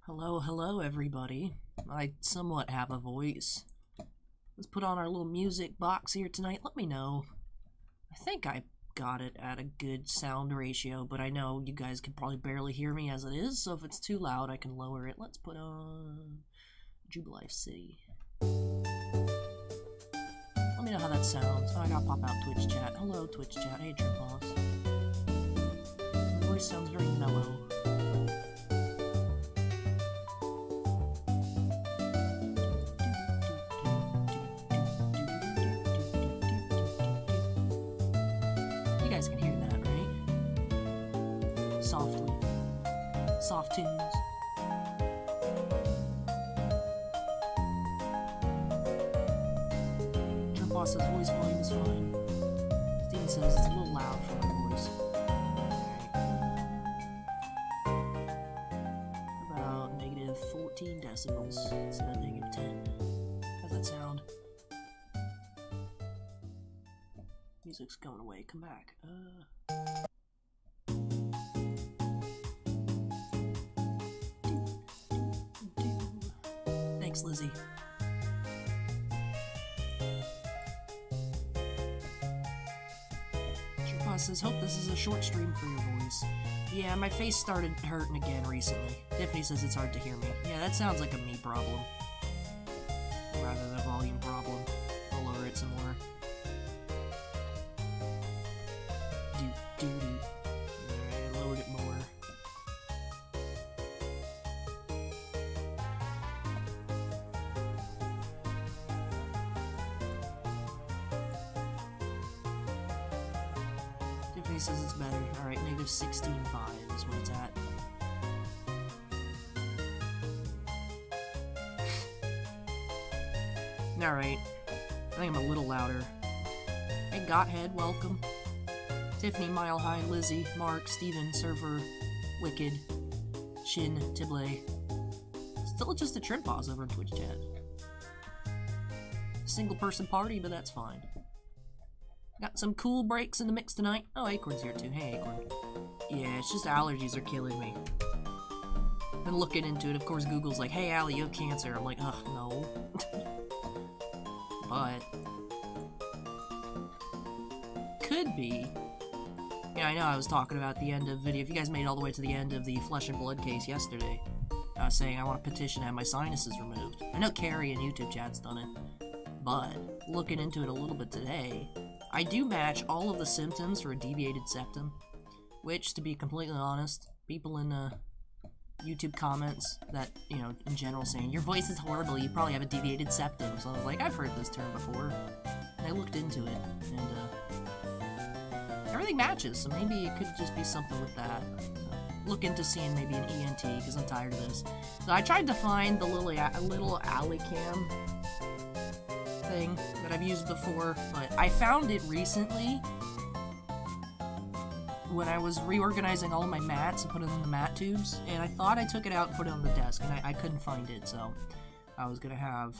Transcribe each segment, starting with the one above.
Hello, hello everybody. I somewhat have a voice. Let's put on our little music box here tonight. Let me know. I think I got it at a good sound ratio, but I know you guys can probably barely hear me as it is, so if it's too loud I can lower it. Let's put on Jubilife City. Let me know how that sounds. Oh, I gotta pop out Twitch chat. Hello Twitch chat. Hey Trip Boss. Your voice sounds very mellow. Soft tunes. Jump Boss says voice volume is fine. Steven says it's a little loud for my voice. About negative 14 decibels instead of negative 10. How's that sound? Music's going away. Come back. Thanks, Lizzie. Sherpa says, hope this is a short stream for your voice. Yeah, my face started hurting again recently. Tiffany says it's hard to hear me. Yeah, that sounds like a me problem. Rather than a volume problem. I'll lower it some more. Alright, I lowered it more. Tiffany says it's better. Alright, negative 16.5 is what it's at. Alright. I think I'm a little louder. Hey, Gothead, welcome. Tiffany, Mile High, Lizzie, Mark, Steven, Surfer, Wicked, Shin, Tibley. Still just a Trip Pause over in Twitch chat. Single person party, but that's fine. Got some cool breaks in the mix tonight. Oh, Acorn's here too. Hey, Acorn. Yeah, it's just allergies are killing me. Been looking into it. Of course, Google's like, hey, Allie, you have cancer. I'm like, ugh, no. But could be. Yeah, I know I was talking about the end of video. If you guys made it all the way to the end of the Flesh and Blood case yesterday, I was saying I want to petition to have my sinuses removed. I know Carrie in YouTube chat's done it, but looking into it a little bit today, I do match all of the symptoms for a deviated septum, which, to be completely honest, people in YouTube comments that, you know, in general saying, your voice is horrible, you probably have a deviated septum. So I was like, I've heard this term before. And I looked into it, and everything matches, so maybe it could just be something with that. Look into seeing maybe an ENT, because I'm tired of this. So I tried to find the little Alicam thing that I've used before, but I found it recently when I was reorganizing all of my mats and put it in the mat tubes, and I thought I took it out and put it on the desk, and I couldn't find it, so I was gonna have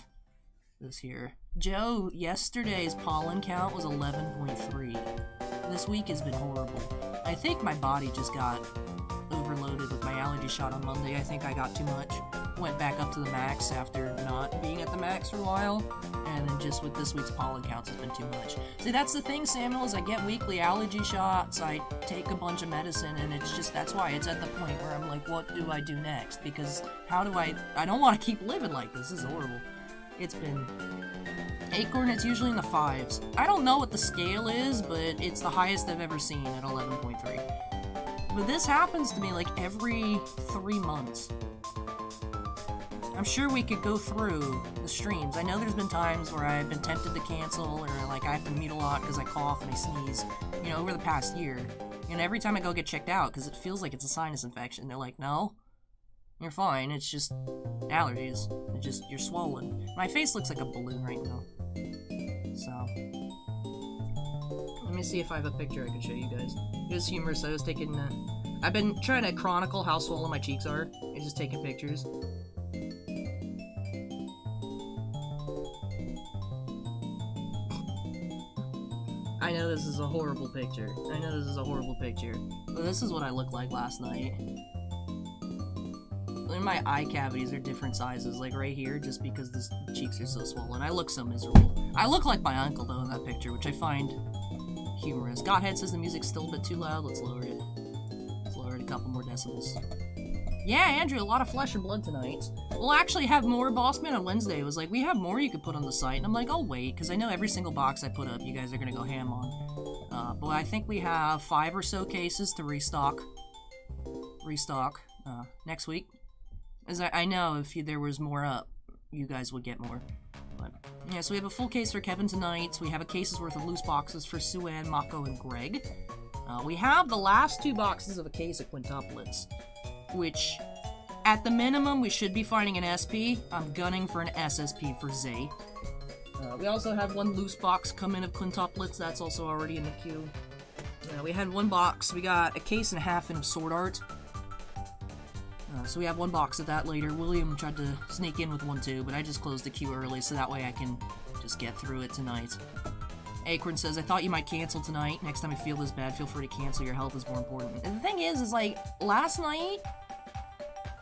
this here. Joe, yesterday's pollen count was 11.3. This week has been horrible. I think my body just got overloaded with my allergy shot on Monday. I think I got too much. Went back up to the max after not being at the max for a while. And then just with this week's pollen counts, it's been too much. See, that's the thing, Samuel, is I get weekly allergy shots, I take a bunch of medicine, and it's just, that's why it's at the point where I'm like, what do I do next? Because how do I don't want to keep living like this. This is horrible. It's been... Acorn, it's usually in the 5s. I don't know what the scale is, but it's the highest I've ever seen at 11.3. But this happens to me like every 3 months. I'm sure we could go through the streams. I know there's been times where I've been tempted to cancel, or like I have to mute a lot because I cough and I sneeze, you know, over the past year. And every time I go get checked out, because it feels like it's a sinus infection, they're like, no, you're fine, it's just allergies. It's just, you're swollen. My face looks like a balloon right now. So, let me see if I have a picture I can show you guys. It was humorous. I was taking, I've been trying to chronicle how swollen my cheeks are, and just taking pictures. I know this is a horrible picture. I know this is a horrible picture. But this is what I looked like last night. And my eye cavities are different sizes, like right here, just because the cheeks are so swollen. I look so miserable. I look like my uncle, though, in that picture, which I find humorous. Godhead says the music's still a bit too loud. Let's lower it. Let's lower it a couple more decibels. Yeah, Andrew, a lot of flesh and blood tonight. We'll actually have more. Bossman on Wednesday was like, we have more you could put on the site. And I'm like, I'll wait, because I know every single box I put up, you guys are going to go ham on. But I think we have 5 or so cases to restock next week. As I know if there was more up, you guys would get more. But yeah, so we have a full case for Kevin tonight. We have a case's worth of loose boxes for Sue-Ann, Mako, and Greg. We have the last 2 boxes of a case of quintuplets, which, at the minimum, we should be finding an SP. I'm gunning for an SSP for Xai. We also had 1 loose box come in of quintuplets. That's also already in the queue. We had 1 box. We got a case and a half in of Sword Art. So we have 1 box of that later. William tried to sneak in with 1 too, but I just closed the queue early so that way I can just get through it tonight. Acorn says, I thought you might cancel tonight. Next time you feel this bad, feel free to cancel. Your health is more important. And the thing is like, last night,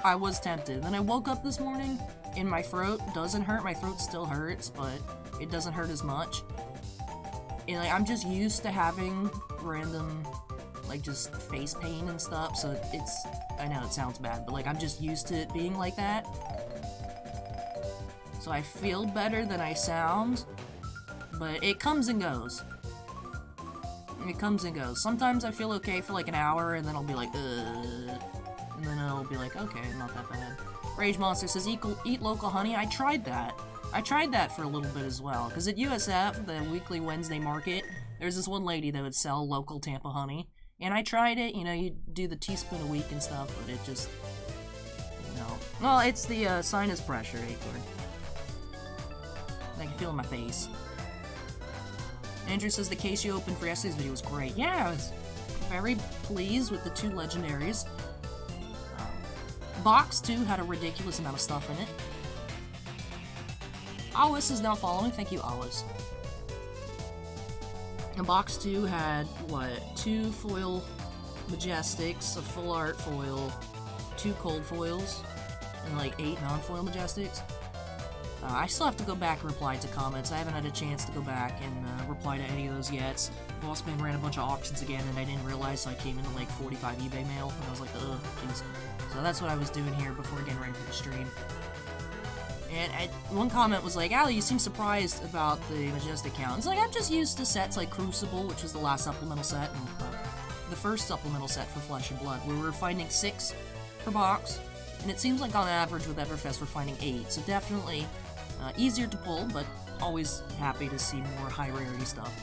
I was tempted. Then I woke up this morning, and my throat doesn't hurt. My throat still hurts, but it doesn't hurt as much. And like, I'm just used to having random, like, just face pain and stuff, so it's, I know it sounds bad, but like, I'm just used to it being like that. So I feel better than I sound, but it comes and goes. It comes and goes. Sometimes I feel okay for like an hour, and then I'll be like, ugh. And then I'll be like, okay, not that bad. Rage Monster says, eat local honey. I tried that. I tried that for a little bit as well. Because at USF, the weekly Wednesday market, there's this one lady that would sell local Tampa honey. And I tried it. You know, you do the teaspoon a week and stuff, but it just, you know. Well, it's the sinus pressure, Acorn. I can feel it in my face. Andrew says the case you opened for yesterday's video was great. Yeah, I was very pleased with the 2 legendaries. Box 2 had a ridiculous amount of stuff in it. Alice is now following. Thank you, Alice. And box 2 had, what, 2 foil Majestics, a full art foil, 2 cold foils, and like 8 non-foil Majestics. I still have to go back and reply to comments. I haven't had a chance to go back and reply to any of those yet. Bossman ran a bunch of auctions again, and I didn't realize, so I came into like 45 eBay mail, and I was like, ugh, jeez. So that's what I was doing here before getting ready for the stream. And one comment was like, Ali, you seem surprised about the Majestic count. It's like, I'm just used to sets like Crucible, which is the last supplemental set, and the first supplemental set for Flesh and Blood, where we're finding 6 per box. And it seems like on average with Everfest we're finding 8, so definitely easier to pull, but always happy to see more high rarity stuff.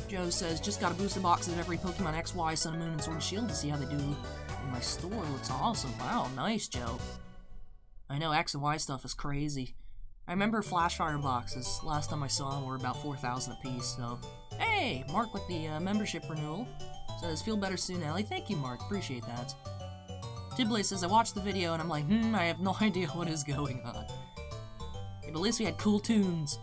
Joe says, just got a booster box of every Pokemon X, Y, Sun and Moon, and Sword and Shield to see how they do in my store. Looks awesome. Wow, nice, Joe. I know X and Y stuff is crazy. I remember Flashfire boxes. Last time I saw them were about 4,000 a piece, so... Hey! Mark with the membership renewal. Says, feel better soon, Ellie. Thank you, Mark. Appreciate that. Tibley says, I watched the video and I'm like, I have no idea what is going on. Yeah, but at least we had cool tunes.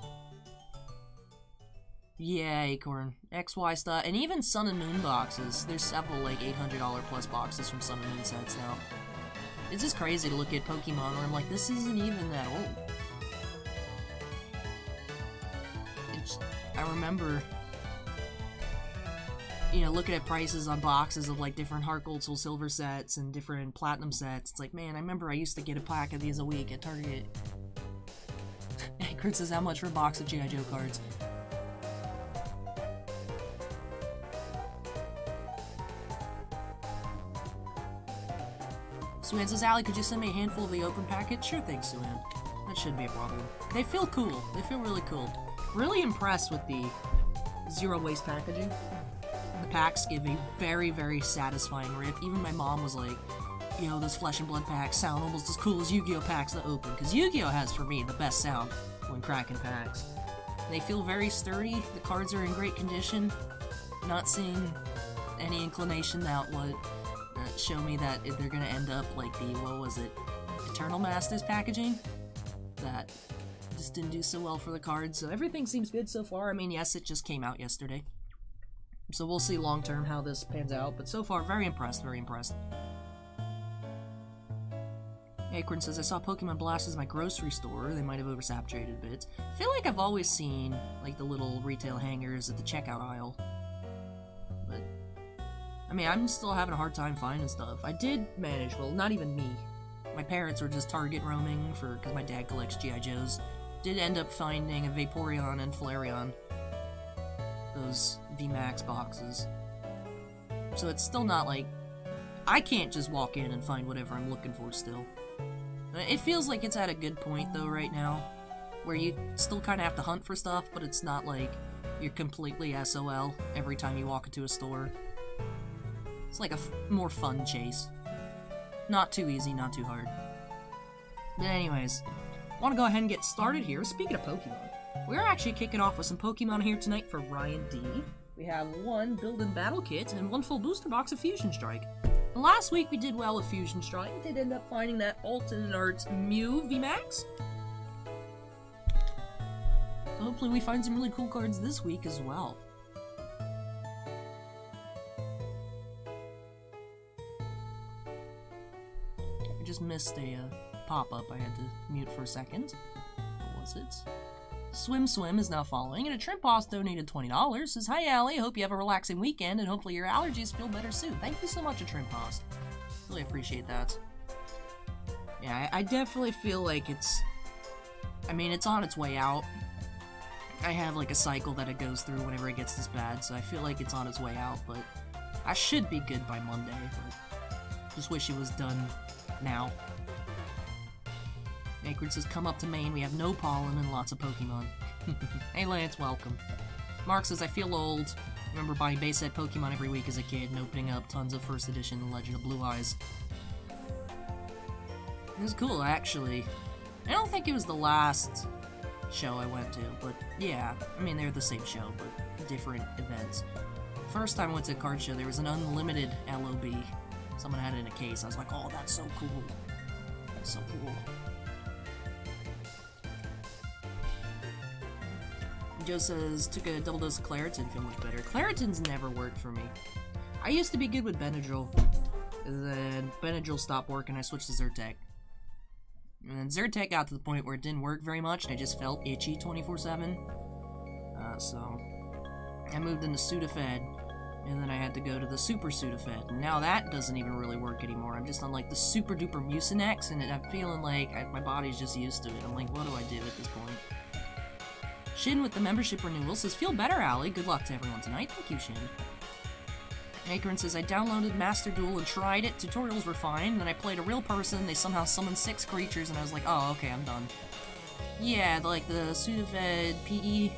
Yeah, Acorn. XY stuff. And even Sun and Moon boxes. There's several, like, $800 plus boxes from Sun and Moon sets now. It's just crazy to look at Pokemon where I'm like, this isn't even that old. I remember, you know, looking at prices on boxes of like different Heart Gold Soul Silver sets and different Platinum sets. It's like, man, I remember I used to get a pack of these a week at Target. Kurt says, how much for a box of G.I. Joe cards? Suan says, Allie, could you send me a handful of the open package? Sure thing, Suan. That shouldn't be a problem. They feel cool. They feel really cool. Really impressed with the zero waste packaging. The packs give a very, very satisfying rip. Even my mom was like, you know, those Flesh and Blood packs sound almost as cool as Yu-Gi-Oh packs that open. Because Yu-Gi-Oh has, for me, the best sound when cracking packs. They feel very sturdy. The cards are in great condition. Not seeing any inclination that would show me that they're going to end up like the, what was it, Eternal Masters packaging? That just didn't do so well for the cards. So everything seems good so far. I mean, yes, it just came out yesterday. So we'll see long term how this pans out. But so far, very impressed, very impressed. Acorn says, I saw Pokemon Blasters in my grocery store. They might have oversaturated a bit. I feel like I've always seen, like, the little retail hangers at the checkout aisle. But, I mean, I'm still having a hard time finding stuff. I did manage, well, not even me. My parents were just Target roaming because my dad collects G.I. Joes. Did end up finding a Vaporeon and Flareon. Those VMAX boxes. So it's still not like... I can't just walk in and find whatever I'm looking for still. It feels like it's at a good point, though, right now, where you still kind of have to hunt for stuff, but it's not like you're completely SOL every time you walk into a store. It's like a more fun chase. Not too easy, not too hard. But anyways, I want to go ahead and get started here. Speaking of Pokemon, we're actually kicking off with some Pokemon here tonight for Ryan D. We have one Build and Battle Kit and one full booster box of Fusion Strike. Last week we did well with Fusion Strike. We did end up finding that alternate arts Mew VMAX. So hopefully we find some really cool cards this week as well. I just missed a pop-up. I had to mute for a second. What was it? Swim Swim is now following, and a Trimposs donated $20. Says, hi, Allie. Hope you have a relaxing weekend, and hopefully your allergies feel better soon. Thank you so much, a Trimposs. Really appreciate that. Yeah, I definitely feel like it's... I mean, it's on its way out. I have, like, a cycle that it goes through whenever it gets this bad, so I feel like it's on its way out, but I should be good by Monday, but just wish it was done now. Acorn says, come up to Maine, we have no pollen and lots of Pokemon. Hey Lance, welcome. Mark says, I feel old. Remember buying base set Pokemon every week as a kid and opening up tons of first edition Legend of Blue Eyes. It was cool, actually. I don't think it was the last show I went to, but yeah. I mean, they're the same show, but different events. First time I went to a card show, there was an unlimited LOB. Someone had it in a case. I was like, oh, that's so cool. That's so cool. Joe says, took a double dose of Claritin, feel much better. Claritin's never worked for me. I used to be good with Benadryl. Then Benadryl stopped working, I switched to Zyrtec. And then Zyrtec got to the point where it didn't work very much, and I just felt itchy 24/7. So I moved into Sudafed, and then I had to go to the Super Sudafed. And now that doesn't even really work anymore. I'm just on like the super duper Mucinex, and I'm feeling like my body's just used to it. I'm like, what do I do at this point? Shin with the membership renewal says, feel better, Allie. Good luck to everyone tonight. Thank you, Shin. Acorn says, I downloaded Master Duel and tried it. Tutorials were fine. Then I played a real person. They somehow summoned 6 creatures, and I was like, oh, okay, I'm done. Yeah, like the Sudafed PE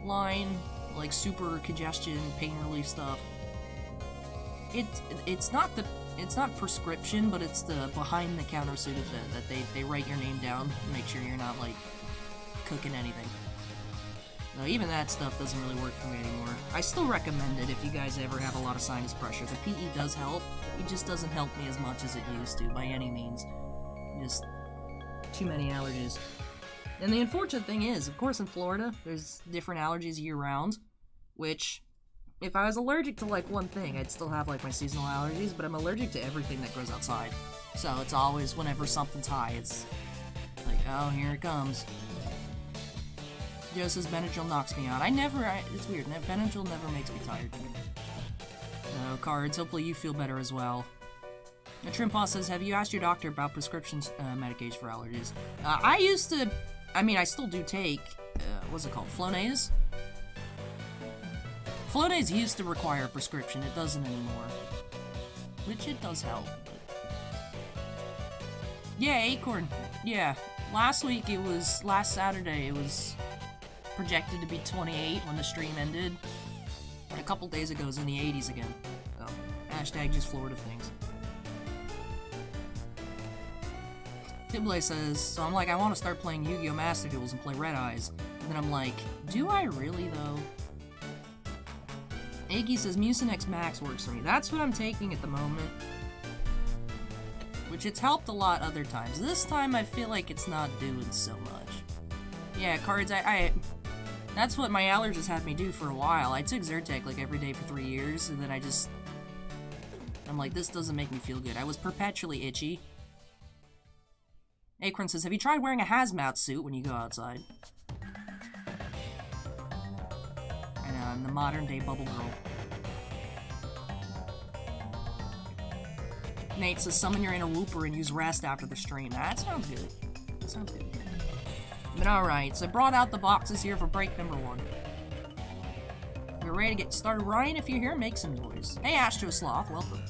line, like super congestion, pain relief stuff. It's not prescription, but it's the behind the counter Sudafed that they write your name down to make sure you're not like cooking anything. No, even that stuff doesn't really work for me anymore. I still recommend it if you guys ever have a lot of sinus pressure. The PE does help. It just doesn't help me as much as it used to, by any means. Just too many allergies. And the unfortunate thing is, of course in Florida, there's different allergies year-round, which, if I was allergic to like one thing, I'd still have like my seasonal allergies, but I'm allergic to everything that grows outside. So it's always, whenever something's high, it's like, oh, here it comes. Joe says Benadryl knocks me out. It's weird. Benadryl never makes me tired. No, Cards, hopefully you feel better as well. And Trimpa says, have you asked your doctor about prescription medication for allergies? I used to, I still do take, what's it called, Flonase? Flonase used to require a prescription. It doesn't anymore. Which it does help. But... yeah, Acorn. Yeah. Last Saturday, it was projected to be 28 when the stream ended. And a couple days ago it was in the 80s again. So, hashtag just Florida things. Tibley says, so I'm like, I want to start playing Yu-Gi-Oh! Master Duels and play Red Eyes. And then I'm like, do I really though? Iggy says, Mucinex Max works for me. That's what I'm taking at the moment. Which it's helped a lot other times. This time I feel like it's not doing so much. Yeah, Cards, that's what my allergists had me do for a while. I took Zyrtec like every day for 3 years, and then I'm like, this doesn't make me feel good. I was perpetually itchy. Akron says, have you tried wearing a hazmat suit when you go outside? I know, I'm the modern-day bubble girl. Nate says, summon your inner whooper and use rest after the stream. That sounds good. That sounds good. But alright, so I brought out the boxes here for break number 1. We're ready to get started. Ryan, if you're here, make some noise. Hey, Astro Sloth, welcome.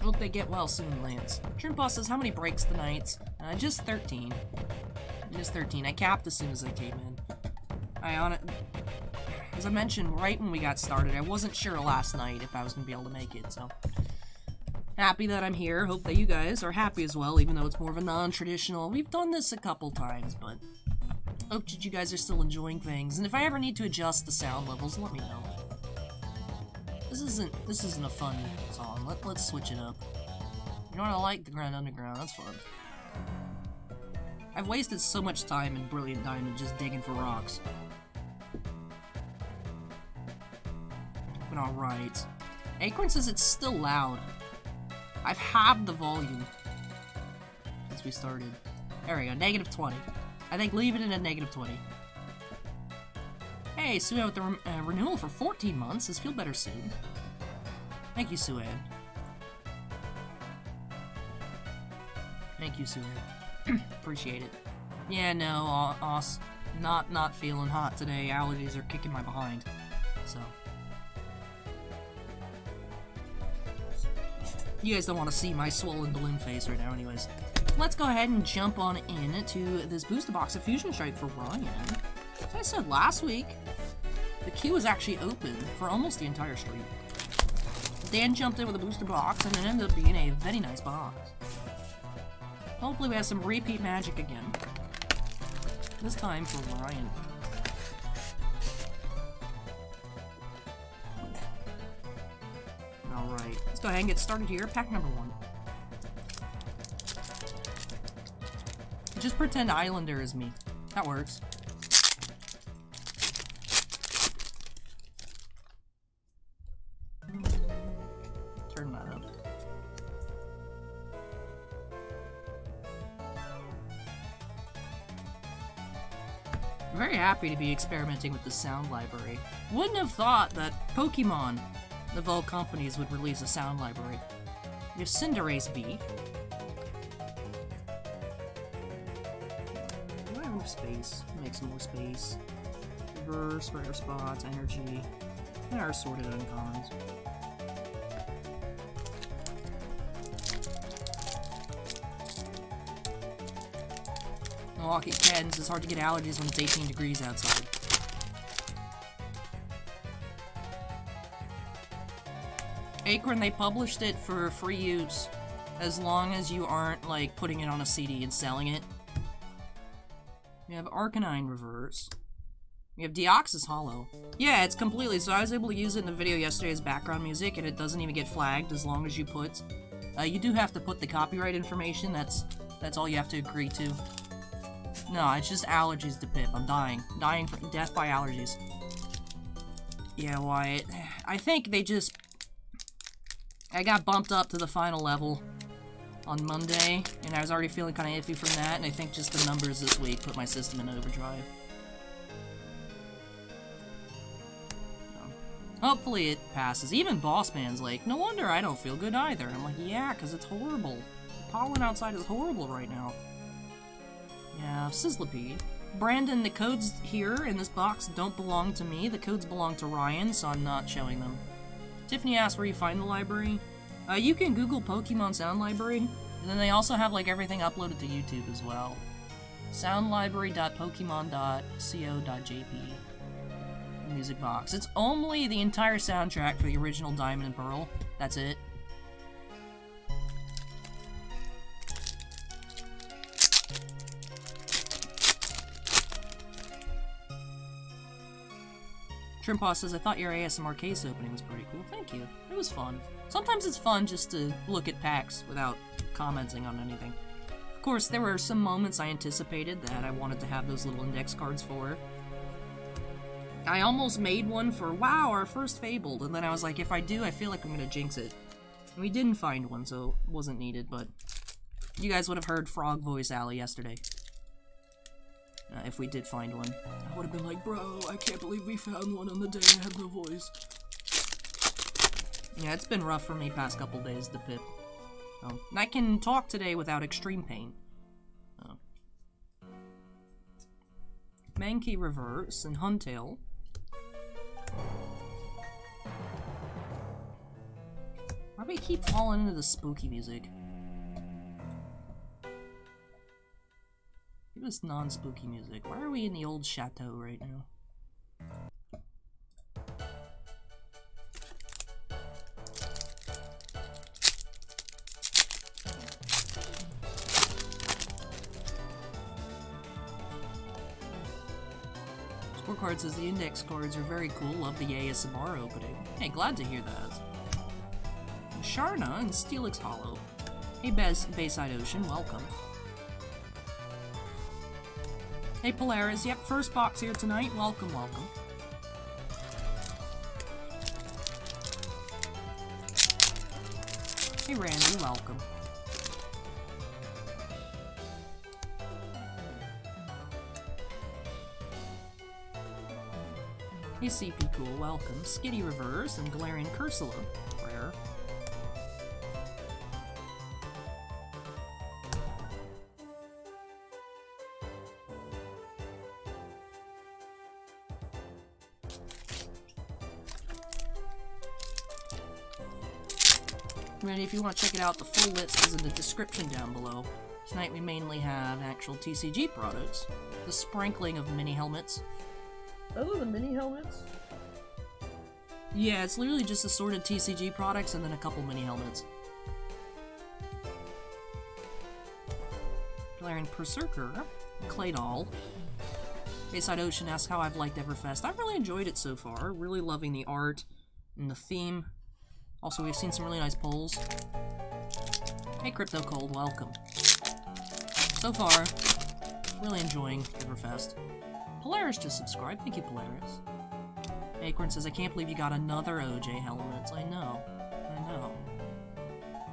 Hope they get well soon, Lance. Shrimp Boss says, how many breaks tonight? Just 13. Just 13. I capped as soon as I came in. As I mentioned right when we got started, I wasn't sure last night if I was going to be able to make it, so. Happy that I'm here. Hope that you guys are happy as well, even though it's more of a non-traditional. We've done this a couple times, but hope that you guys are still enjoying things. And if I ever need to adjust the sound levels, let me know. This isn't a fun song. Let's switch it up. You know what I like? The Grand Underground. That's fun. I've wasted so much time in Brilliant Diamond just digging for rocks. But alright. Acorn says it's still loud. I've halved the volume since we started. There we go, negative 20. I think leave it in at negative 20. Hey, Sue with the renewal for 14 months. This feel better soon. Thank you, Sue. Thank you, Sue. Appreciate it. Yeah, no, not feeling hot today. Allergies are kicking my behind. So. You guys don't want to see my swollen balloon face right now anyways. Let's go ahead and jump on in to this booster box of Fusion Strike for Ryan. As I said last week, the queue was actually open for almost the entire stream. Dan jumped in with a booster box, and it ended up being a very nice box. Hopefully we have some repeat magic again. This time for Ryan. Alright, let's go ahead and get started here. Pack number 1. Just pretend Islander is me. That works. Turn that up. I'm very happy to be experimenting with the sound library. Wouldn't have thought that Pokémon, of all companies, would release a sound library. We have Cinderace V. Do I move space? Make some more space. Reverse, rare spots, energy. And our sorted uncommons. Milwaukee Kens, it's hard to get allergies when it's 18 degrees outside. Acorn, they published it for free use, as long as you aren't, like, putting it on a CD and selling it. We have Arcanine Reverse. We have Deoxys Hollow. Yeah, it's completely, so I was able to use it in the video yesterday as background music, and it doesn't even get flagged as long as you put... you do have to put the copyright information, that's all you have to agree to. No, it's just allergies to Pip. I'm dying. Dying from death by allergies. Yeah, Wyatt. I think they just... I got bumped up to the final level on Monday, and I was already feeling kind of iffy from that, and I think just the numbers this week put my system in overdrive. So, hopefully it passes. Even Boss Man's like, no wonder I don't feel good either. And I'm like, yeah, because it's horrible. The pollen outside is horrible right now. Yeah, Sizzlipede. Brandon, the codes here in this box don't belong to me. The codes belong to Ryan, so I'm not showing them. Tiffany asked where you find the library. You can Google Pokemon Sound Library, and then they also have like everything uploaded to YouTube as well. soundlibrary.pokemon.co.jp. Music box. It's only the entire soundtrack for the original Diamond and Pearl. That's it. Shrimpa says, I thought your ASMR case opening was pretty cool. Thank you. It was fun. Sometimes it's fun just to look at packs without commenting on anything. Of course, there were some moments I anticipated that I wanted to have those little index cards for. I almost made one for, wow, our first Fabled, and then I was like, if I do, I feel like I'm gonna jinx it. And we didn't find one, so it wasn't needed, but you guys would have heard Frog Voice Alley yesterday. If we did find one. I would have been like, bro, I can't believe we found one on the day I had no voice. Yeah, it's been rough for me past couple days, the pip. Oh, and I can talk today without extreme pain. Oh. Mankey Reverse and Huntail. Why do we keep falling into the spooky music? Give us non-spooky music. Why are we in the old chateau right now? Scorecard says the index cards are very cool. Love the ASMR opening. Hey, glad to hear that. Sharna and Steelix Hollow. Hey, Bayside Ocean, welcome. Hey, Polaris. Yep, first box here tonight. Welcome, welcome. Hey, Randy, welcome. Hey, CP Cool, welcome. Skitty Reverse and Galarian Cursula. Rare. Randy, if you want to check it out, the full list is in the description down below. Tonight we mainly have actual TCG products. The sprinkling of mini helmets. Oh, the mini helmets? Yeah, it's literally just assorted TCG products and then a couple mini helmets. Galarian Berserker, Claydol. Bayside Ocean asks how I've liked Everfest. I've really enjoyed it so far. Really loving the art and the theme. Also, we've seen some really nice polls. Hey, Crypto Cold, welcome. So far, really enjoying Everfest. Polaris just subscribed. Thank you, Polaris. Acorn says, I can't believe you got another OJ helmet. I know.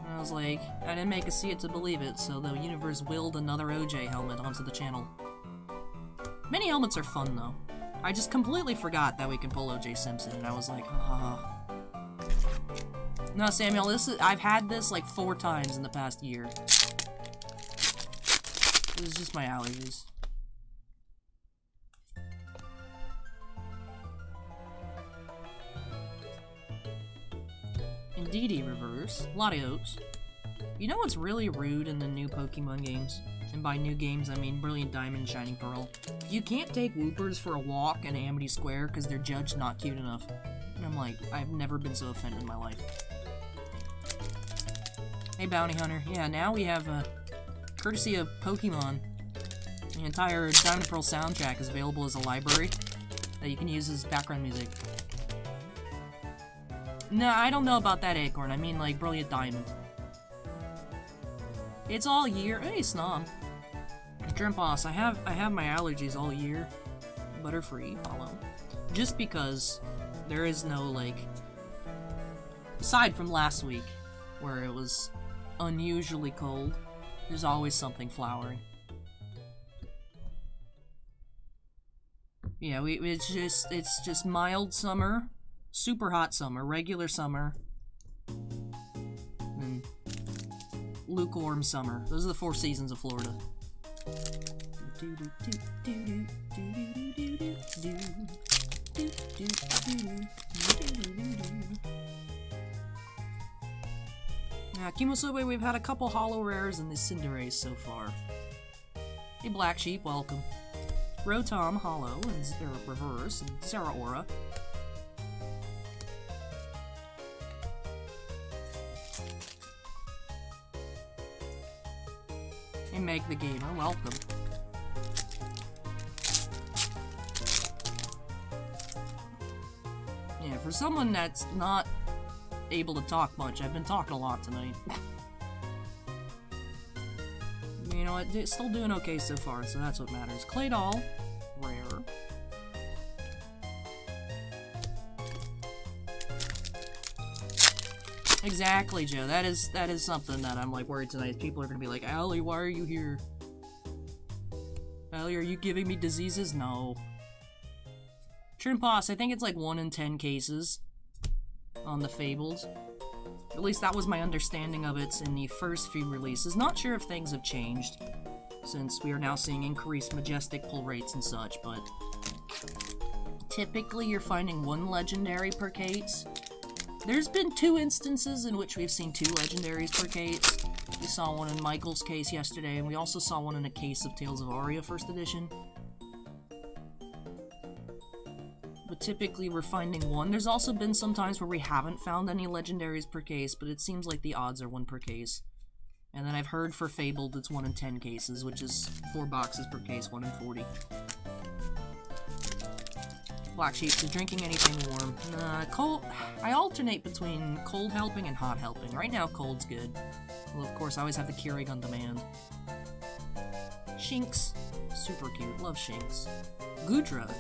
And I was like, I didn't make a see it to believe it, so the universe willed another OJ helmet onto the channel. Mini helmets are fun, though. I just completely forgot that we can pull OJ Simpson, and I was like, ah. No, Samuel, I've had this like 4 times in the past year. It was just my allergies. Indeedy Reverse, Latios. You know what's really rude in the new Pokemon games? And by new games, I mean Brilliant Diamond, Shining Pearl. You can't take Woopers for a walk in Amity Square because they're judged not cute enough. And I'm like, I've never been so offended in my life. Hey, Bounty Hunter. Yeah, now we have, courtesy of Pokemon, the entire Diamond Pearl soundtrack is available as a library that you can use as background music. No, I don't know about that, Acorn. I mean, like, Brilliant Diamond. It's all year. Hey, Snom. Dream Boss, I have my allergies all year. Butterfree, follow. Just because there is no, like, aside from last week, where it was unusually cold, there's always something flowering. Yeah, it's just mild summer, super hot summer, regular summer, and lukewarm summer. Those are the 4 seasons of Florida. Now, Kimosobe, we've had a couple holo rares in this Cinderace so far. Hey, Black Sheep, welcome. Rotom, holo, and reverse, and Zeraora. Hey, Meg the Gamer, welcome. Yeah, for someone that's not able to talk much, I've been talking a lot tonight. You know what? It's still doing okay so far, so that's what matters. Clay Doll, rare. Exactly, Joe. That is something that I'm like worried tonight. People are gonna be like, Allie, why are you here? Allie, are you giving me diseases? No. Trimposs, I think it's like 1 in 10 cases on the Fables. At least that was my understanding of it in the first few releases. Not sure if things have changed, since we are now seeing increased majestic pull rates and such, but typically you're finding 1 legendary per case. There's been 2 instances in which we've seen 2 legendaries per case. We saw one in Michael's case yesterday, and we also saw one in a case of Tales of Aria First Edition. But typically we're finding 1. There's also been some times where we haven't found any legendaries per case, but it seems like the odds are 1 per case. And then I've heard for Fabled it's 1 in 10 cases, which is 4 boxes per case, 1 in 40. Black Sheep is drinking anything warm. Cold. I alternate between cold helping and hot helping. Right now, cold's good. Well, of course, I always have the Keurig on demand. Shinx. Super cute. Love Shinx. Gudra.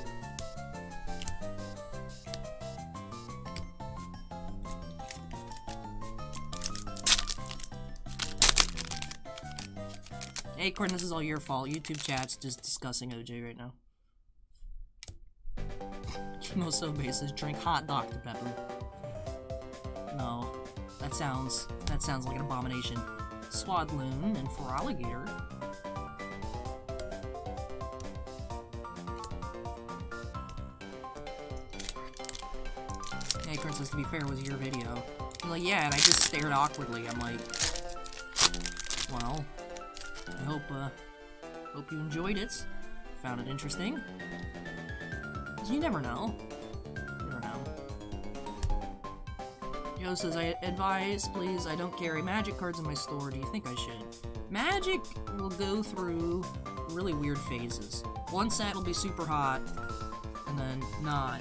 Acorn, this is all your fault. YouTube chat's just discussing OJ right now. Kimo Sobe says drink hot Dr. Pepper. No. That sounds like an abomination. Swadloon and Feraligatr. Acorn says, to be fair, was your video. I'm like, yeah, and I just stared awkwardly. I'm like, well, I hope you enjoyed it. Found it interesting. You never know. You never know. Yo says, I advise, please, I don't carry magic cards in my store. Do you think I should? Magic will go through really weird phases. One set will be super hot, and then not.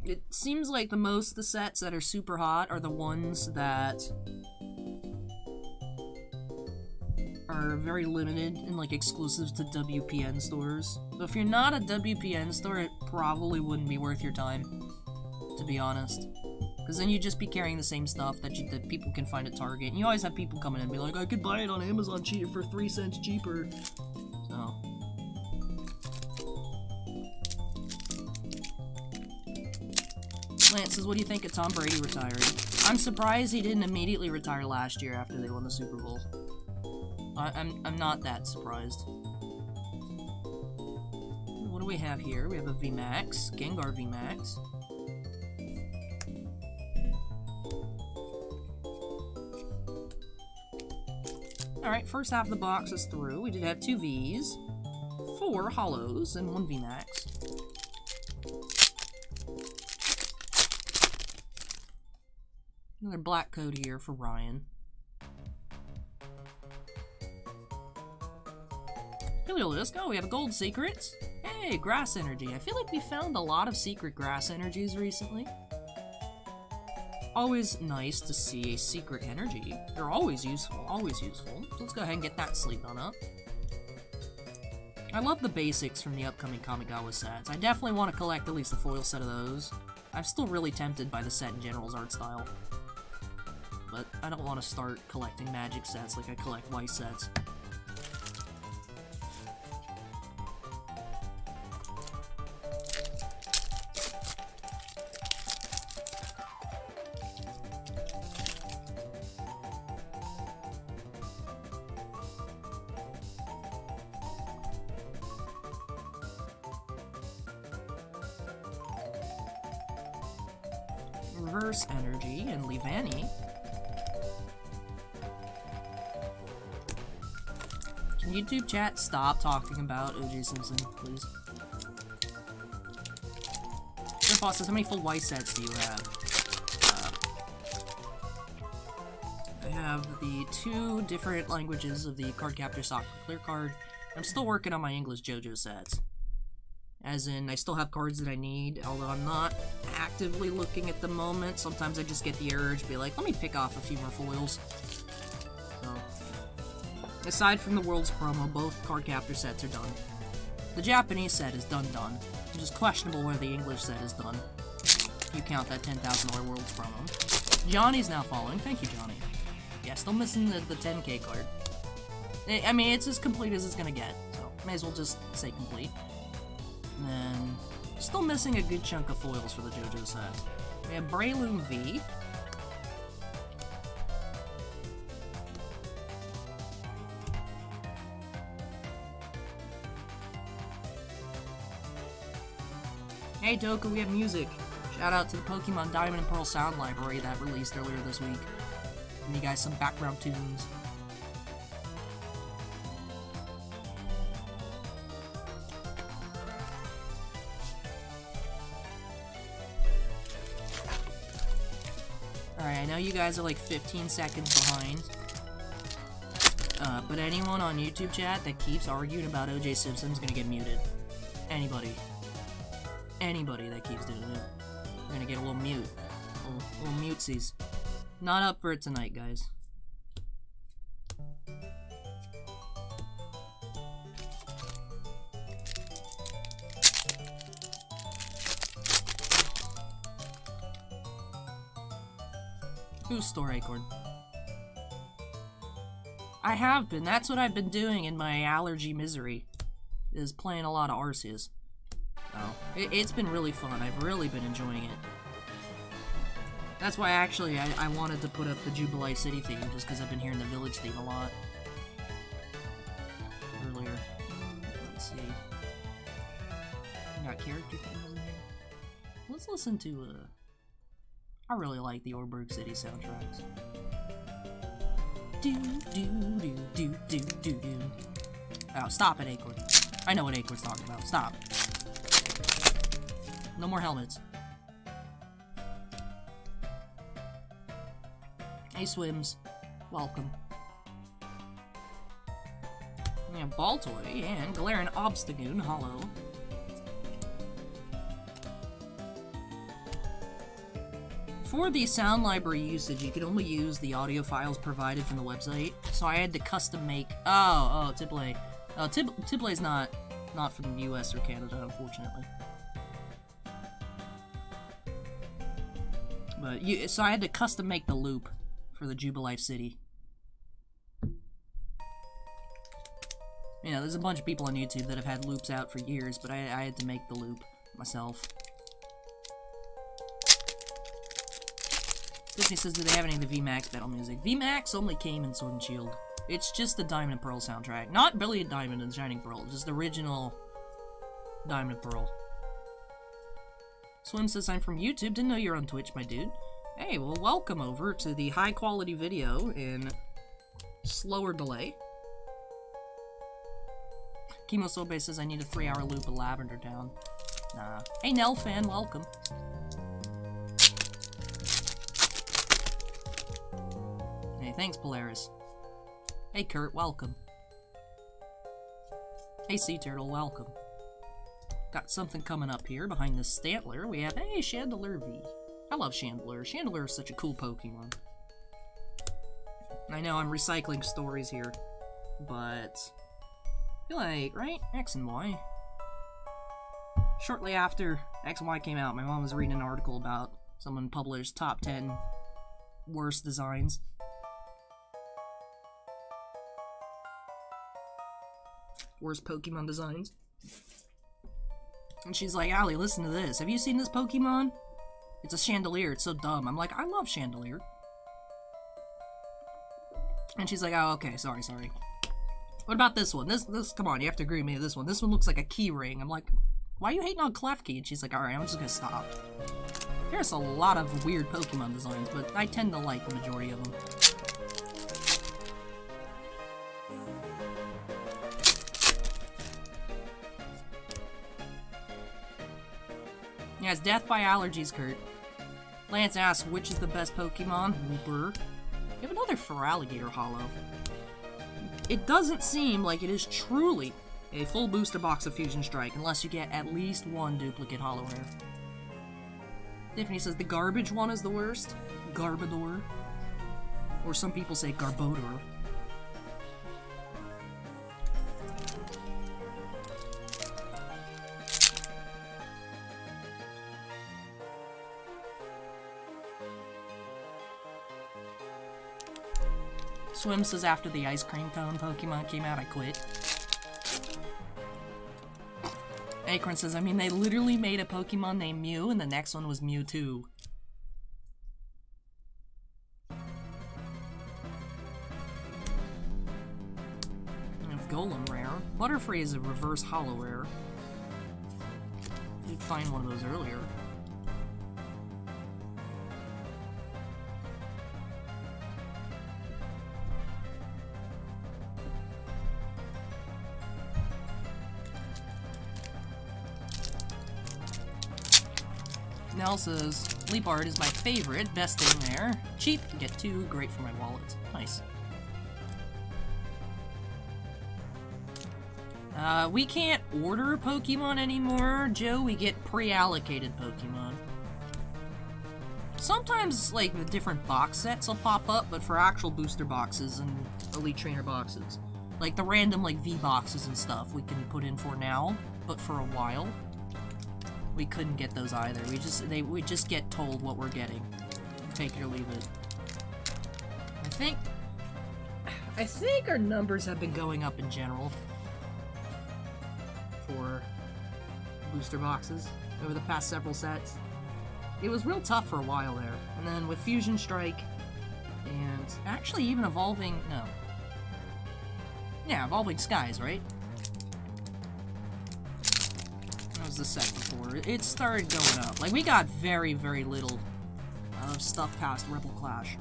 It seems like the sets that are super hot are the ones that are very limited and like exclusive to WPN stores. But if you're not a WPN store, it probably wouldn't be worth your time, to be honest. Because then you'd just be carrying the same stuff that people can find at Target. And you always have people coming in and be like, I could buy it on Amazon cheap for 3 cents cheaper. So. Lance says, what do you think of Tom Brady retiring? I'm surprised he didn't immediately retire last year after they won the Super Bowl. I'm not that surprised. What do we have here? We have a VMAX, Gengar VMAX. Alright, first half of the box is through. We did have 2 Vs, 4 Holos, and 1 VMAX. Another black code here for Ryan. Heliolisk, we have a gold secret. Hey, grass energy. I feel like we found a lot of secret grass energies recently. Always nice to see a secret energy. They're always useful, always useful. So let's go ahead and get that sleeved on up. I love the basics from the upcoming Kamigawa sets. I definitely want to collect at least a foil set of those. I'm still really tempted by the set in general's art style. But I don't want to start collecting magic sets like I collect white sets. Reverse Energy and Leavanny. Can YouTube chat stop talking about O.J. Simpson, please? Grandpa says, how many full white sets do you have? I have the 2 different languages of the Cardcaptor Soccer Clear card. I'm still working on my English JoJo sets. As in, I still have cards that I need, although I'm not actively looking at the moment. Sometimes I just get the urge to be like, let me pick off a few more foils. So, aside from the World's promo, both card captor sets are done. The Japanese set is done. It's just questionable whether the English set is done. You count that $10,000 World's promo. Johnny's now following. Thank you, Johnny. Yeah, still missing the 10K card. I mean, it's as complete as it's gonna get, so may as well just say complete. And then, still missing a good chunk of foils for the JoJo set. We have Breloom V. Hey Doka, we have music. Shout out to the Pokemon Diamond and Pearl Sound Library that released earlier this week. Give you guys some background tunes. Alright, I know you guys are like 15 seconds behind. But anyone on YouTube chat that keeps arguing about OJ Simpson's gonna get muted. Anybody that keeps doing it. We're gonna get a little mute. Little mutesies. Not up for it tonight, guys. Who's Store Acorn? I have been. That's what I've been doing in my allergy misery. Is playing a lot of Arceus. So, it's been really fun. I've really been enjoying it. That's why actually I wanted to put up the Jubilee City theme, just because I've been hearing the village theme a lot. Earlier. Let's see. We got character themes in here. Let's listen to, I really like the Orberg City soundtracks. Do. Oh, stop it, Acorn. I know what Acorn's talking about. Stop. No more helmets. Hey, Swims. Welcome. We have Baltoy and Galarian Obstagoon Hollow. For the sound library usage, you can only use the audio files provided from the website, so I had to custom make... Oh, Tipley. Oh, Tipley's not from the US or Canada, unfortunately. But so I had to custom make the loop for the Jubilife City. You know, there's a bunch of people on YouTube that have had loops out for years, but I had to make the loop myself. Disney says, do they have any of the VMAX battle music? VMAX only came in Sword and Shield. It's just the Diamond and Pearl soundtrack. Not Brilliant Diamond and Shining Pearl, just the original Diamond and Pearl. Swim says, I'm from YouTube. Didn't know you're on Twitch, my dude. Hey, well, welcome over to the high-quality video in slower delay. Kimo Sobe says, I need a 3-hour loop of Lavender Town. Nah. Hey, Nell fan, welcome. Hey, thanks, Polaris. Hey, Kurt, welcome. Hey, Sea Turtle, welcome. Got something coming up here behind this Stantler. We have, hey, Chandelure V. I love Chandelure. Chandelure is such a cool Pokemon. I know I'm recycling stories here, but I feel like, right? X and Y. Shortly after X and Y came out, my mom was reading an article about someone published top 10 worst designs. Worst Pokemon designs. And she's like, Allie, listen to this. Have you seen this Pokemon? It's a Chandelier. It's so dumb. I'm like, I love Chandelier. And she's like, oh, okay, sorry. What about this one? This, come on, you have to agree with me with this one. This one looks like a key ring. I'm like, why are you hating on Klefki? And she's like, alright, I'm just gonna stop. There's a lot of weird Pokemon designs, but I tend to like the majority of them. Yeah, it's death by allergies, Kurt. Lance asks, which is the best Pokemon? Wooper. You have another Feraligatr Hollow. It doesn't seem like it is truly a full booster box of Fusion Strike, unless you get at least one duplicate holo rare. Tiffany says the garbage one is the worst. Garbodor. Or some people say Garbodor. Swim says after the ice cream cone Pokemon came out, I quit. Acorn says, I mean, they literally made a Pokemon named Mew, and the next one was Mewtwo. If Golem rare. Butterfree is a reverse holo rare. You'd find one of those earlier. Nell says, Leap Art is my favorite, best thing there. Cheap, get 2, great for my wallet. Nice. We can't order Pokemon anymore, Joe. We get pre-allocated Pokemon. Sometimes, like, the different box sets will pop up, but for actual booster boxes and Elite Trainer boxes, like the random, like, V boxes and stuff, we can put in for now, but for a while, we couldn't get those either. We just get told what we're getting. Take it or leave it. I think our numbers have been going up in general for booster boxes over the past several sets. It was real tough for a while there. And then with Fusion Strike and actually even Evolving Skies, right? That was the set before. It started going up. Like, we got very, very little of stuff past Rebel Clash.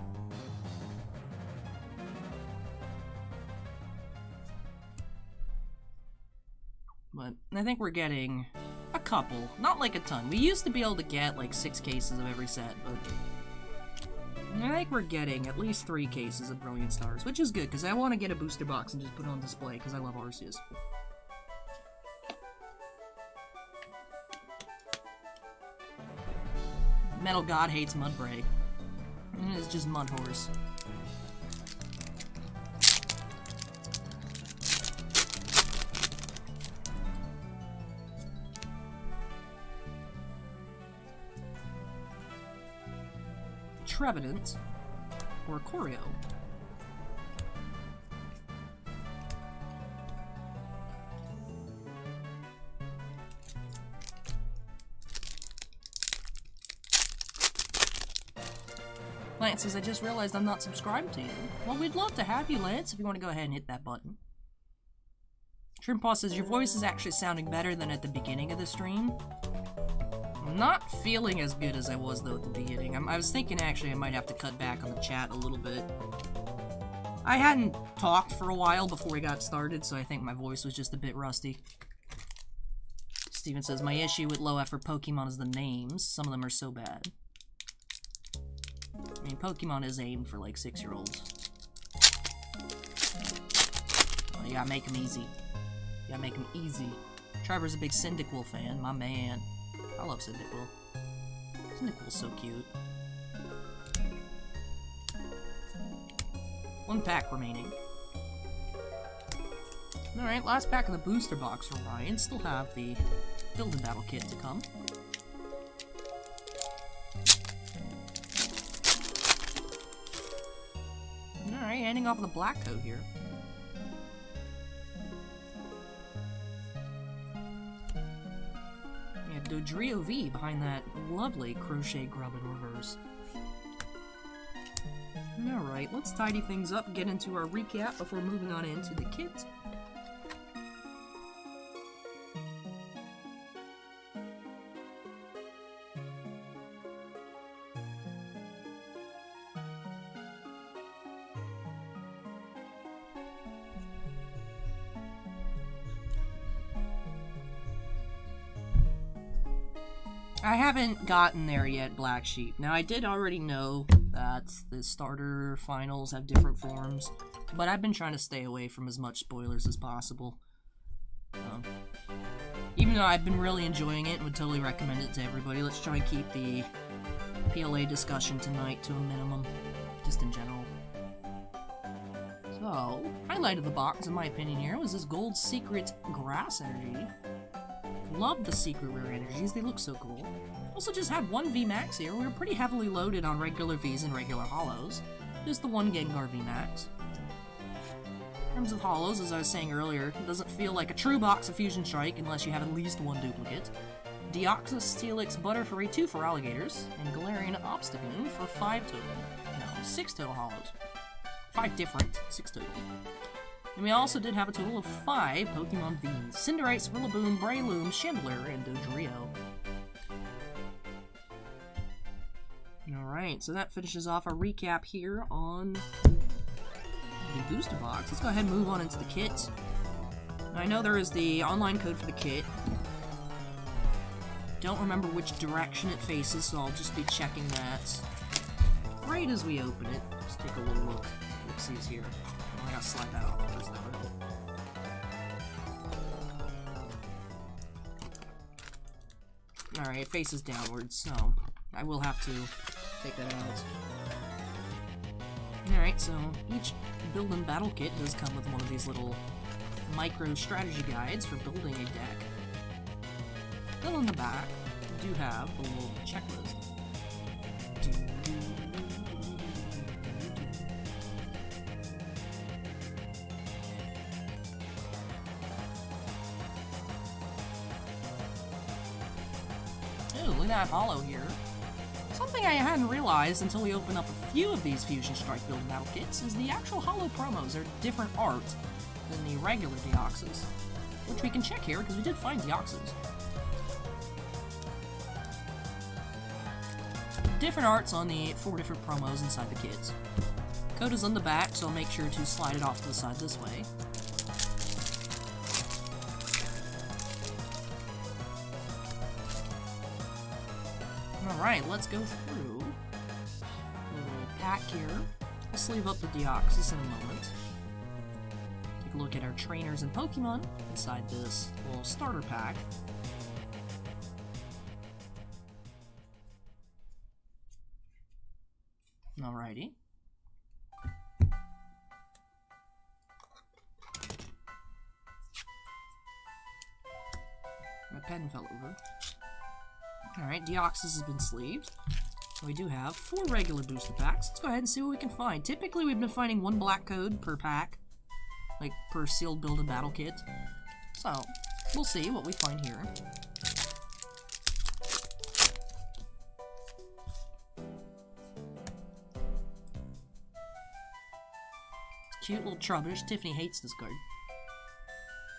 But I think we're getting a couple. Not like a ton. We used to be able to get like 6 cases of every set, but I think we're getting at least 3 cases of Brilliant Stars, which is good, because I want to get a booster box and just put it on display, because I love Arceus. Metal God hates Mudbray. It's just Mudhorse. Trevenant or Choreo. Lance says, I just realized I'm not subscribed to you. Well, we'd love to have you, Lance, if you want to go ahead and hit that button. Shrimpaw says, your voice is actually sounding better than at the beginning of the stream. I'm not feeling as good as I was, though, at the beginning. I was thinking, actually, I might have to cut back on the chat a little bit. I hadn't talked for a while before we got started, so I think my voice was just a bit rusty. Steven says, my issue with low-effort Pokemon is the names. Some of them are so bad. I mean, Pokemon is aimed for, like, 6-year-olds. Well, you gotta make them easy. You gotta make them easy. Trevor's a big Cyndaquil fan, my man. I love Cyndaquil. Cyndaquil's so cute. 1 pack remaining. Alright, last pack of the booster box for Ryan. Still have the Build-A Battle kit to come. Alright, ending off with a black coat here. Dodrio V behind that lovely Crochet Grub in reverse. Alright, let's tidy things up and get into our recap before moving on into the kit. I haven't gotten there yet, Black Sheep. Now, I did already know that the starter finals have different forms, but I've been trying to stay away from as much spoilers as possible. You know, I've been really enjoying it and would totally recommend it to everybody. Let's try and keep the PLA discussion tonight to a minimum, just in general. So, highlight of the box, in my opinion here, was this Gold Secret Grass Energy. Love the Secret Rare Energies, they look so cool. Also just had one VMAX here. We were pretty heavily loaded on regular Vs and regular Holos. Just the one Gengar VMAX. In terms of Holos, as I was saying earlier, it doesn't feel like a true box of Fusion Strike unless you have at least one duplicate. Deoxys Steelix Butterfree 2 for Alligators, and Galarian Obstagoon for 5 total. No, 6 total Holos. 5 different, 6 total. And we also did have a total of 5 Pokemon Vs. Cinderace, Rillaboom, Breloom, Chandler, and Dodrio. Alright, so that finishes off our recap here on the booster box. Let's go ahead and move on into the kit. Now, I know there is the online code for the kit. Don't remember which direction it faces, so I'll just be checking that right as we open it. Let's take a little look. Oopsies here. I gotta slide that off first, though. Alright, it faces downwards, so I will have to take that out. Alright, so each build and battle kit does come with one of these little micro strategy guides for building a deck. Still in the back, we do have a little checklist. Ooh, look at that holo here. Something I hadn't realized until we opened up a few of these Fusion Strike build battle kits is the actual holo promos are different art than the regular Deoxys, which we can check here because we did find Deoxys. Different arts on the 4 different promos inside the kits. Code is on the back, so I'll make sure to slide it off to the side this way. Alright, let's go through the little pack here. I'll sleeve up the Deoxys in a moment. Take a look at our trainers and Pokemon inside this little starter pack. Alrighty. My pen fell over. Alright, Deoxys has been sleeved. We do have 4 regular booster packs. Let's go ahead and see what we can find. Typically, we've been finding 1 black code per pack, like per sealed build and battle kit. So, we'll see what we find here. Cute little Trubbish. Tiffany hates this card.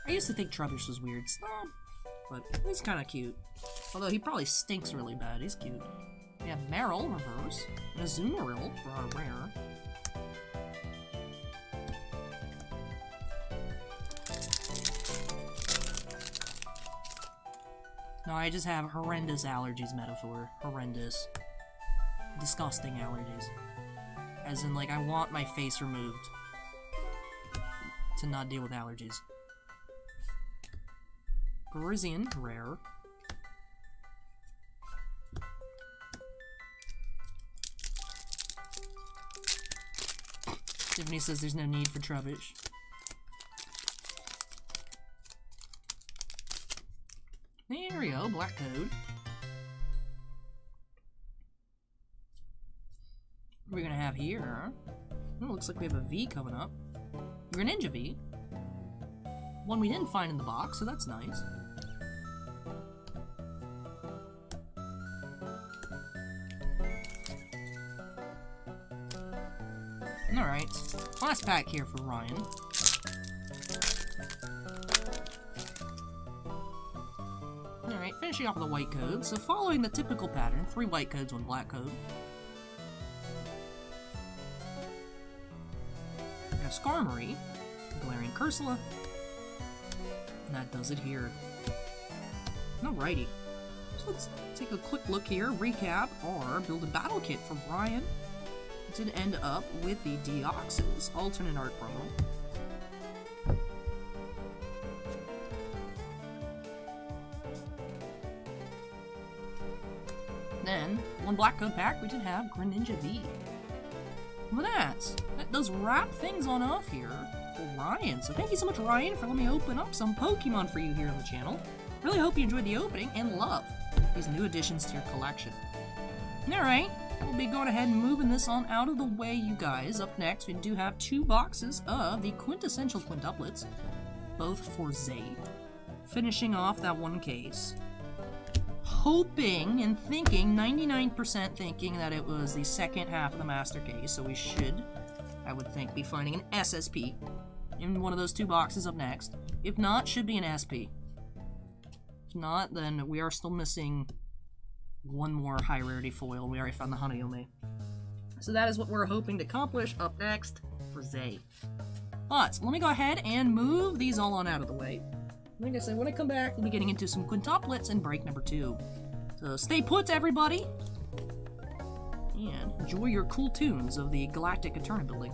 I used to think Trubbish was weird. Stop. But he's kind of cute. Although he probably stinks really bad. He's cute. We have Meryl, reverse, and a Azumarill for our rare. No, I just have horrendous allergies metaphor. Horrendous. Disgusting allergies. As in, like, I want my face removed to not deal with allergies. Parisian, rare. Tiffany says there's no need for Trubbish. There we go, black code. What are we gonna have here? Oh, looks like we have a V coming up. Greninja V. One we didn't find in the box, so that's nice. Alright, last pack here for Ryan. Alright, finishing off with a white code. So following the typical pattern, 3 white codes, 1 black code. We have Skarmory, Galarian Cursula, and that does it here. Alrighty, so let's take a quick look here, recap our build a battle kit for Ryan. Did end up with the Deoxys alternate art promo. then, one black code pack, we did have Greninja V. Look at that. That does wrap things on off here for Ryan. So thank you so much, Ryan, for letting me open up some Pokemon for you here on the channel. Really hope you enjoyed the opening and love these new additions to your collection. Alright, we'll be going ahead and moving this on out of the way, you guys. Up next, we do have 2 boxes of the Quintessential Quintuplets, both for Xai. Finishing off that one case. Hoping and thinking, 99% thinking that it was the second half of the master case, so we should, I would think, be finding an SSP in one of those 2 boxes up next. If not, should be an SP. If not, then we are still missing one more high rarity foil. We already found the Hanayome. So that is what we're hoping to accomplish up next for Xai. But let me go ahead and move these all on out of the way. Like I said, when I come back, we'll be getting into some quintuplets and break number 2. So stay put, everybody! And enjoy your cool tunes of the Galactic Eterna building.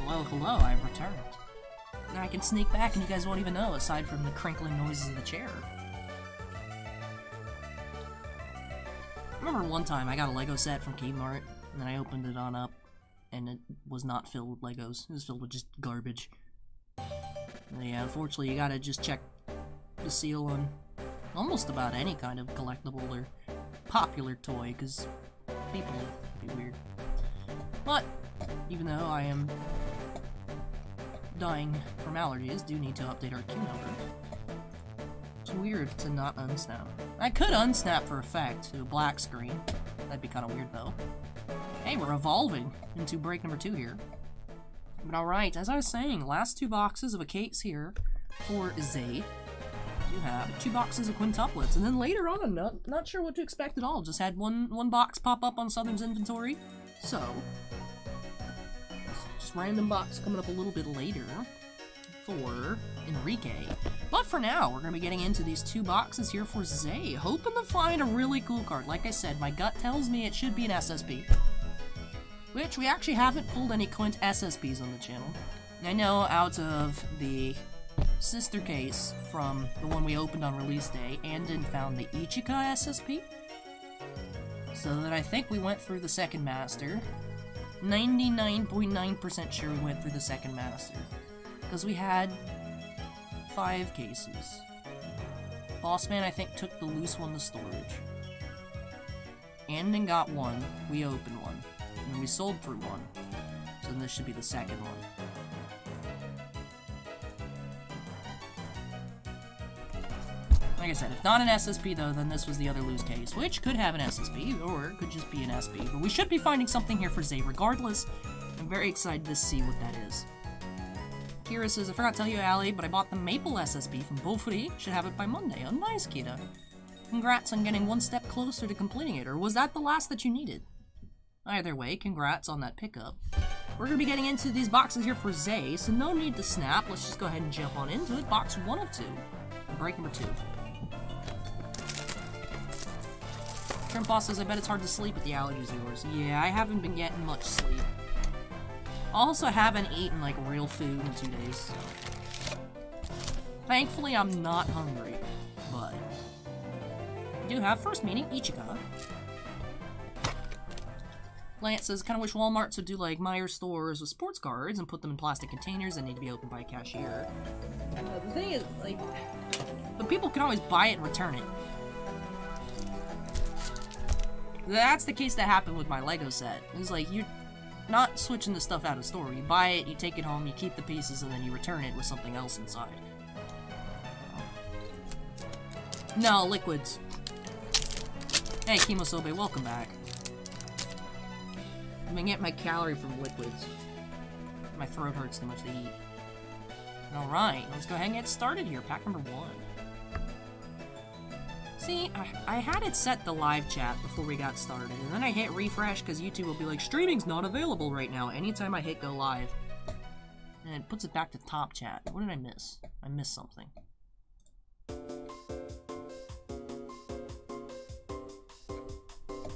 Well, hello, I've returned. Now I can sneak back and you guys won't even know, aside from the crinkling noises of the chair. I remember one time I got a Lego set from Kmart, and then I opened it on up, and it was not filled with Legos. It was filled with just garbage. And yeah, unfortunately, you gotta just check the seal on almost about any kind of collectible or popular toy, because people be weird. But, even though I am dying from allergies, do need to update our queue number. It's weird to not unsnap. I could unsnap for effect to a black screen. That'd be kind of weird though. Hey, we're evolving into break number 2 here. But alright, as I was saying, last 2 boxes of a case here for Xai. You have 2 boxes of quintuplets, and then later on, not sure what to expect at all. Just had one box pop up on Southern's inventory. So, just random box coming up a little bit later for Enrique. But for now, we're going to be getting into these 2 boxes here for Xai, hoping to find a really cool card. Like I said, my gut tells me it should be an SSP, which we actually haven't pulled any Quint SSPs on the channel. I know out of the sister case from the one we opened on release day, Andon found the Ichika SSP. So that I think we went through the second master. 99.9% sure we went through the second master. Because we had 5 cases. Bossman, I think, took the loose one to storage. Andon got 1, we opened 1, and we sold through 1. So then this should be the second one. Like I said, if not an SSP though, then this was the other loose case, which could have an SSP, or it could just be an SP. But we should be finding something here for Xai regardless. I'm very excited to see what that is. Kira says, I forgot to tell you, Allie, but I bought the Maple SSP from Beaufry. Should have it by Monday. Oh, nice, Kita. Congrats on getting 1 step closer to completing it, or was that the last that you needed? Either way, congrats on that pickup. we're gonna be getting into these boxes here for Xai, so no need to snap. Let's just go ahead and jump on into it. Box 1 of 2. Break number 2. Shrimp Boss says, I bet it's hard to sleep with the allergies of yours. Yeah, I haven't been getting much sleep. Also, haven't eaten, like, real food in 2 days, so. Thankfully, I'm not hungry, but I do have first meeting Ichika. Lance says, kind of wish Walmart would do like Meijer stores with sports cards and put them in plastic containers that need to be opened by a cashier. The thing is, like, but people can always buy it and return it. That's the case that happened with my Lego set. It's like, you're not switching the stuff out of the store. You buy it, you take it home, you keep the pieces, and then you return it with something else inside. No, liquids. Hey, Kimosobe, welcome back. I'm gonna get my calorie from liquids. My throat hurts too much to eat. Alright, let's go ahead and get started here. Pack number 1. See, I had it set the live chat before we got started, and then I hit refresh because YouTube will be like, streaming's not available right now anytime I hit go live. And it puts it back to top chat. What did I miss? I missed something.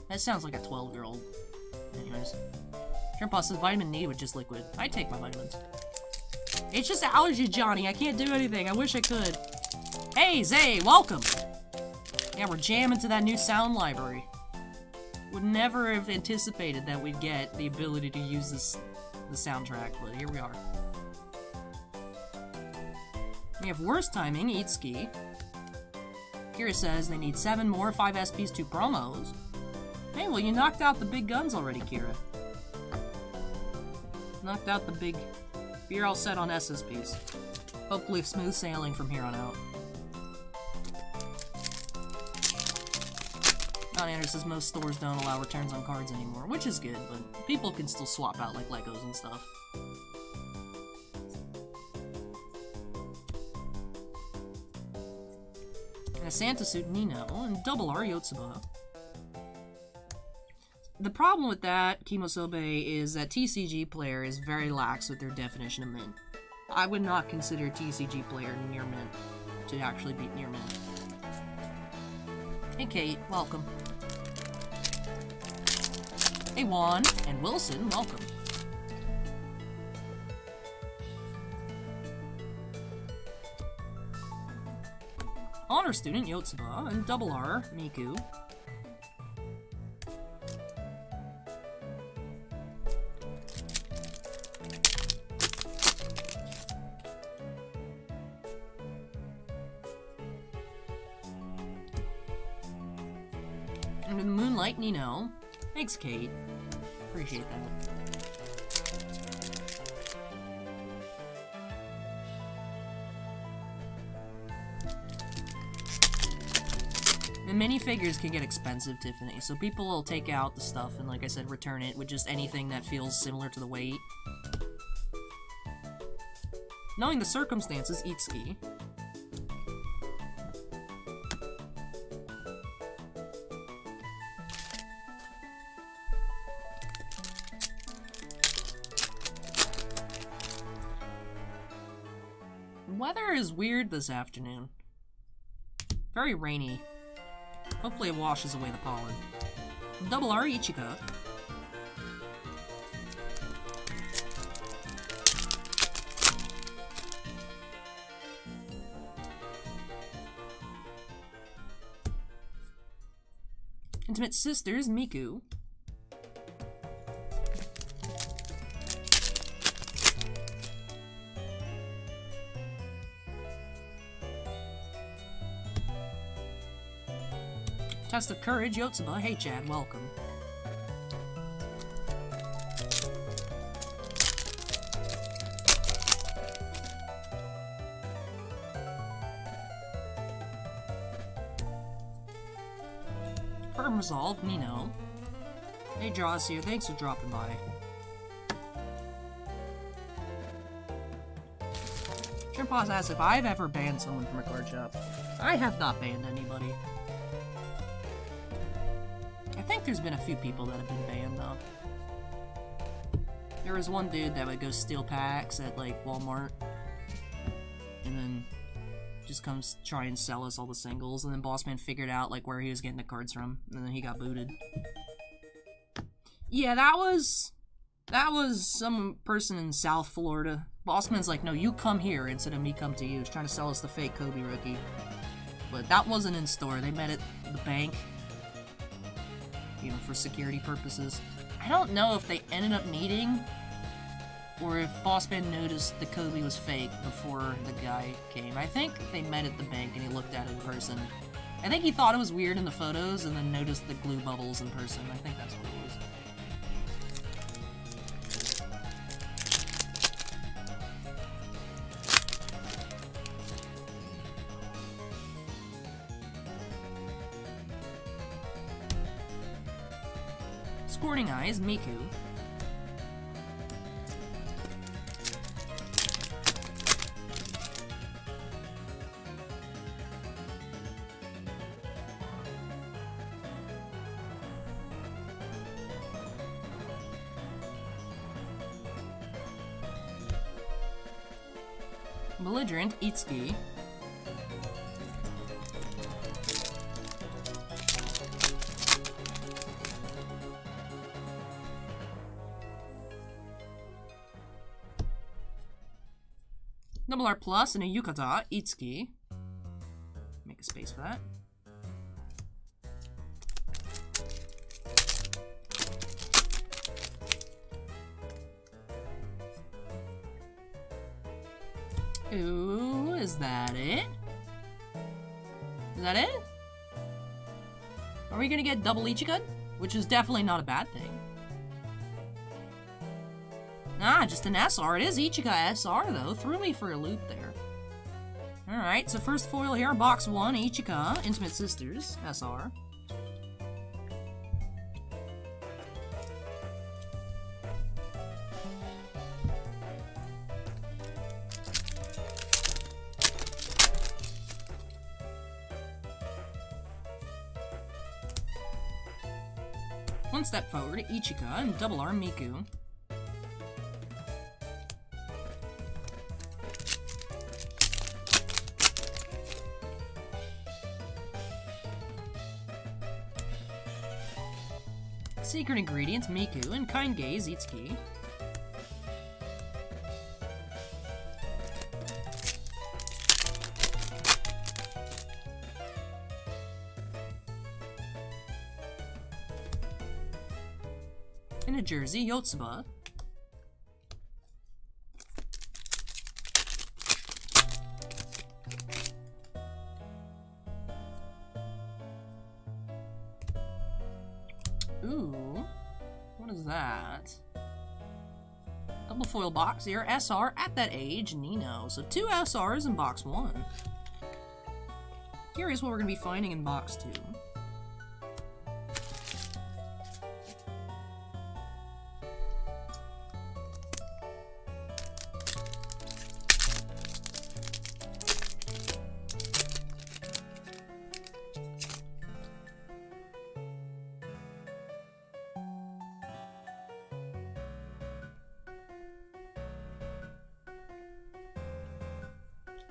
That sounds like a 12-year-old. Anyways. Shrimp says vitamin D with just liquid. I take my vitamins. It's just allergy, Johnny. I can't do anything. I wish I could. Hey, Xai, welcome! Yeah, we're jamming to that new sound library. Would never have anticipated that we'd get the ability to use the soundtrack, but here we are. We have worst timing, Itsuki. Kira says they need 7 more 5 SPs, 2 promos. Hey, well, you knocked out the big guns already, Kira. Knocked out the big... You're all set on SSPs. Hopefully smooth sailing from here on out. Non-Andrew says most stores don't allow returns on cards anymore, which is good, but people can still swap out like Legos and stuff. And a Santa suit Nino, and double R Yotsuba. The problem with that, Kimosobe, is that TCG player is very lax with their definition of mint. I would not consider TCG player near mint to actually beat near mint. Hey Kate, welcome. Hey Juan and Wilson, welcome. Honor student Yotsuba and double R Miku. And the Moonlight Nino. Thanks, Kate. Appreciate that. The minifigures can get expensive, Tiffany, so people will take out the stuff and, like I said, return it with just anything that feels similar to the weight. Knowing the circumstances, Itsuki. Weather is weird this afternoon. Very rainy. Hopefully it washes away the pollen. Double R Ichika. Intimate Sisters Miku. Test of Courage, Yotsuba. Hey, Chad, welcome. Firm Resolve, Nino. Hey, Jaws here. Thanks for dropping by. Shrimpos asks if I've ever banned someone from a card shop. I have not banned anybody. I think there's been a few people that have been banned, though. There was one dude that would go steal packs at, like, Walmart. And then just comes try and sell us all the singles. And then Bossman figured out, like, where he was getting the cards from. And then he got booted. Yeah, that was some person in South Florida. Bossman's like, no, you come here instead of me come to you. He's trying to sell us the fake Kobe rookie. But that wasn't in store. They met at the bank. You know, for security purposes. I don't know if they ended up meeting, or if Bossman noticed the Kobe was fake before the guy came. I think they met at the bank and he looked at it in person. I think he thought it was weird in the photos and then noticed the glue bubbles in person. I think that's what it was. Sporting Eyes, Miku. Belligerent, Itsuki. Double R plus and a Yukata, Itsuki. Make a space for that. Ooh, is that it? Is that it? Are we gonna get double Ichigan? Which is definitely not a bad thing. Ah, just an SR. It is Ichigo SR, though. Threw me for a loop there. Alright, so first foil here, box 1, Ichigo, Intimate Sisters, SR. One step forward, Ichigo, and double R Miku. Secret Ingredients, Miku, and Kind Gaze, Itsuki. In a jersey, Yotsuba. Ooh, what is that? Double foil box here, SR at that age, Nino. So 2 SRs in box 1. Curious what we're going to be finding in box 2.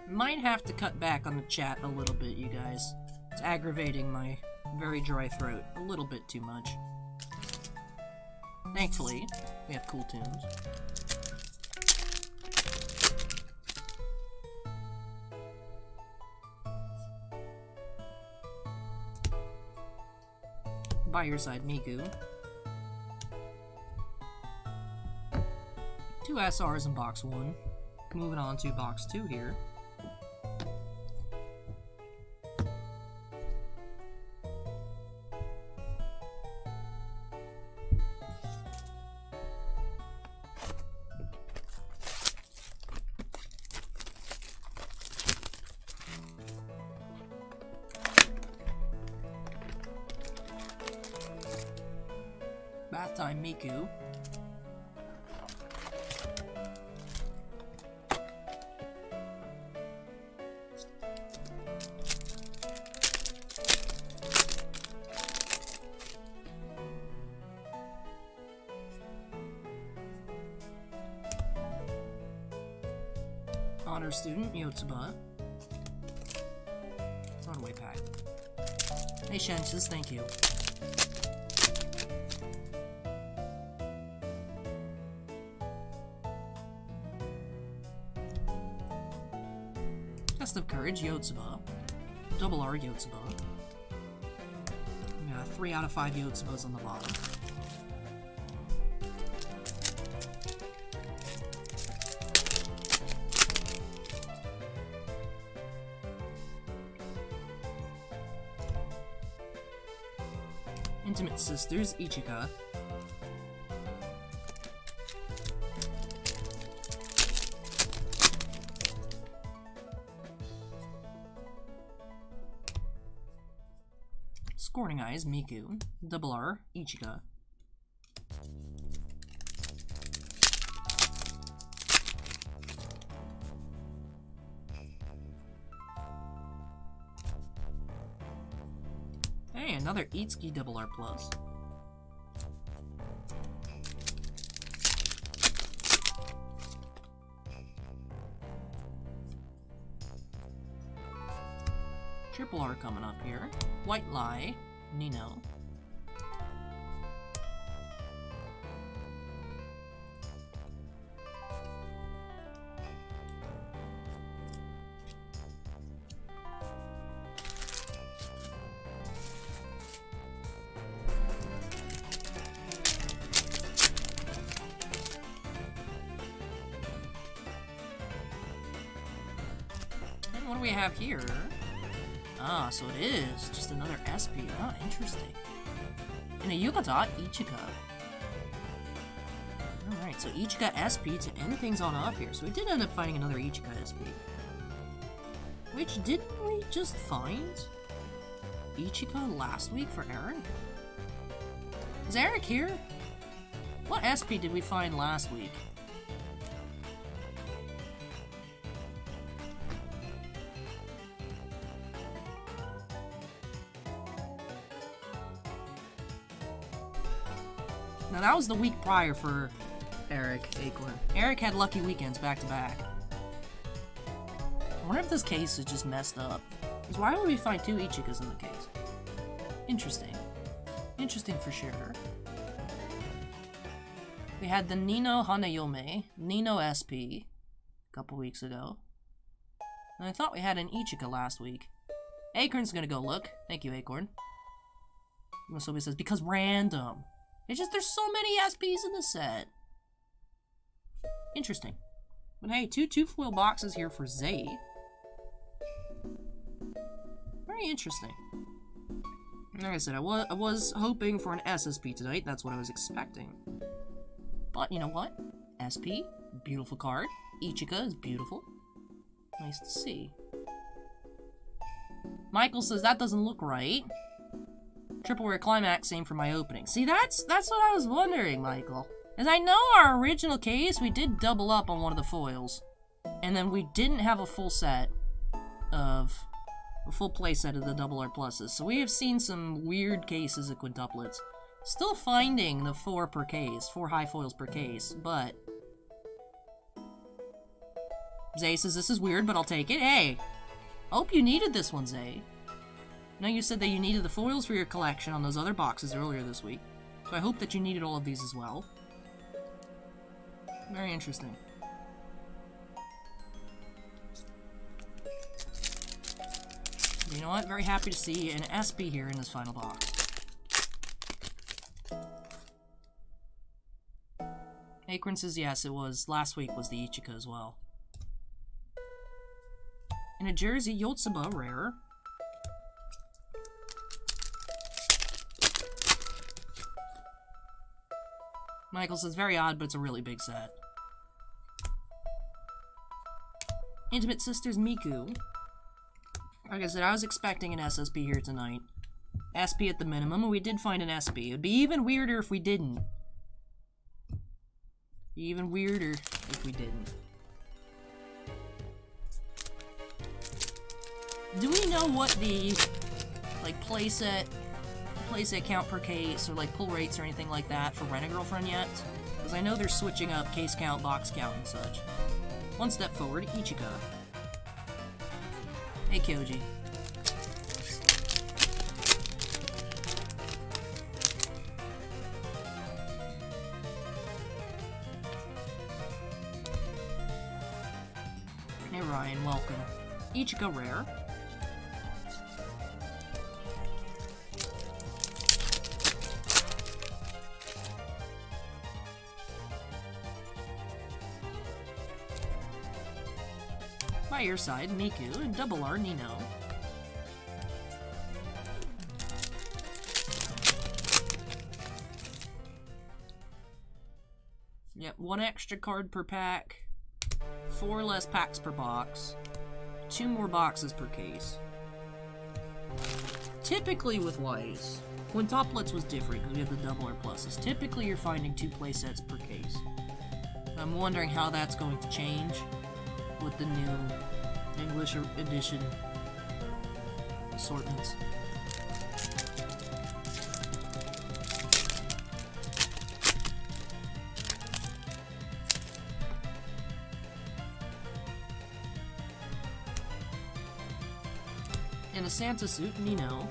Might have to cut back on the chat a little bit, you guys. It's aggravating my very dry throat a little bit too much. Thankfully, we have cool tunes. By your side, Miku. 2 SRs in box 1. Moving on to box 2 here. Bath time, Miku. Honor student, Yotsuba. Runaway pack. Hey, Shenches, thank you. Test of Courage, Yotsuba. Double R, Yotsuba. Yeah, 3 out of 5 Yotsubas on the bottom. Intimate Sisters, Ichika. Scorning Eyes, Miku. Double R, Ichika. Hey, another Itsuki Double R Plus. Triple R coming up here. White Lie, Nino. And what do we have here? Ah, so it is just another SP. Ah, interesting. And a Yukata Ichika. Alright, so Ichika SP to end things on off here. So we did end up finding another Ichika SP. Which, didn't we just find Ichika last week for Eric? Is Eric here? What SP did we find last week? Now that was the week prior for Eric Acorn. Eric had lucky weekends back to back. I wonder if this case is just messed up. Because why would we find 2 Ichikas in the case? Interesting. Interesting for sure. We had the Nino Hanayome, Nino SP, a couple weeks ago. And I thought we had an Ichika last week. Acorn's gonna go look. Thank you, Acorn. Somebody says, because random. It's just there's so many SPs in the set. Interesting. But hey, two foil boxes here for Xai. Very interesting. Like I said, I was hoping for an SSP tonight. That's what I was expecting. But you know what? SP, beautiful card. Ichika is beautiful. Nice to see. Michael says that doesn't look right. Triple Rare Climax, same for my opening. See, that's what I was wondering, Michael. As I know our original case, we did double up on one of the foils. And then we didn't have a full set of... a full playset of the double R pluses. So we have seen some weird cases of quintuplets. Still finding the 4 per case. 4 high foils per case, but... Xai says this is weird, but I'll take it. Hey! I hope you needed this one, Xai. I know you said that you needed the foils for your collection on those other boxes earlier this week. So I hope that you needed all of these as well. Very interesting. But you know what? Very happy to see an SP here in this final box. Acorn says yes, it was. Last week was the Ichika as well. In a jersey, Yotsuba, rare. Michael says, very odd, but it's a really big set. Intimate Sisters, Miku. Like I said, I was expecting an SSP here tonight. SP at the minimum, and we did find an SP. It would be even weirder if we didn't. Be even weirder if we didn't. Do we know what the, like, playset count per case, or like pull rates or anything like that for Rent-A-Girlfriend yet? Because I know they're switching up case count, box count, and such. One step forward, Ichika. Hey, Kyoji. Hey, Ryan, welcome. Ichika rare. By your side, Miku, and double R, Nino. Yep, 1 extra card per pack, 4 less packs per box, 2 more boxes per case. Typically with whites, quintuplets was different because we have the double R pluses. Typically you're finding 2 playsets per case. I'm wondering how that's going to change with the new English edition assortments. In a Santa suit, Nino.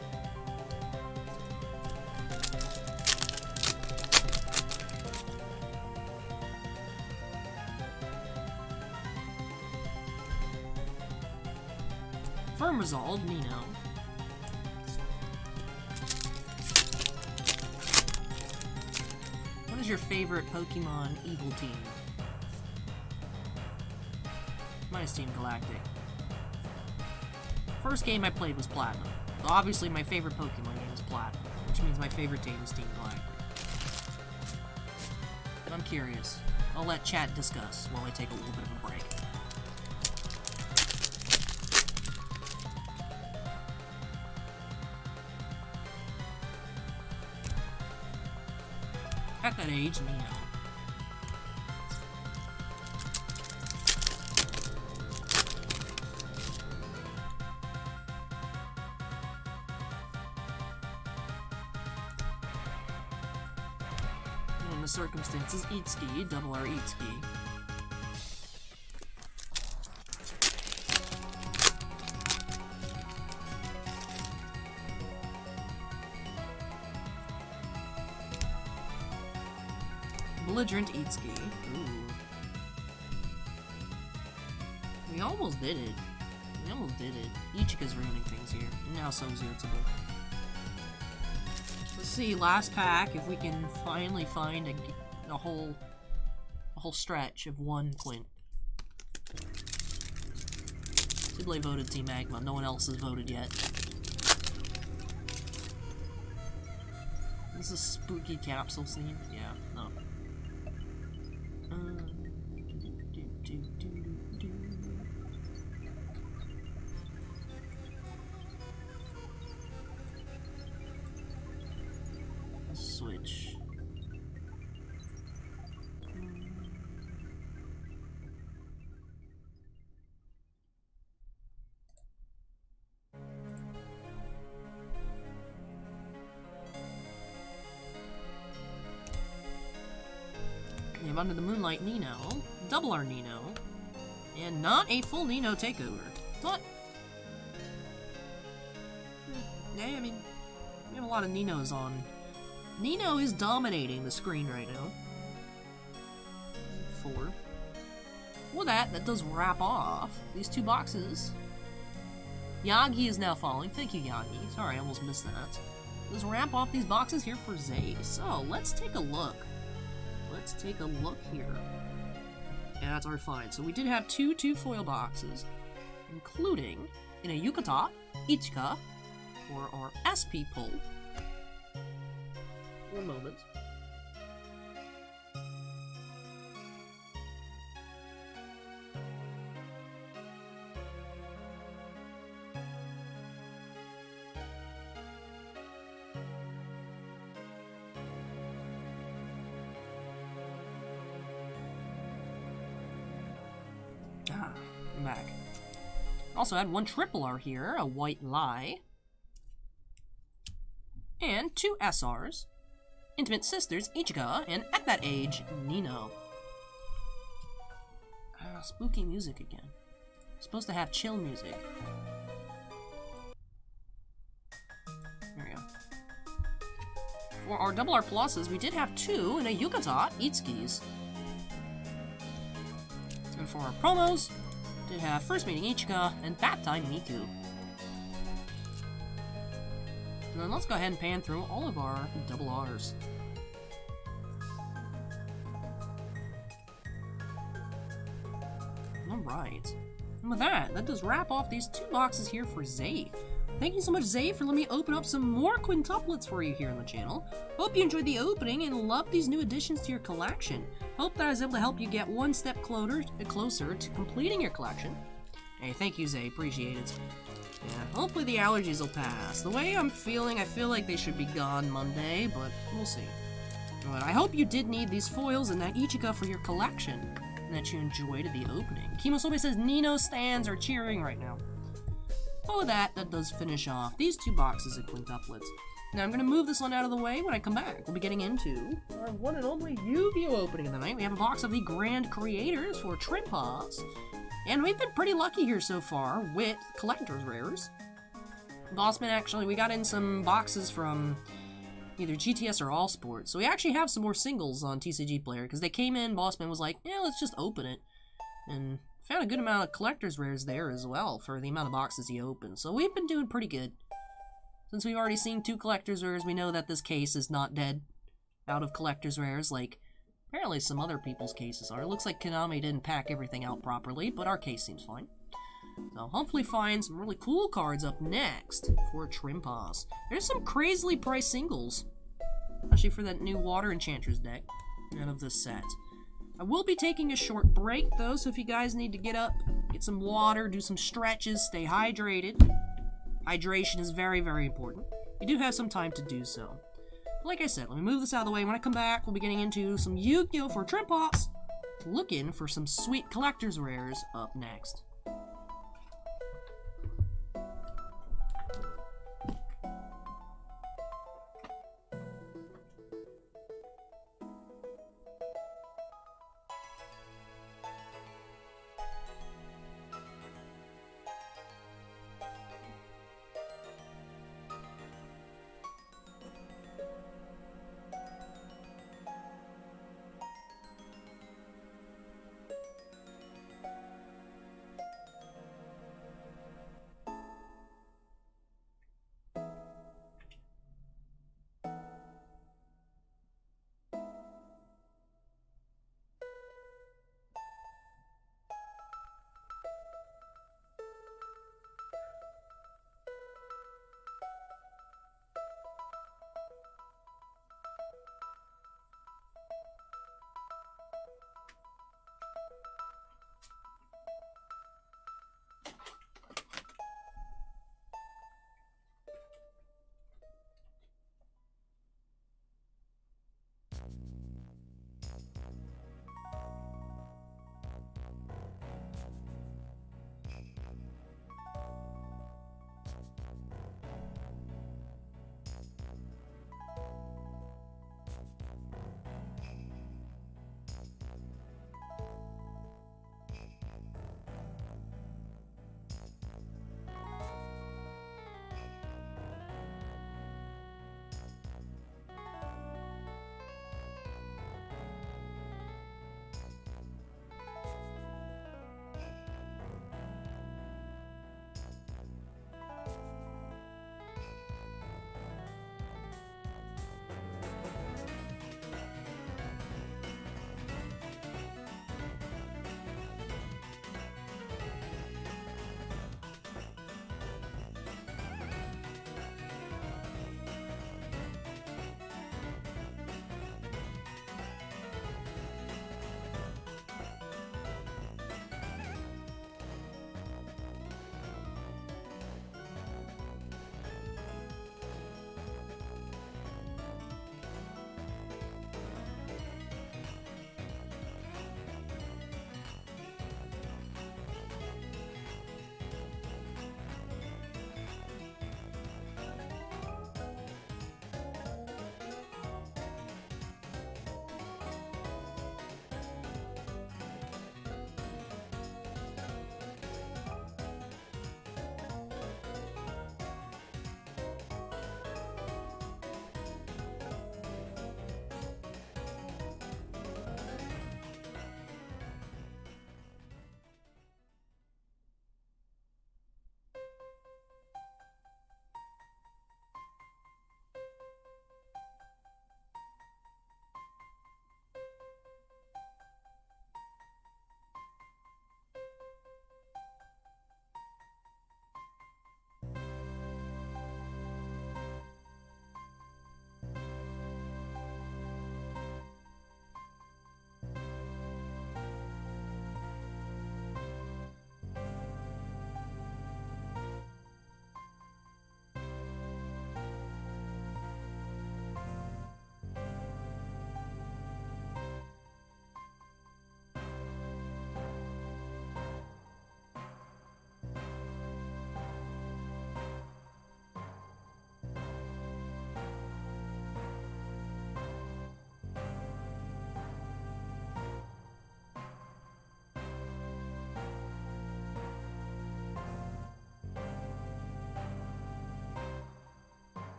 Firm resolve, Nino. What is your favorite Pokemon Evil team? Mine is Team Galactic. First game I played was Platinum. So obviously my favorite Pokemon game is Platinum, which means my favorite team is Team Galactic. But I'm curious. I'll let chat discuss while I take a little bit of a break. At that age, Nino. In the circumstances, Itsuki, double R Itsuki. Belligerent Itsuki. Ooh. We almost did it. We almost did it. Ichika's ruining things here. And now so's Yotsuba. Let's see, last pack, if we can finally find a whole stretch of 1 Quint. Sibley voted Team Magma. No one else has voted yet. This is a spooky capsule scene. Yeah, no. Switch. We have Under the Moonlight Nino, double R Nino, and not a full Nino takeover. But yeah, I mean, we have a lot of Ninos on. Nino is dominating the screen right now. 4. Well, that does wrap off these 2 boxes. Yagi is now falling. Thank you, Yagi. Sorry, I almost missed that. Let's wrap off these boxes here for Xai. So, let's take a look. Let's take a look here at our find. So we did have 2 foil boxes, including in a Yukata, Ichika, for our SP pull. One moment. I'm back. Also had 1 triple R here, a white lie, and 2 SRs. Intimate Sisters, Ichika, and at that age, Nino. spooky music again. Supposed to have chill music. There we go. For our double R pluses, we did have 2 and a Yucata Itsuki's. And for our promos, did have First Meeting Ichika and That Time Miku. And then let's go ahead and pan through all of our double R's. Alright. And with that does wrap off these 2 boxes here for Xai. Thank you so much, Xai, for letting me open up some more quintuplets for you here on the channel. Hope you enjoyed the opening and love these new additions to your collection. Hope that I was able to help you get one step closer to completing your collection. Hey, thank you, Xai. Appreciate it. Yeah, hopefully the allergies will pass. The way I'm feeling, I feel like they should be gone Monday, but we'll see. But I hope you did need these foils and that Ichika for your collection, and that you enjoyed the opening. Kimosobe says Nino stands are cheering right now. But with that does finish off these 2 boxes of quintuplets. Now I'm going to move this one out of the way. When I come back, we'll be getting into our one and only Yu-Gi-Oh! Opening of the night. We have a box of the Grand Creators for Trimpas. And we've been pretty lucky here so far with collector's rares. Bossman, actually, we got in some boxes from either GTS or All Sports. So we actually have some more singles on TCG Player, because they came in, Bossman was like, yeah, let's just open it. And found a good amount of collector's rares there as well for the amount of boxes he opened. So we've been doing pretty good. Since we've already seen 2 collector's rares, we know that this case is not dead out of collector's rares, like apparently some other people's cases are. It looks like Konami didn't pack everything out properly, but our case seems fine. So hopefully find some really cool cards up next for Trimpas. There's some crazily priced singles, especially for that new Water Enchantress deck out of this set. I will be taking a short break though, so if you guys need to get up, get some water, do some stretches, stay hydrated. Hydration is very, very important. You do have some time to do so. Like I said, let me move this out of the way. When I come back, we'll be getting into some Yu-Gi-Oh! For Trimpas, looking for some sweet collector's rares up next.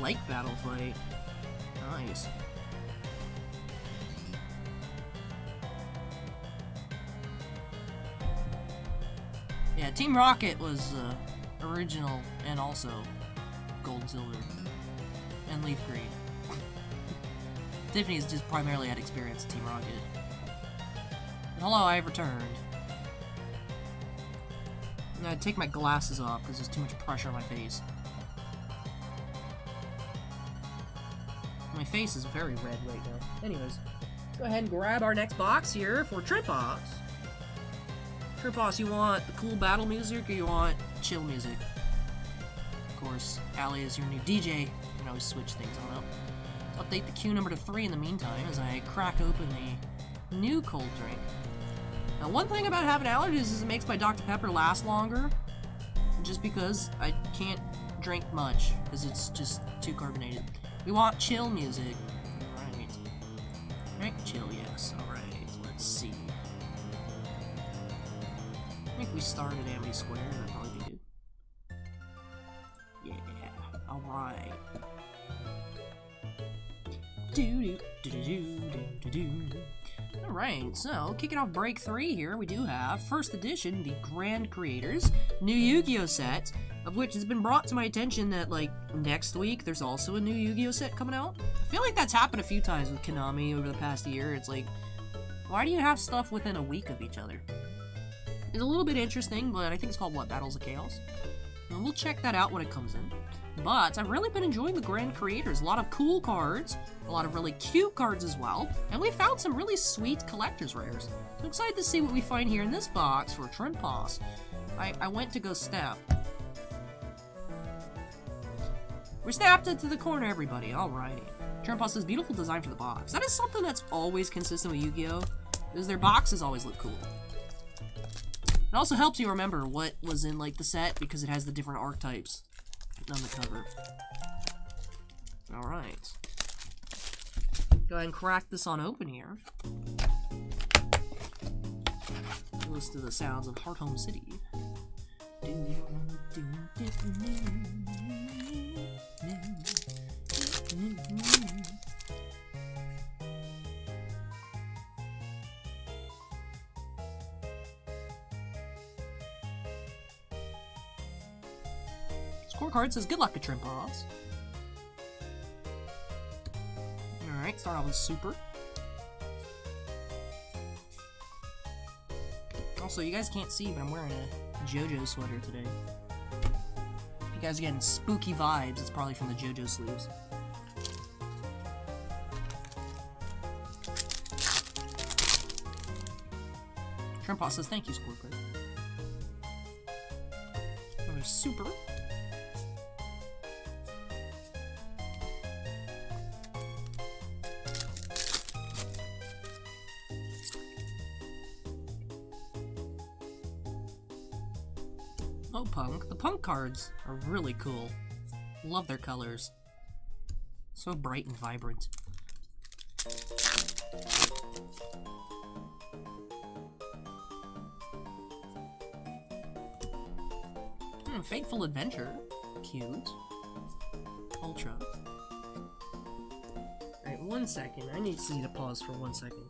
like Battle Fight. Nice. Yeah, Team Rocket was original and also gold and silver. And leaf green. Tiffany's just primarily had experience in Team Rocket. And hello, I have returned. I'm gonna take my glasses off because there's too much pressure on my face. My face is very red right now. Anyways, let's go ahead and grab our next box here for Trip Boss. Trip Boss, you want the cool battle music or you want chill music? Of course, Allie is your new DJ. You can always switch things on up. Update the queue number to 3 in the meantime as I crack open the new cold drink. Now, one thing about having allergies is it makes my Dr. Pepper last longer. Just because I can't drink much because it's just too carbonated. We want chill music. Alright. Right, chill, yes. Alright, let's see. I think we start at Amity Square. That'd probably be good. Yeah. Alright. Alright, so kicking off break 3 here, we do have first edition, the Grand Creators, new Yu-Gi-Oh set, of which it's been brought to my attention that, like, next week there's also a new Yu-Gi-Oh set coming out. I feel like that's happened a few times with Konami over the past year. It's like, why do you have stuff within a week of each other? It's a little bit interesting, but I think it's called, what, Battles of Chaos? And we'll check that out when it comes in. But I've really been enjoying the Grand Creators. A lot of cool cards, a lot of really cute cards as well, and we found some really sweet collector's rares. So I'm excited to see what we find here in this box for Trip Boss. I went to go snap. We snapped it to the corner, everybody. Alrighty. Trip Boss says, beautiful design for the box. That is something that's always consistent with Yu-Gi-Oh! Is their boxes always look cool. It also helps you remember what was in, like, the set because it has the different archetypes on the cover. Alright. Go ahead and crack this on open here. Listen to the sounds of Heart Home City. Scorecard says, good luck at Trip Boss. Alright, start off with Super. Also, you guys can't see, but I'm wearing a JoJo sweater today. If you guys are getting spooky vibes, it's probably from the JoJo sleeves. Trip Boss says, thank you, Scorecard. Another Super. Oh, Punk. The Punk cards are really cool. Love their colors. So bright and vibrant. Fateful Adventure. Cute. Ultra. Alright, 1 second. I need to pause for 1 second.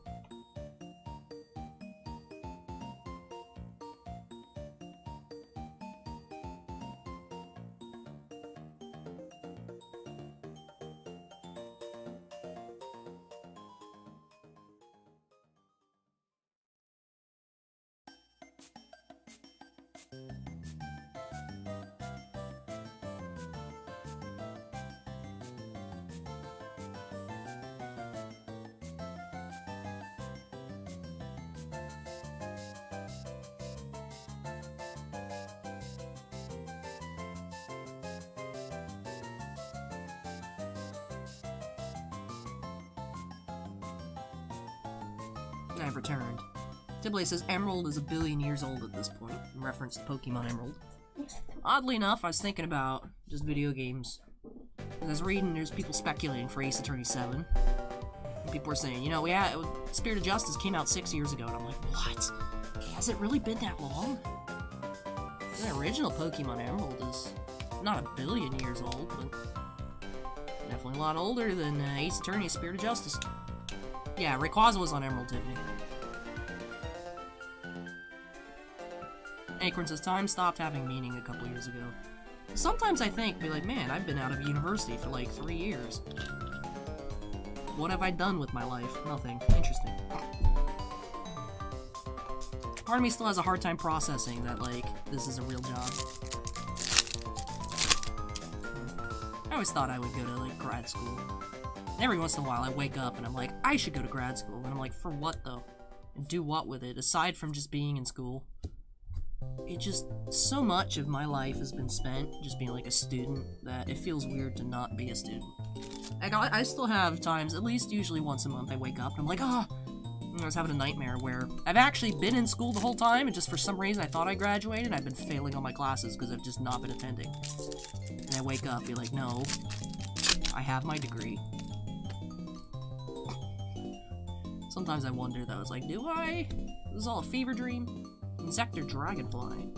I've returned. Dibley says Emerald is 1 billion years old at this point, in reference to Pokemon Emerald. Oddly enough, I was thinking about just video games. I was reading, there's people speculating for Ace Attorney 7. And people were saying, you know, yeah, Spirit of Justice came out 6 years ago, and I'm like, what? Has it really been that long? The original Pokemon Emerald is not 1 billion years old, but Definitely a lot older than Ace Attorney, Spirit of Justice. Yeah, Rayquaza was on Emerald Tiffany. Acorn says, time stopped having meaning a couple years ago. Sometimes I think, be like, man, I've been out of university for like 3 years. What have I done with my life? Nothing. Interesting. Part of me still has a hard time processing that, like, this is a real job. I always thought I would go to, like, grad school. And every once in a while I wake up and I'm like, I should go to grad school. And I'm like, for what, though? And do what with it, aside from just being in school? It just, so much of my life has been spent just being like a student that it feels weird to not be a student. Like, I still have times, at least usually once a month, I wake up and I'm like, ah! And I was having a nightmare where I've actually been in school the whole time, and just for some reason I thought I graduated, and I've been failing all my classes because I've just not been attending. And I wake up and be like, no, I have my degree. Sometimes I wonder, though, it's like, do I? This is all a fever dream? Insector Dragonfly.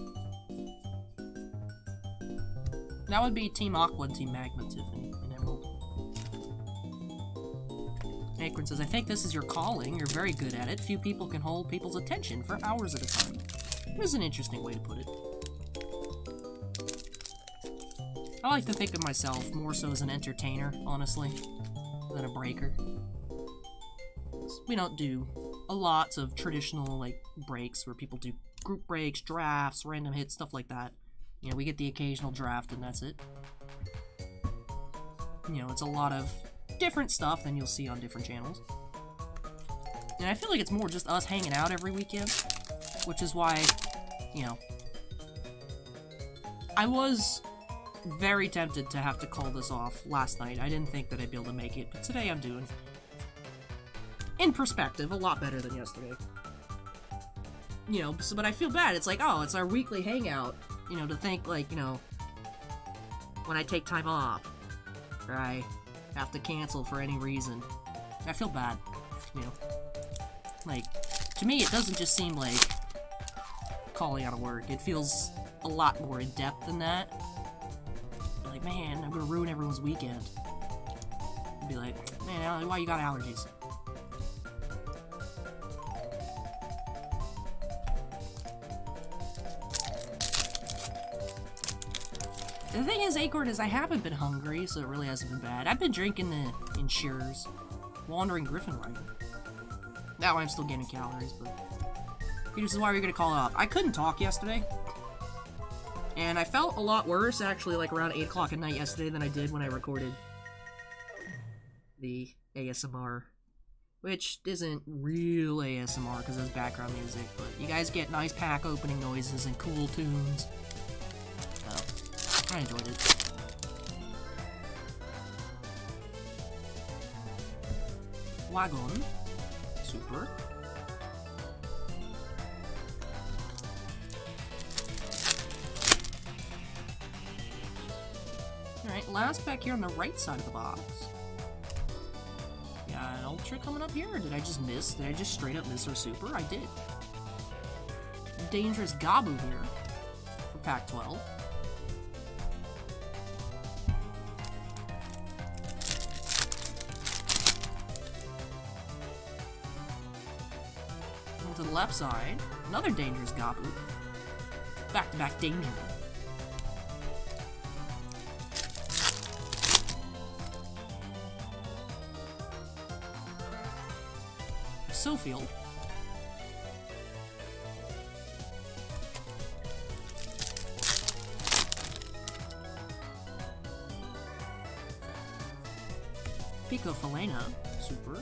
That would be Team Aqua and Team Magma, Tiffany, and Emerald. Acorn says, I think this is your calling. You're very good at it. Few people can hold people's attention for hours at a time. It is an interesting way to put it. I like to think of myself more so as an entertainer, honestly, than a breaker. We don't do a lot of traditional, like, breaks where people do group breaks, drafts, random hits, stuff like that. You know, we get the occasional draft and that's it. You know, it's a lot of different stuff than you'll see on different channels. And I feel like it's more just us hanging out every weekend, which is why, you know, I was very tempted to have to call this off last night. I didn't think that I'd be able to make it, but today I'm doing, in perspective, a lot better than yesterday. You know, so, but I feel bad. It's like, oh, it's our weekly hangout. You know, to think, like, you know, when I take time off, or I have to cancel for any reason, I feel bad, you know. Like, to me, it doesn't just seem like calling out of work. It feels a lot more in-depth than that. Like, man, I'm gonna ruin everyone's weekend. I'd be like, man, why you got allergies? The thing is, Acorn, is I haven't been hungry, so it really hasn't been bad. I've been drinking the Insurers, Wandering Griffin Rider. That way I'm still gaining calories, but... This is why we're gonna call it off. I couldn't talk yesterday. And I felt a lot worse, actually, like around 8 o'clock at night yesterday than I did when I recorded the ASMR. Which isn't real ASMR, because it's background music, but you guys get nice pack opening noises and cool tunes. I enjoyed it. Wagon. Super. Alright, last pack here on the right side of the box. Yeah, an Ultra coming up here, or did I just miss? Did I just straight up miss our Super? I did. Dangerous Gabu here for pack 12. To the left side, another Dangerous Gabu. Back-to-back danger. Sofield. Pico Falena, super.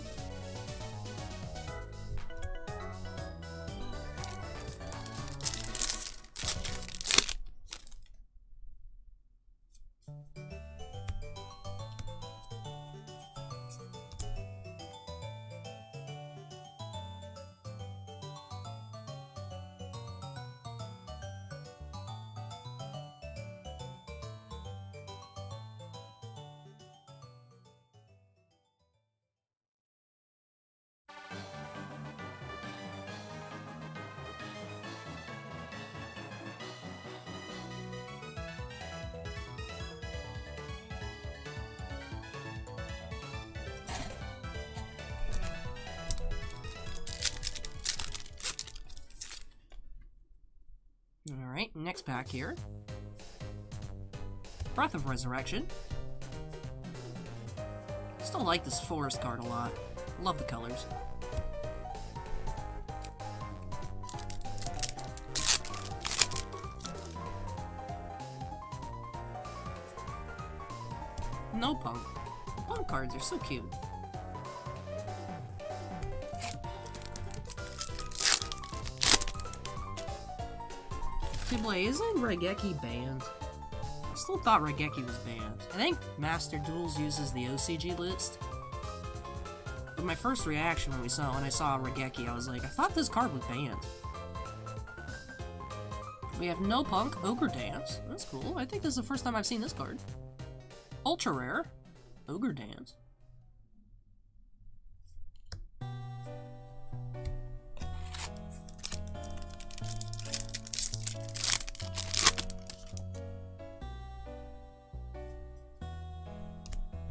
Alright, next pack here. Breath of Resurrection. Still like this forest card a lot. Love the colors. No Punk. The Punk cards are so cute. Wait, isn't Regeki banned? I still thought Regeki was banned. I think Master Duels uses the OCG list. But my first reaction when I saw Regeki, I was like, I thought this card was banned. We have No Punk, Ogre Dance. That's cool. I think this is the first time I've seen this card. Ultra rare, Ogre Dance.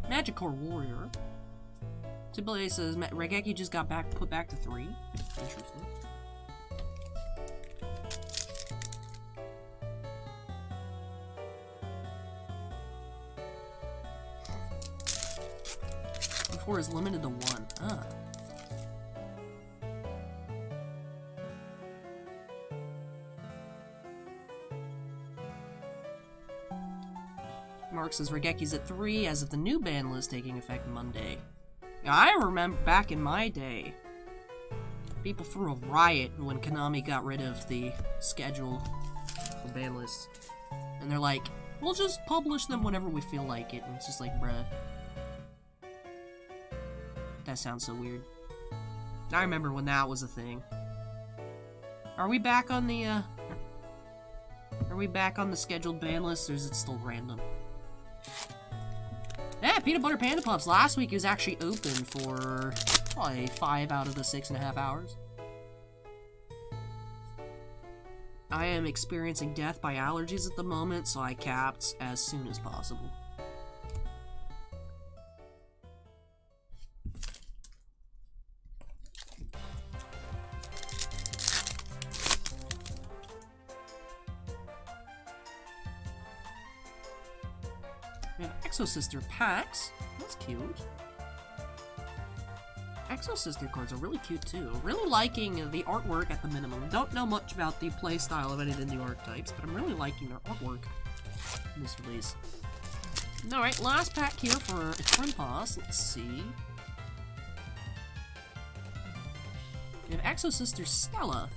Magic Warrior. Tibble says Regeki just got put back to 3. Interesting. Before is limited to 1. Ah. Mark says Regeki's at 3 as of the new ban list taking effect Monday. Now, I remember back in my day, people threw a riot when Konami got rid of the schedule for ban lists. And they're like, we'll just publish them whenever we feel like it. And it's just like, bruh. That sounds so weird. I remember when that was a thing. Are we back on the, scheduled ban list, or is it still random? Yeah, Peanut Butter Panda Puffs. Last week it was actually open for probably 5 out of the 6.5 hours. I am experiencing death by allergies at the moment, so I capped as soon as possible. We have Exo-Sister packs. That's cute. Exo-Sister cards are really cute too. Really liking the artwork at the minimum. Don't know much about the playstyle of any of the new archetypes, but I'm really liking their artwork in this release. Alright, last pack here for Trimpas. Let's see. We have Exo-Sister Stella.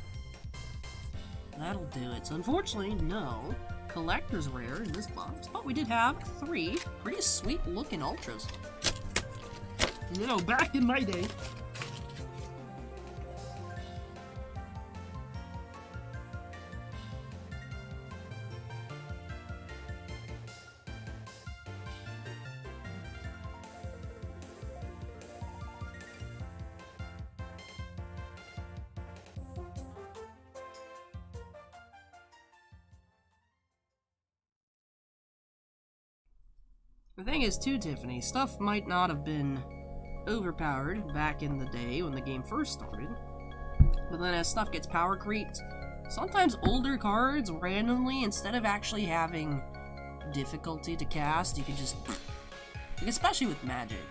That'll do it. So unfortunately, no collector's rare in this box, but we did have 3 pretty sweet looking ultras. You know, back in my day. The thing is, too, Tiffany, stuff might not have been overpowered back in the day when the game first started, but then as stuff gets power creeped, sometimes older cards randomly, instead of actually having difficulty to cast, you can just, like, especially with Magic,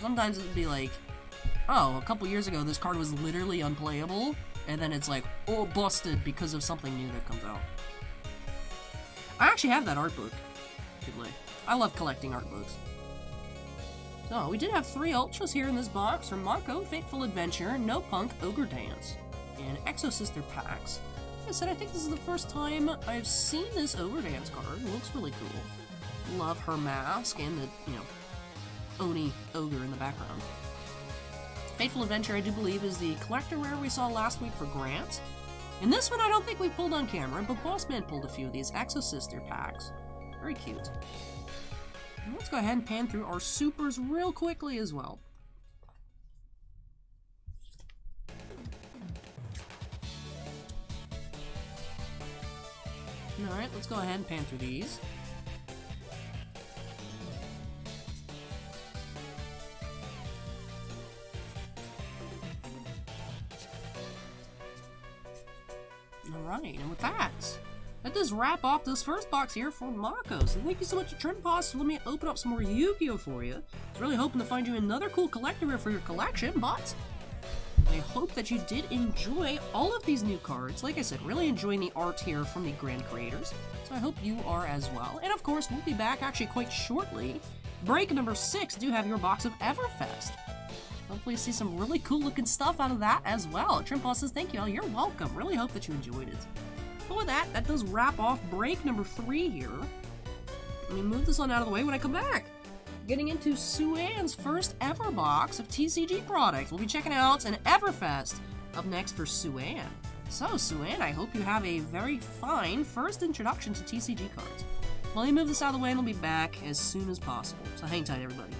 sometimes it would be like, oh, a couple years ago this card was literally unplayable, and then it's like, oh, busted because of something new that comes out. I actually have that art book. I love collecting art books. So, we did have 3 ultras here in this box from Mako, Fateful Adventure, No Punk, Ogre Dance, and Exo-Sister packs. Like I said, I think this is the first time I've seen this Ogre Dance card. It looks really cool. Love her mask and the, you know, Oni ogre in the background. Fateful Adventure, I do believe, is the collector rare we saw last week for Grant. And this one I don't think we pulled on camera, but Bossman pulled a few of these Exo-Sister packs. Very cute. And let's go ahead and pan through our supers real quickly as well. Alright, let's go ahead and pan through these. Alright, and with that, that does wrap off this first box here for Mako. So thank you so much to Trimpost for letting me open up some more Yu-Gi-Oh for you. I was really hoping to find you another cool collector here for your collection, but I hope that you did enjoy all of these new cards. Like I said, really enjoying the art here from the Grand Creators. So I hope you are as well. And of course, we'll be back actually quite shortly. Break number 6, do have your box of Everfest. Hopefully you see some really cool looking stuff out of that as well. Trimpost says, thank you all, you're welcome. Really hope that you enjoyed it. But with that, that does wrap off break number 3 here. Let me move this one out of the way when I come back. Getting into Sue-Ann's first ever box of TCG products. We'll be checking out an Everfest up next for Sue-Ann. So, Sue-Ann, I hope you have a very fine first introduction to TCG cards. Well, let me move this out of the way and we'll be back as soon as possible. So hang tight, everybody.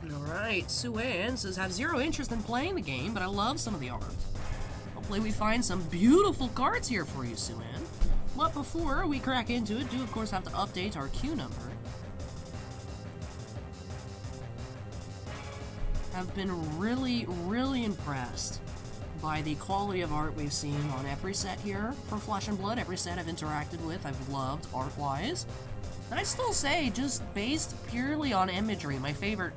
Alright, Sue-Ann says, have zero interest in playing the game, but I love some of the art. Hopefully we find some beautiful cards here for you, Sue-Ann. But before we crack into it, do of course have to update our queue number. I've been really, really impressed by the quality of art we've seen on every set here for Flesh and Blood. Every set I've interacted with, I've loved art-wise. And I still say, just based purely on imagery, my favorite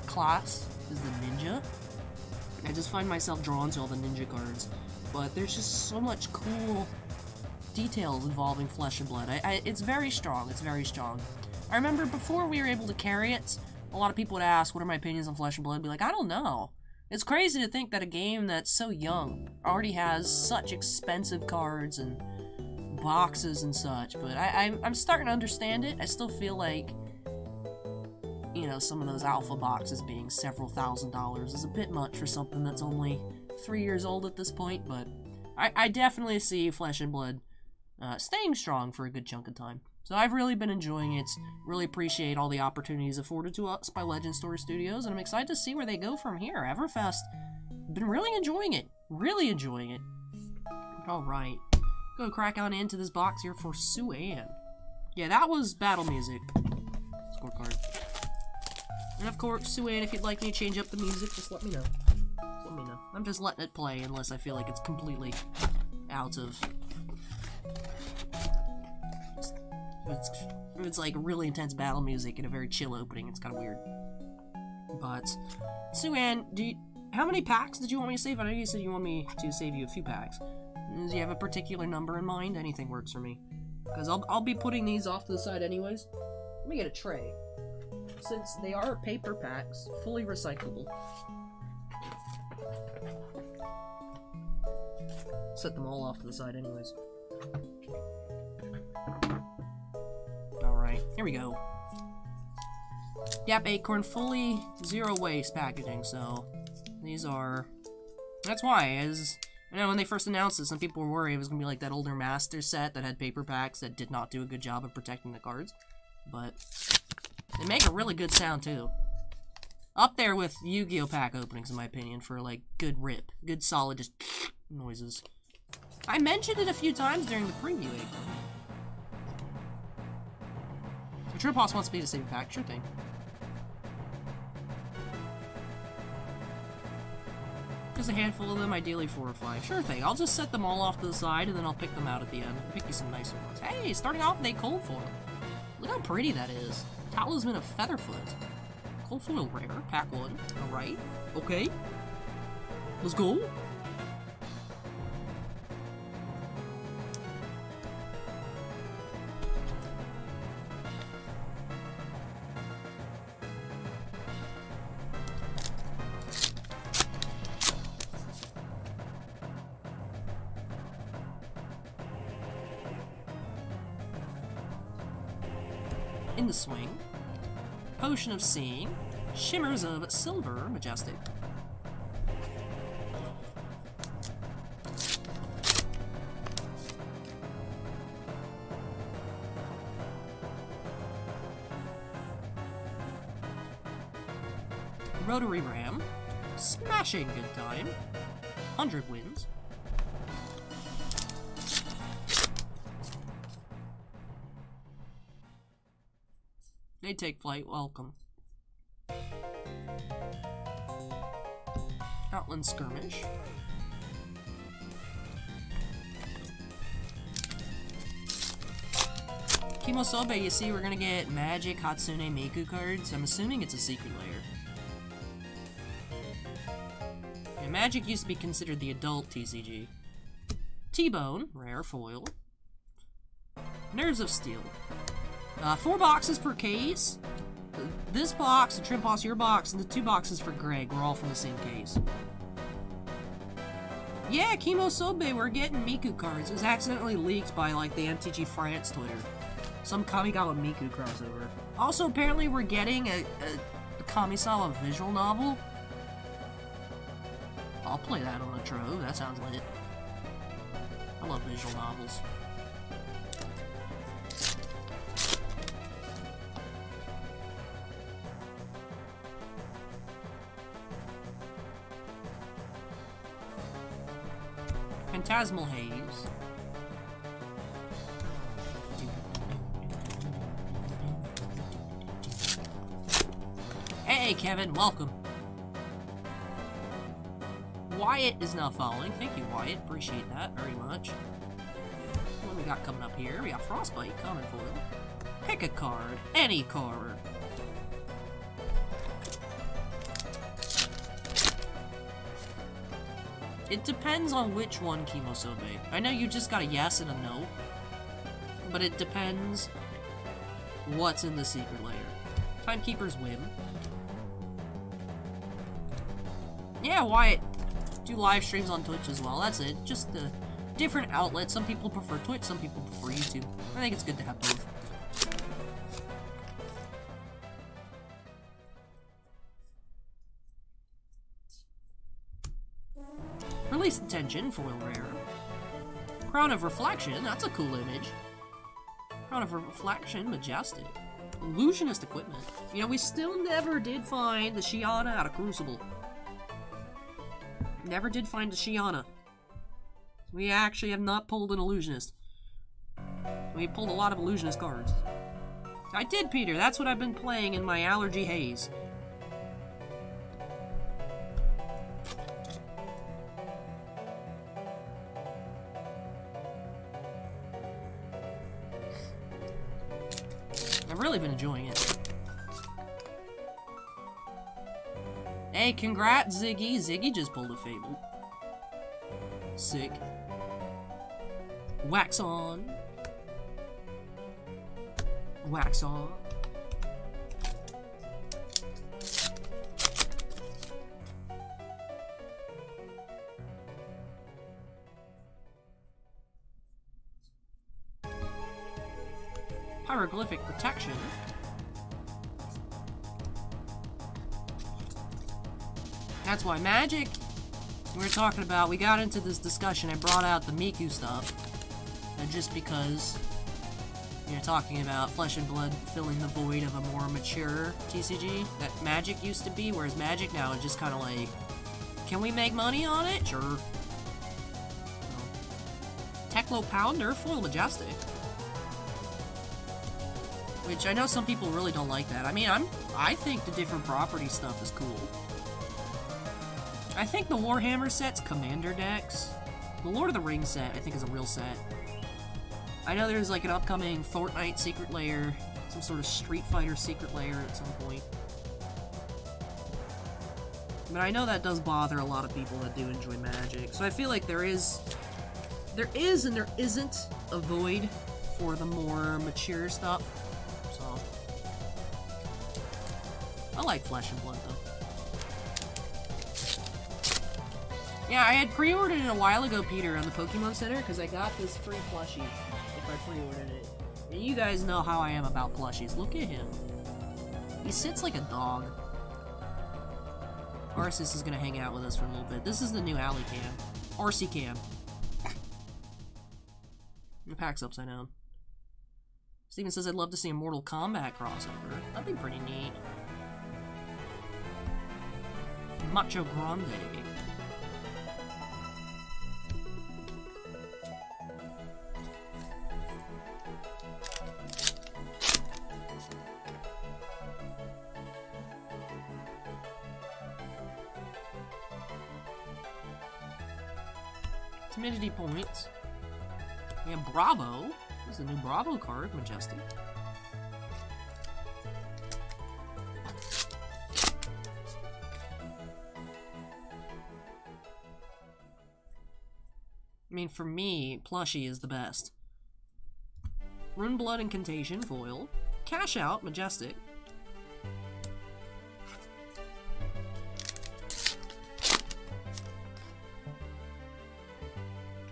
class is the ninja. I just find myself drawn to all the ninja cards, but there's just so much cool details involving Flesh and Blood. It's very strong, it's very strong. I remember before we were able to carry it, a lot of people would ask, what are my opinions on Flesh and Blood? I'd be like, I don't know. It's crazy to think that a game that's so young already has such expensive cards and boxes and such, but I'm starting to understand it. I still feel like, you know, some of those alpha boxes being several $1,000s is a bit much for something that's only 3 years old at this point, but I definitely see Flesh and Blood staying strong for a good chunk of time. So I've really been enjoying it, really appreciate all the opportunities afforded to us by Legend Story Studios, and I'm excited to see where they go from here. Everfest, been really enjoying it, really enjoying it. Alright, go crack on into this box here for Sue-Ann. Yeah, that was battle music. Scorecard. And of course, Sue-Ann, if you'd like me to change up the music, just let me know. Just let me know. I'm just letting it play unless I feel like it's completely out of... It's like really intense battle music and a very chill opening. It's kind of weird. But, Sue-Ann, how many packs did you want me to save? I know you said you want me to save you a few packs. Do you have a particular number in mind? Anything works for me. Because I'll be putting these off to the side anyways. Let me get a tray. Since they are paper packs, fully recyclable. Set them all off to the side anyways. Alright, here we go. Yep, Acorn, fully zero waste packaging, so these are... That's why, as I know when they first announced it, some people were worried it was going to be like that older Master set that had paper packs that did not do a good job of protecting the cards. But they make a really good sound, too. Up there with Yu-Gi-Oh! Pack openings, in my opinion, for, like, good rip. Good, solid, just noises. I mentioned it a few times during the preview, April. If Trip Boss wants me to save a pack, sure thing. Just a handful of them, ideally 4 or 5. Sure thing. I'll just set them all off to the side, and then I'll pick them out at the end. I'll pick you some nicer ones. Hey, starting off with a cold foil. Look how pretty that is. Talisman of Featherfoot. Cold foil rare. Pack 1. Alright. Okay. Let's go. In the swing, Potion of Seeing, Shimmers of Silver, Majestic. Rotary Ram, Smashing Good Time, 100 Wins. They take flight, welcome. Outland Skirmish. Kimosobe, you see we're gonna get Magic Hatsune Miku cards. I'm assuming it's a secret layer. Yeah, Magic used to be considered the adult TCG. T-Bone, rare foil. Nerves of Steel. 4 boxes per case. This box, the Trim Boss, your box, and the 2 boxes for Greg. We're all from the same case. Yeah, Kimosobe, we're getting Miku cards. It was accidentally leaked by, like, the MTG France Twitter. Some Kamigawa Miku crossover. Also, apparently we're getting a Kamisawa visual novel. I'll play that on a trove. That sounds lit. I love visual novels. Phantasmal Haze. Hey, Kevin, welcome. Wyatt is now following. Thank you, Wyatt. Appreciate that very much. What we got coming up here? We got Frostbite, common foil. Pick a card. Any card. It depends on which one, Kimosobe. I know you just got a yes and a no, but it depends what's in the secret layer. Timekeeper's Whim. Yeah, Wyatt. Do live streams on Twitch as well. That's it. Just a different outlet. Some people prefer Twitch, some people prefer YouTube. I think it's good to have both. Release the Tension, foil rare. Crown of Reflection, that's a cool image. Crown of Reflection, Majestic. Illusionist Equipment. You know, we still never did find the Shiana out of Crucible. Never did find the Shiana. We actually have not pulled an Illusionist. We pulled a lot of Illusionist cards. I did, Peter. That's what I've been playing in my Allergy Haze. I've really been enjoying it. Hey, congrats, Ziggy. Ziggy just pulled a Fable. Sick. Wax on. Wax on. Hieroglyphic Protection. That's why Magic we were talking about, we got into this discussion, I brought out the Miku stuff, just because you're talking about Flesh and Blood filling the void of a more mature TCG that Magic used to be, whereas Magic now is just kind of like, can we make money on it? Sure. Teklo Pounder, Foil Majestic. Which I know some people really don't like that. I mean, I think the different property stuff is cool. I think the Warhammer set's Commander decks. The Lord of the Rings set, I think, is a real set. I know there's like an upcoming Fortnite Secret Lair, some sort of Street Fighter Secret Lair at some point. But I know that does bother a lot of people that do enjoy Magic. So I feel like there is and there isn't a void for the more mature stuff. So I like Flesh and Blood though. Yeah, I had pre-ordered it a while ago, Peter, on the Pokemon Center, because I got this free plushie if I pre-ordered it. And you guys know how I am about plushies. Look at him. He sits like a dog. Arceus is going to hang out with us for a little bit. This is the new Alley Cam. RC Cam. The pack's upside down. Steven says, I'd love to see a Mortal Kombat crossover. That'd be pretty neat. Macho Grande. Timidity points. We have Bravo. This is the new Bravo card, Majestic. I mean, for me, plushie is the best. Rune Blood Incantation, foil. Cash Out, Majestic.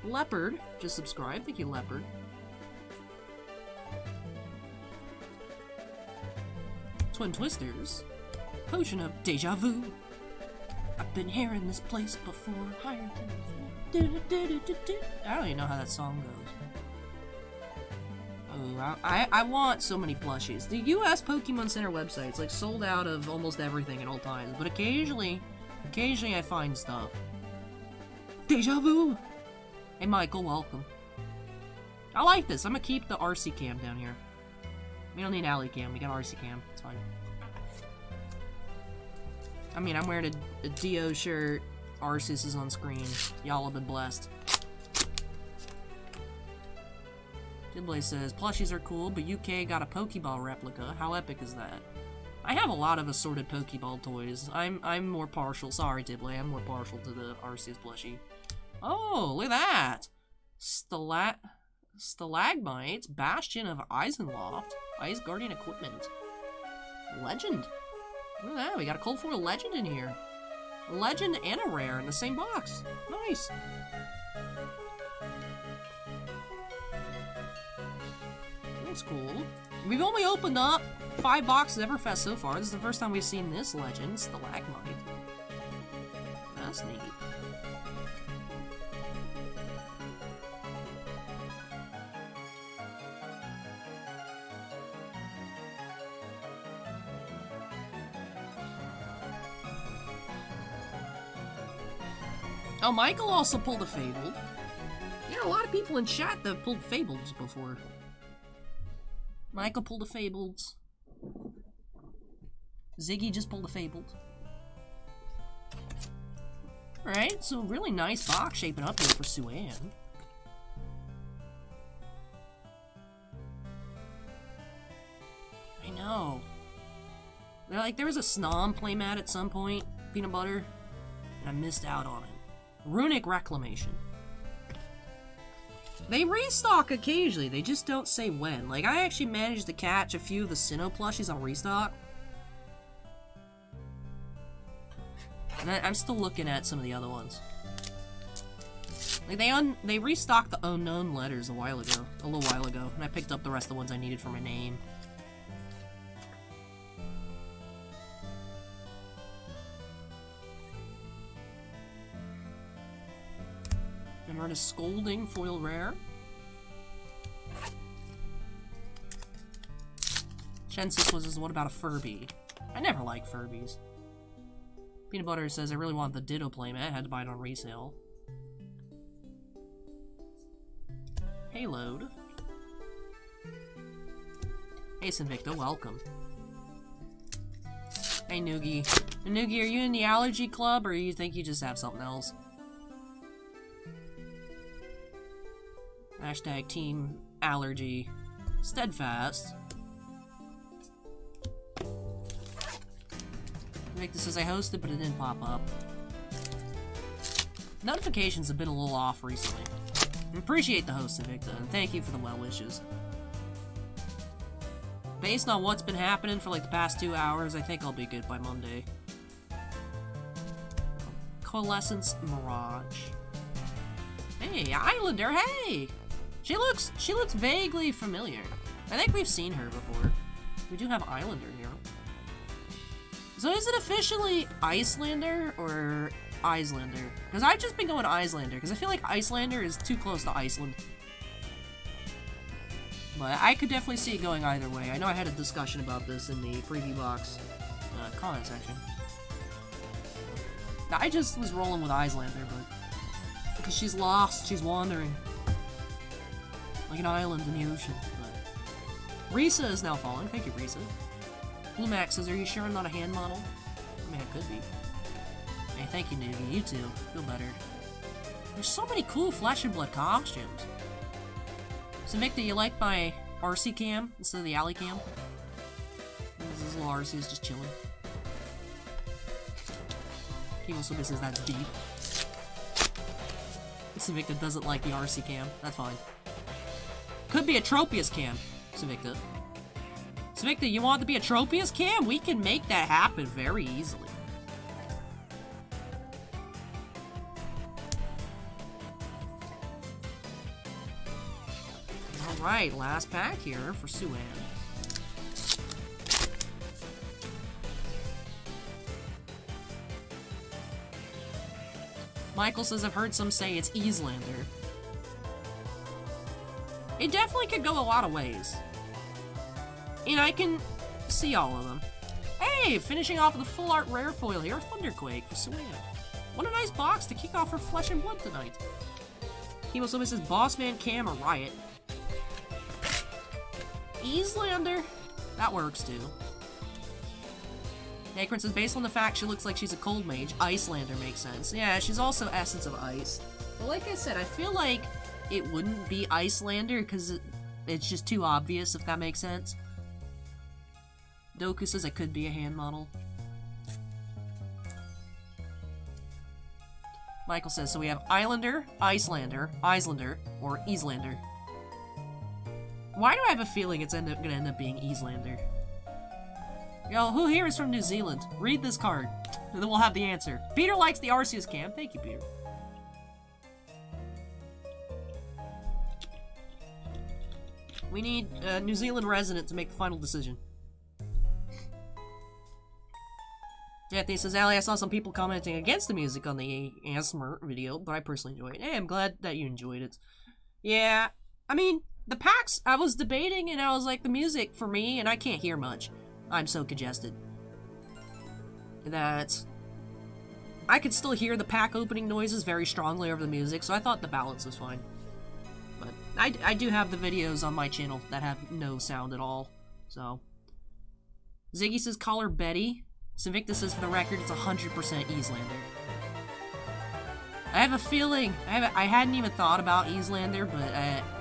Leopard, just subscribe. Thank you, Leopard. Twin Twisters. Potion of Deja Vu. I've been here in this place before. Higher than I don't even know how that song goes. Oh, I want so many plushies. The US Pokemon Center website's like sold out of almost everything at all times, but occasionally I find stuff. Deja Vu. Hey Michael, welcome. I like this. I'm gonna keep the RC cam down here. We don't need Alley Cam, we got RC Cam. It's fine. I mean, I'm wearing a Dio shirt. Arceus is on screen. Y'all have been blessed. Tidblay says, plushies are cool, but UK got a Pokeball replica. How epic is that? I have a lot of assorted Pokeball toys. I'm more partial. Sorry, Tidblay. I'm more partial to the Arceus plushie. Oh, look at that! Stalagmites, Bastion of Eisenloft, Ice Guardian Equipment. Legend. Look at that, we got a cold foil legend in here. A legend and a rare in the same box. Nice. That's cool. We've only opened up 5 boxes Everfest so far. This is the first time we've seen this legend, Stalagmite. That's neat. Oh, Michael also pulled a Fabled. Yeah, a lot of people in chat that have pulled Fableds before. Michael pulled a Fabled. Ziggy just pulled a Fabled. Alright, so really nice box shaping up here for Suan. I know. They're like, there was a Snom playmat at some point, Peanut Butter, and I missed out on it. Runic Reclamation. They restock occasionally, they just don't say when. Like, I actually managed to catch a few of the Sinnoh plushies on restock. And I'm still looking at some of the other ones. Like, they restocked the Unknown Letters a little while ago, and I picked up the rest of the ones I needed for my name. You're a Scolding foil rare. Shensis was what about a Furby? I never liked Furbies. Peanut Butter says I really want the Ditto playmat. I had to buy it on resale. Payload. Hey, Sinvicta, welcome. Hey, Noogie. Noogie, are you in the allergy club, or you think you just have something else? Hashtag team allergy. Steadfast. Sinvicta says I hosted, but it didn't pop up. Notifications have been a little off recently. I appreciate the host, Sinvicta, and thank you for the well wishes. Based on what's been happening for like the past 2 hours, I think I'll be good by Monday. Coalescence Mirage. Hey, Islander, hey! She looks vaguely familiar. I think we've seen her before. We do have Islander here. So is it officially Icelander or Icelander? Because I've just been going Icelander, because I feel like Icelander is too close to Iceland. But I could definitely see it going either way. I know I had a discussion about this in the preview box comment section. I just was rolling with Icelander, but because she's lost, she's wandering. Like an island in the ocean. But Risa is now falling. Thank you, Risa. Blue Max says, are you sure I'm not a hand model? I mean, I could be. Hey, thank you, Navy. You too. Feel better. There's so many cool Flesh and Blood costumes. So, Vic, do you like my RC cam instead of the alley cam? This little RC is just chilling. He also says that's deep. Savicta doesn't like the RC cam. That's fine. Could be a Tropius cam, Savicta. Savicta, you want it to be a Tropius cam? We can make that happen very easily. Alright, last pack here for Suan. Michael says, I've heard some say it's Easlander. It definitely could go a lot of ways. And I can see all of them. Hey, finishing off with a full art rare foil here, Thunderquake for Suan. What a nice box to kick off her Flesh and Blood tonight. Kimo Silva says, Bossman Cam or Riot. Easlander? That works too. Akron says, based on the fact she looks like she's a cold mage, Icelander makes sense. Yeah, she's also Essence of Ice. But like I said, I feel like it wouldn't be Icelander because it's just too obvious, if that makes sense. Doku says it could be a hand model. Michael says, so we have Islander, Icelander, or Easlander. Why do I have a feeling it's gonna end up being Easlander? Yo, who here is from New Zealand? Read this card, and then we'll have the answer. Peter likes the Arceus cam. Thank you, Peter. We need a New Zealand resident to make the final decision. Anthony says, Ali, I saw some people commenting against the music on the ASMR video, but I personally enjoyed it. Hey, I'm glad that you enjoyed it. Yeah, I mean, the packs, I was debating, and I was like, the music for me, and I can't hear much. I'm so congested that I could still hear the pack opening noises very strongly over the music, so I thought the balance was fine. But I do have the videos on my channel that have no sound at all, so. Ziggy says, call her Betty. Sinvicta says, for the record, it's 100% Easlander. I have a feeling, I hadn't even thought about Easlander, but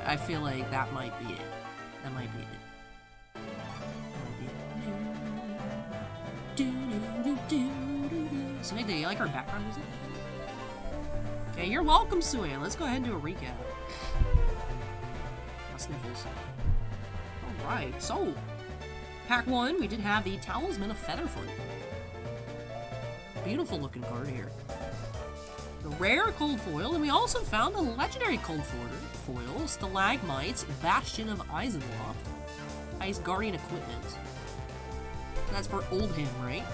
I feel like that might be it. That might be it. Sinvicta, do you like our background music? Okay, you're welcome, Suan. Let's go ahead and do a recap. Sniffles. Alright, so pack 1, we did have the Talisman of Featherfoot. Beautiful looking card here. The rare cold foil, and we also found a legendary cold foil, Stalagmites, Bastion of Eisenloft, Ice Guardian Equipment. That's for Oldhim, right?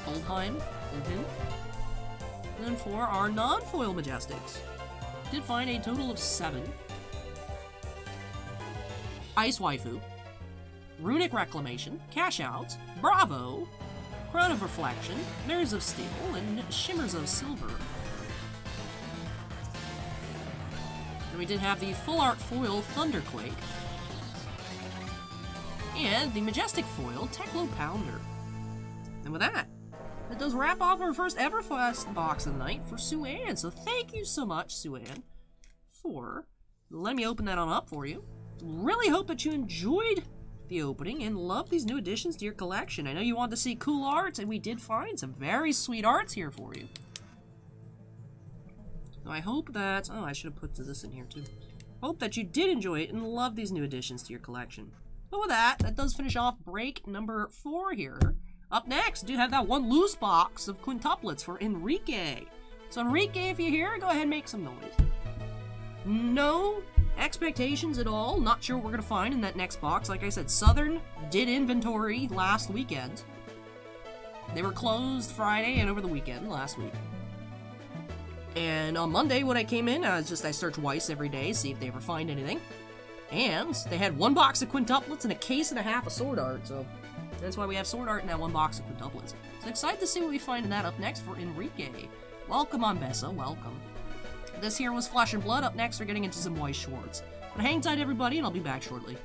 Oldhim? And then for our non-foil Majestics. Did find a total of 7. Ice Waifu, Runic Reclamation, Cash Out, Bravo, Crown of Reflection, Mirrors of Steel, and Shimmers of Silver. And we did have the Full Art Foil Thunderquake, and the Majestic Foil Techlo Pounder. And with that does wrap off our first Everfest box of the night for Sue-Ann. So thank you so much, Sue-Ann, for letting me open that on up for you. Really hope that you enjoyed the opening and love these new additions to your collection. I know you wanted to see cool arts, and we did find some very sweet arts here for you. So I hope that... oh, I should have put this in here too. Hope that you did enjoy it and love these new additions to your collection. But with that does finish off break number 4 here. Up next, I do have that one loose box of quintuplets for Enrique. So Enrique, if you're here, go ahead and make some noise. No expectations at all. Not sure what we're going to find in that next box. Like I said, Southern did inventory last weekend. They were closed Friday and over the weekend last week. And on Monday when I came in, I searched Weiss every day, see if they ever find anything. And they had 1 box of quintuplets and a case and a half of sword art, so that's why we have sword art and that 1 box of quintuplets. So excited to see what we find in that. Up next for Enrique. Welcome on Bessa, welcome. This here was Flesh and Blood. Up next, we're getting into some Weiss Schwartz. But hang tight, everybody, and I'll be back shortly.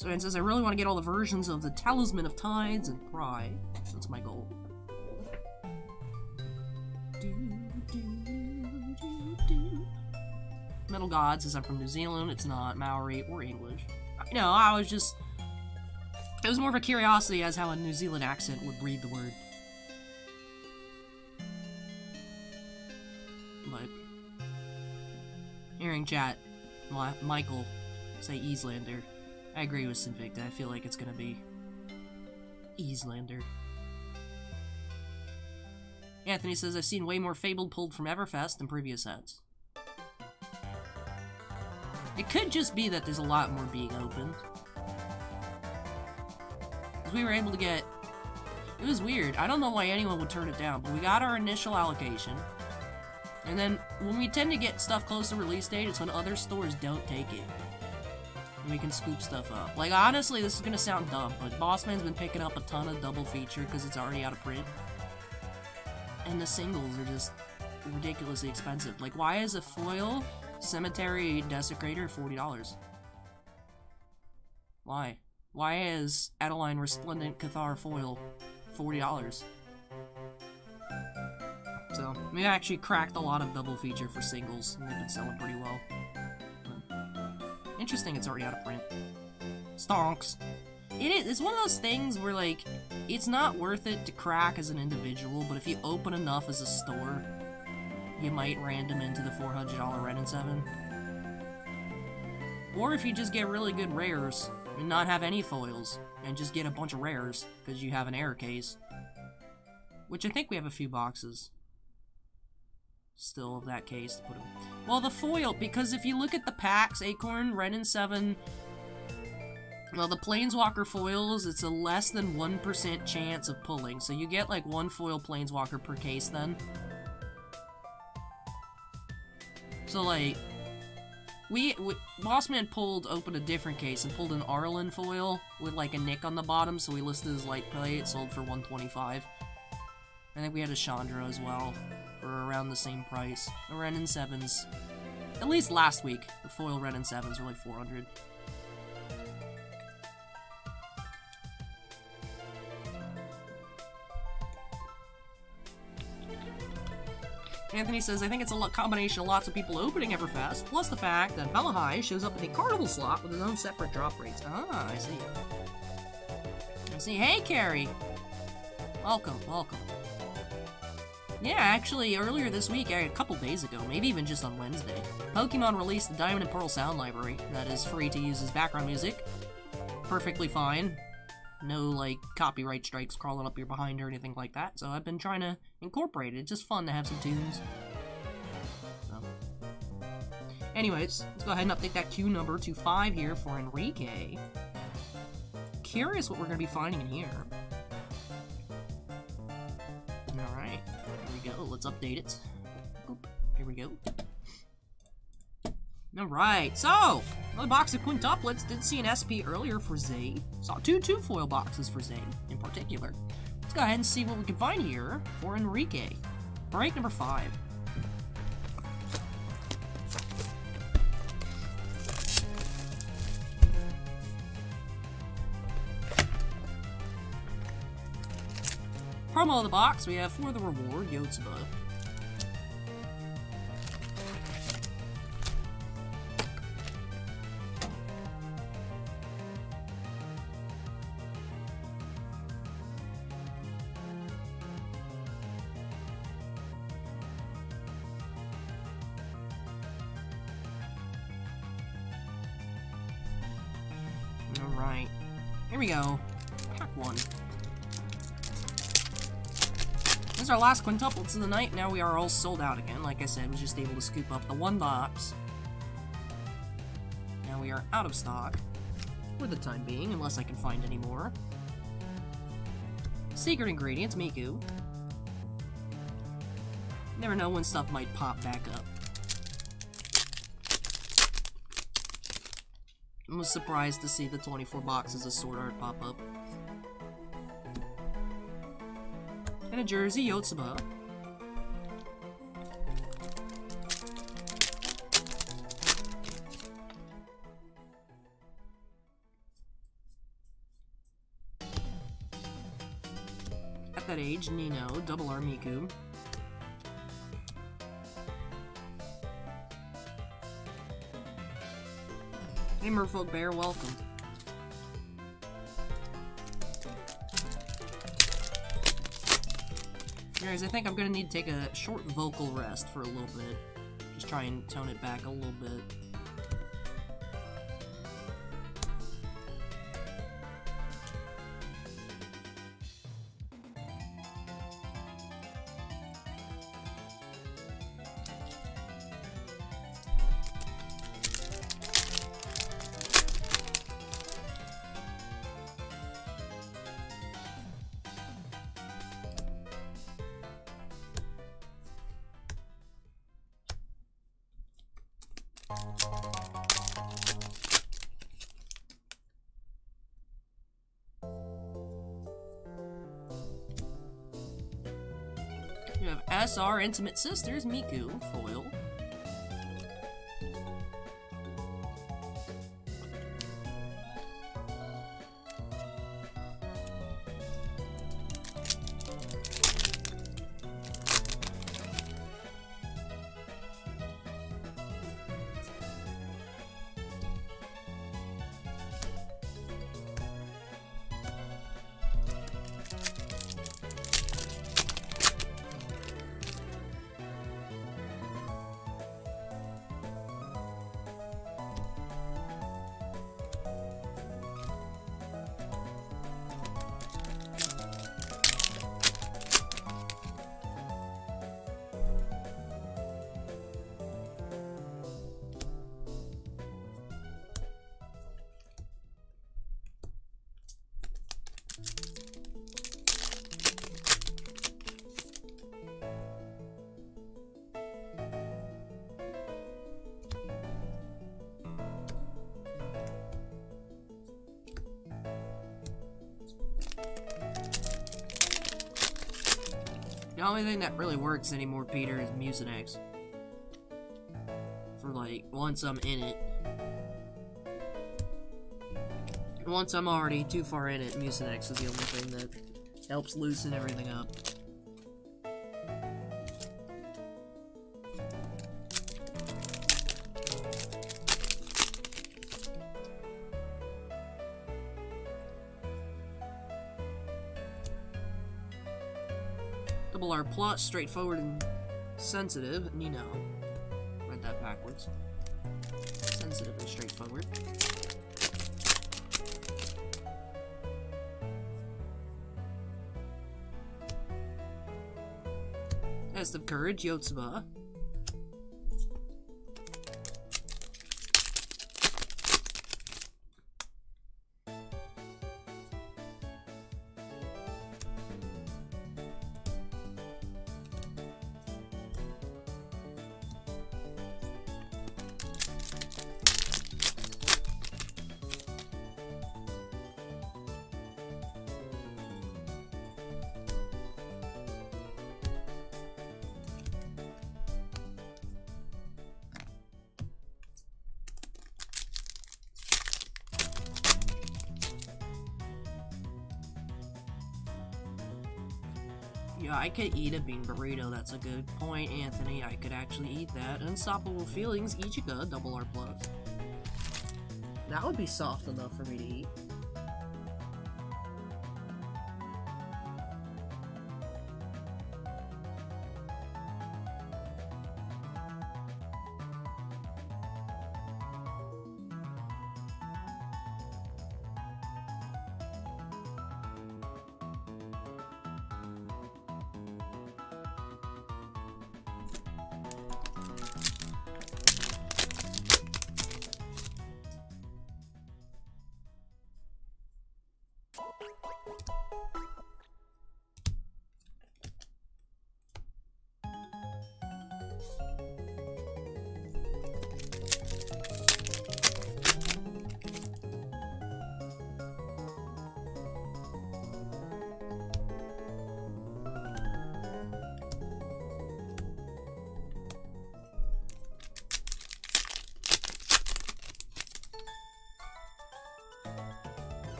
So it says, I really want to get all the versions of the Talisman of Tides and Pride. That's my goal. Metal God says I'm from New Zealand. It's not Maori or English. No, I was just... it was more of a curiosity as how a New Zealand accent would read the word. But... hearing chat, Michael say Eastlander. I agree with Sinvicta. I feel like it's gonna be Eastlander. Anthony says, I've seen way more Fabled pulled from Everfest than previous sets. It could just be that there's a lot more being opened. Because we were able to get... it was weird. I don't know why anyone would turn it down, but we got our initial allocation. And then, when we tend to get stuff close to release date, it's when other stores don't take it. And we can scoop stuff up. Like, honestly, this is gonna sound dumb, but Bossman's been picking up a ton of double feature because it's already out of print. And the singles are just ridiculously expensive. Like, why is a foil Cemetery Desecrator $40? Why? Why is Adeline Resplendent Cathar foil $40? So, we actually cracked a lot of double feature for singles, and they've been selling pretty well. Interesting, it's already out of print. Stonks. It's one of those things where, like, it's not worth it to crack as an individual, but if you open enough as a store, you might random into the $400 Ren and 7. Or if you just get really good rares, and not have any foils, and just get a bunch of rares, because you have an error case. Which I think we have a few boxes still of that case to put them. Well, the foil, because if you look at the packs, Acorn, Ren and 7, well, the Planeswalker foils, it's a less than 1% chance of pulling. So you get like one foil Planeswalker per case then. So like, Bossman opened a different case and pulled an Arlen foil with like a nick on the bottom, so we listed as light play. It sold for $125. I think we had a Chandra as well for around the same price. The Ren and 7s, at least last week, the foil Ren and 7s were like $400. Anthony says, I think it's a combination of lots of people opening Everfest, plus the fact that Belahai shows up in the Carnival slot with his own separate drop rates. Ah, I see. I see. Hey, Carrie! Welcome, welcome. Yeah, actually, earlier this week, a couple days ago, maybe even just on Wednesday, Pokémon released the Diamond and Pearl Sound Library that is free to use as background music. Perfectly fine. No, like, copyright strikes crawling up your behind or anything like that, so I've been trying to incorporate it. It's just fun to have some tunes. So. Anyways, let's go ahead and update that queue number to 5 here for Enrique. Curious what we're going to be finding in here. Alright, here we go. Let's update it. Oop, here we go. Alright, so, another box of quintuplets. Did see an SP earlier for Xai. Saw two foil boxes for Xai in particular. Let's go ahead and see what we can find here for Enrique. Break number 5. Promo of the box, we have for the reward, Yotsuba. Alright, here we go. Pack 1. This is our last quintuplets of the night. Now we are all sold out again. Like I said, was just able to scoop up the one box. Now we are out of stock for the time being, unless I can find any more. Secret ingredients, Miku. Never know when stuff might pop back up. I was surprised to see the 24 boxes of Sword Art pop up. And a jersey, Yotsuba. At that age, Nino, Double R Miku. Hey Merfolk Bear, welcome. Guys, I think I'm gonna need to take a short vocal rest for a little bit. Just try and tone it back a little bit. You have SR Intimate Sisters, Miku, foil. The only thing that really works anymore, Peter, is Mucinex. For like, once I'm in it. Once I'm already too far in it, Mucinex is the only thing that helps loosen everything up. R plus, straightforward and sensitive, and you know, read that backwards. Sensitive and straightforward. Test of Courage, Yotsuba. Yeah, I could eat a bean burrito. That's a good point, Anthony. I could actually eat that. Unstoppable Feelings, Ichiga, R plus. That would be soft enough for me to eat.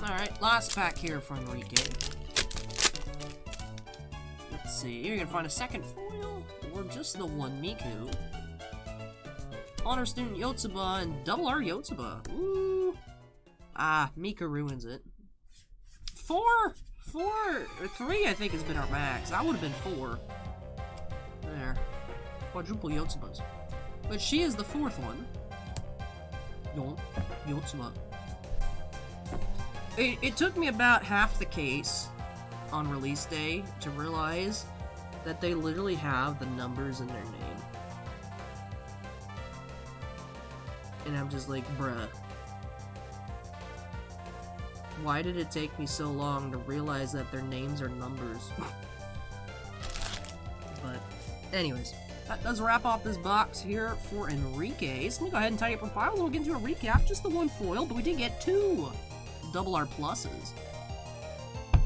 Alright, last pack here for Enrique. Let's see, you're gonna find a second foil, or just the one Miku. Honor Student Yotsuba and R Yotsuba. Ooh. Ah, Miku ruins it. 4 or 3 I think has been our max. That would have been 4. There. Quadruple Yotsubas. But she is the 4th one. Yotsuba. It took me about half the case on release day to realize that they literally have the numbers in their name. And I'm just like, bruh. Why did it take me so long to realize that their names are numbers? But, anyways, that does wrap off this box here for Enrique. So let me go ahead and tidy up our files and we'll get into a recap. Just the one foil, but we did get 2 R pluses.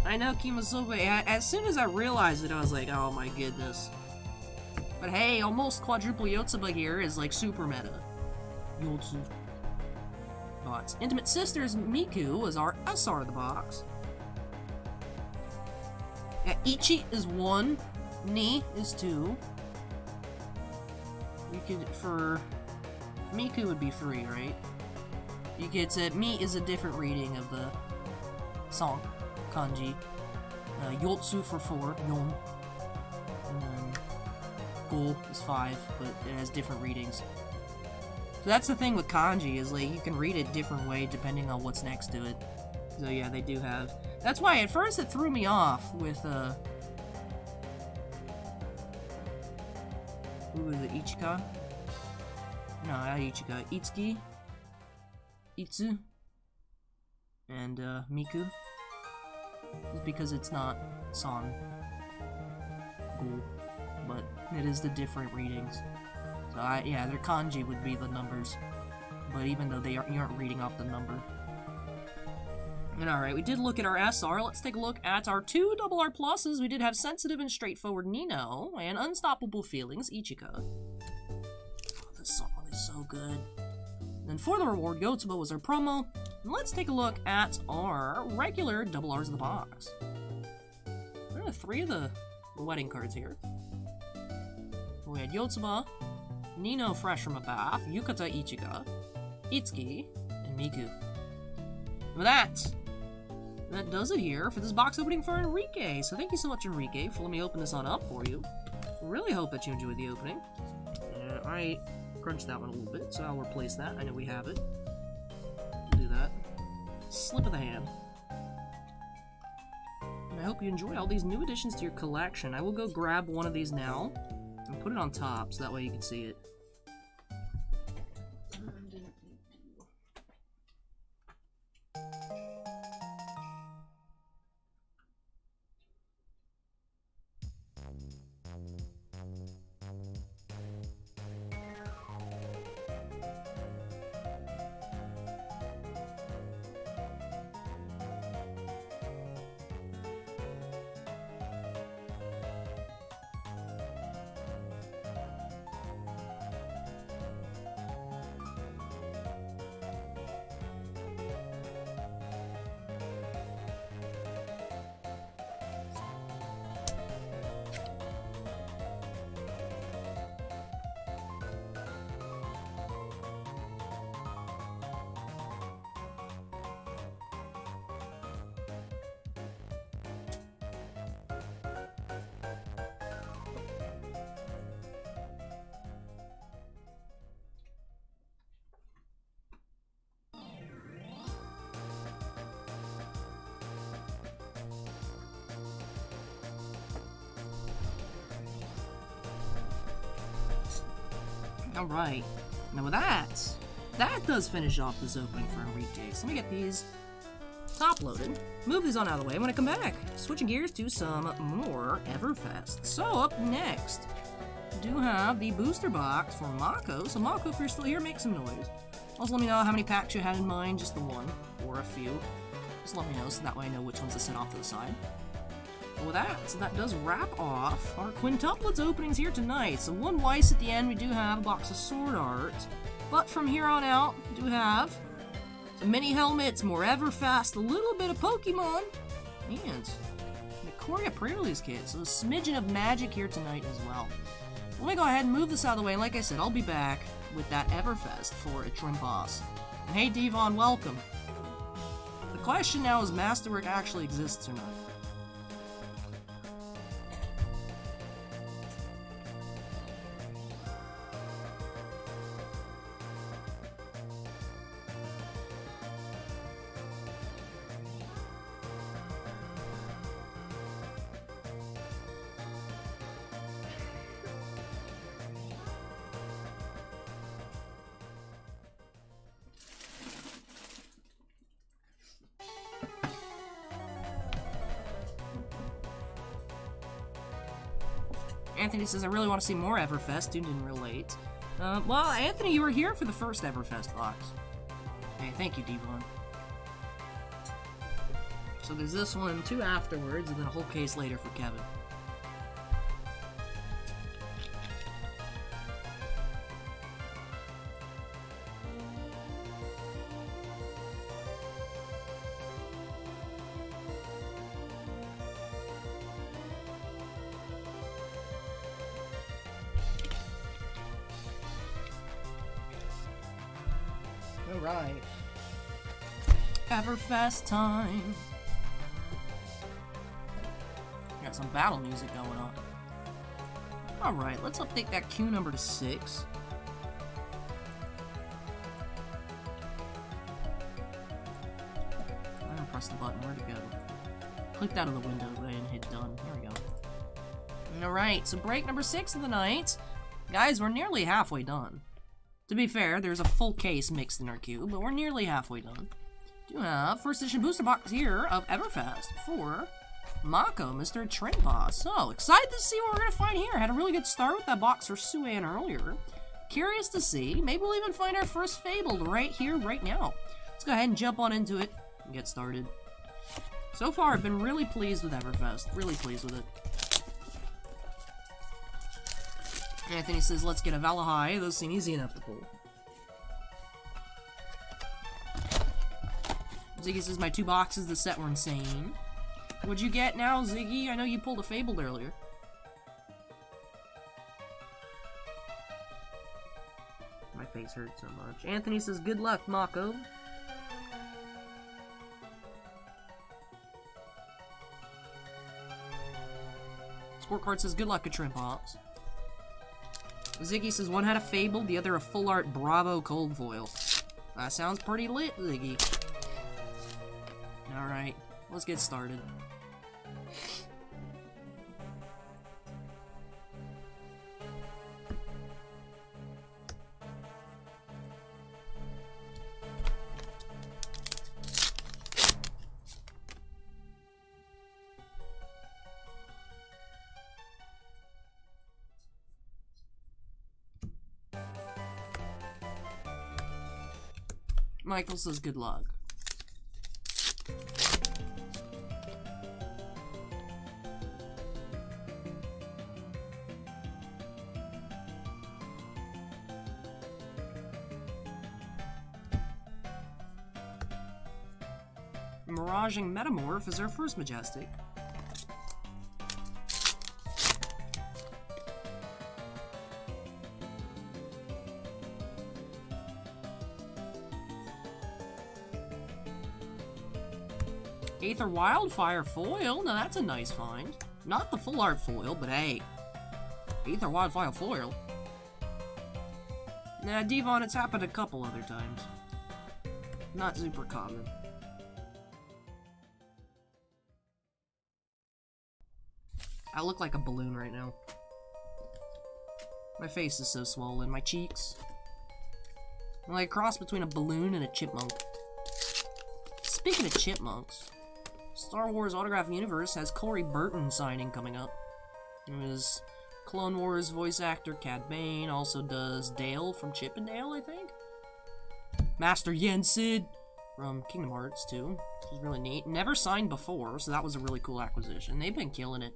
I know, Kimasobe, as soon as I realized it, I was like, oh my goodness. But hey, almost quadruple Yotsuba here is like super meta. Yotsu. Bots. Intimate Sisters Miku was our SR of the box. Ichi is 1. Ni is 2. You could, for Miku would be 3, right? You could say Mi is a different reading of the song, kanji. Yotsu for 4, Yon. And then Go is 5, but it has different readings. So that's the thing with kanji, is like you can read it different way depending on what's next to it. So yeah, they do have. That's why at first it threw me off with who was it, Ichika? No, not Ichika. Itsuki, Itsu, and Miku. It's because it's not San Go, but it is the different readings. So yeah, their kanji would be the numbers, but even though you aren't reading off the number. And alright, we did look at our SR. Let's take a look at our 2 R pluses. We did have Sensitive and Straightforward Nino and Unstoppable Feelings Ichika. Oh, this song is so good. And for the reward, Yotsuba was our promo. And let's take a look at our regular R's in the box. There are 3 of the wedding cards here. We had Yotsuba, Nino fresh from a bath, Yukata Ichika, Itsuki, and Miku. With that does it here for this box opening for Enrique. So thank you so much, Enrique, for letting me open this on up for you. Really hope that you enjoyed the opening. I crunched that one a little bit, so I'll replace that. I know we have it. Do that. Slip of the hand. And I hope you enjoy all these new additions to your collection. I will go grab one of these now and put it on top, so that way you can see it. Alright, now with that does finish off this opening for Enrique. So let me get these top loaded, move these on out of the way. I'm gonna come back, switching gears to some more Everfest. So up next, we do have the booster box for Mako. So Mako, if you're still here, make some noise. Also let me know how many packs you had in mind, just the one, or a few. Just let me know, so that way I know which ones to send off to the side. With that, so that does wrap off our quintuplets openings here tonight. So one Weiss at the end, we do have a box of Sword Art. But from here on out, we do have some mini helmets, more Everfest, a little bit of Pokemon, and the Korea pre-release kit. So a smidgen of magic here tonight as well. Let me go ahead and move this out of the way. Like I said, I'll be back with that Everfest for a trim boss. And hey Devon, welcome. The question now is, Masterwork actually exists or not? Anthony says, I really want to see more Everfest. Dude didn't relate. Well, Anthony, you were here for the first Everfest box. Hey, thank you, Devon. So there's this one, 2 afterwards, and then a whole case later for Kevin. Alright. Everfest time. Got some battle music going on. Alright, let's update that queue number to 6. I'm gonna press the button. Where'd it go? Clicked out of the window and hit done. There we go. Alright, so break number 6 of the night. Guys, we're nearly halfway done. To be fair, there's a full case mixed in our queue, but we're nearly halfway done. Do have first edition booster box here of Everfest for Mako, Mr. Trend Boss. So, excited to see what we're going to find here. Had a really good start with that box for Sue-Ann earlier. Curious to see. Maybe we'll even find our first Fabled right here, right now. Let's go ahead and jump on into it and get started. So far, I've been really pleased with Everfest. Really pleased with it. Anthony says, let's get a Valahai. Those seem easy enough to pull. Ziggy says, my 2 boxes, the set were insane. What'd you get now, Ziggy? I know you pulled a Fabled earlier. My face hurts so much. Anthony says, good luck, Mako. Scorecard says, good luck at Shrimp Hops. Ziggy says, one had a Fabled, the other a full art Bravo cold foil. That sounds pretty lit, Ziggy. Alright, let's get started. Michael says good luck. Miraging Metamorph is our first Majestic. Aether Wildfire foil? Now that's a nice find. Not the full art foil, but hey. Aether Wildfire foil. Nah, Devon, it's happened a couple other times. Not super common. I look like a balloon right now. My face is so swollen. My cheeks. I'm like a cross between a balloon and a chipmunk. Speaking of chipmunks, Star Wars Autograph Universe has Corey Burton signing coming up. It was Clone Wars voice actor Cad Bane, also does Dale from Chip and Dale, I think. Master Yensid from Kingdom Hearts 2, which is really neat. Never signed before, so that was a really cool acquisition. They've been killing it.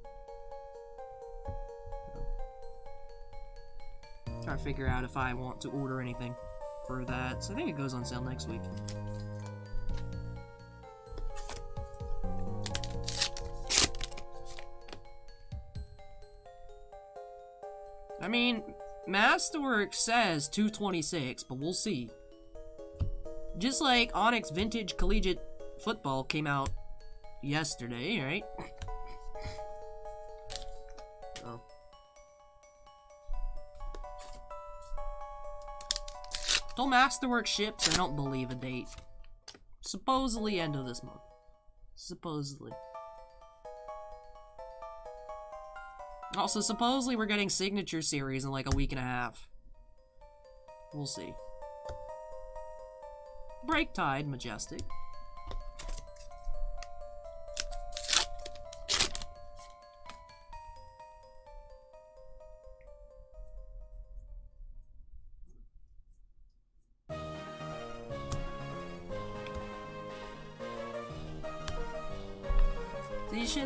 Trying to figure out if I want to order anything for that. So I think it goes on sale next week. I mean, Masterworks says 226, but we'll see. Just like Onyx Vintage Collegiate Football came out yesterday, right? Oh. Till Masterworks ships, I don't believe a date. Supposedly end of this month. Supposedly. Also, supposedly we're getting Signature Series in like a week and a half. We'll see. Break Tide, Majestic.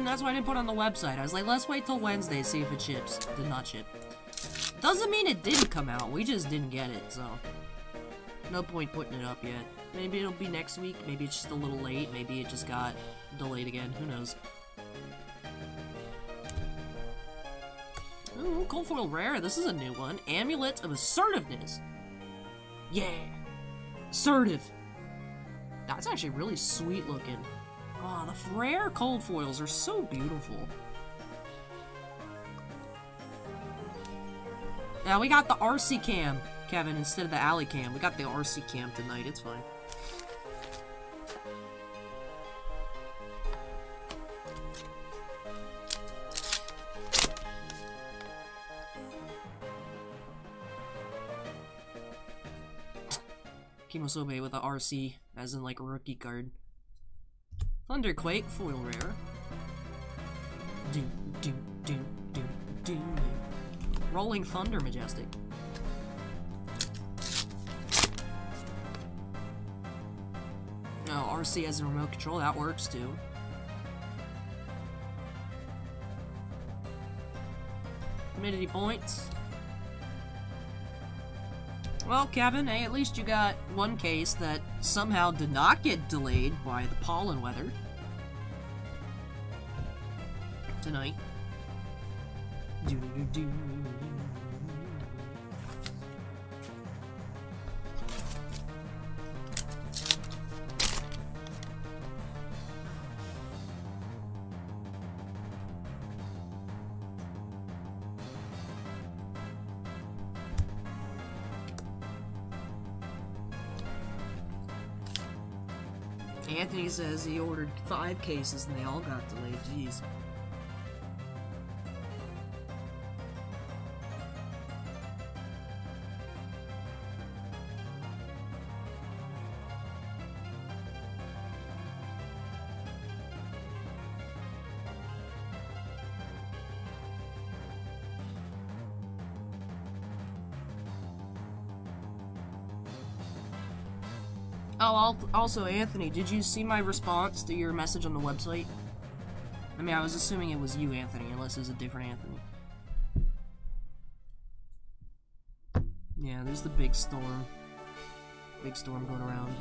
That's why I didn't put it on the website. I was like, let's wait till Wednesday, see if it ships. Did not ship. Doesn't mean it didn't come out. We just didn't get it, so no point putting it up yet. Maybe it'll be next week. Maybe it's just a little late. Maybe it just got delayed again. Who knows? Ooh, Cold Foil Rare. This is a new one. Amulet of Assertiveness. Yeah. Assertive. That's actually really sweet looking. Oh, the rare cold foils are so beautiful. Now we got the RC cam, Kevin, instead of the alley cam. We got the RC cam tonight, it's fine. Kimosobe with the RC, as in like a rookie card. Thunderquake, foil rare. Do, do, do, do, do. Rolling Thunder, Majestic. Oh, RC as a remote control, that works too. Humidity points. Well, Kevin, hey, at least you got one case that somehow did not get delayed by the pollen weather tonight. Anthony says he ordered 5 cases and they all got delayed. Jeez. Oh, also, Anthony, did you see my response to your message on the website? I mean, I was assuming it was you, Anthony, unless it was a different Anthony. Yeah, there's the big storm. Big storm going around.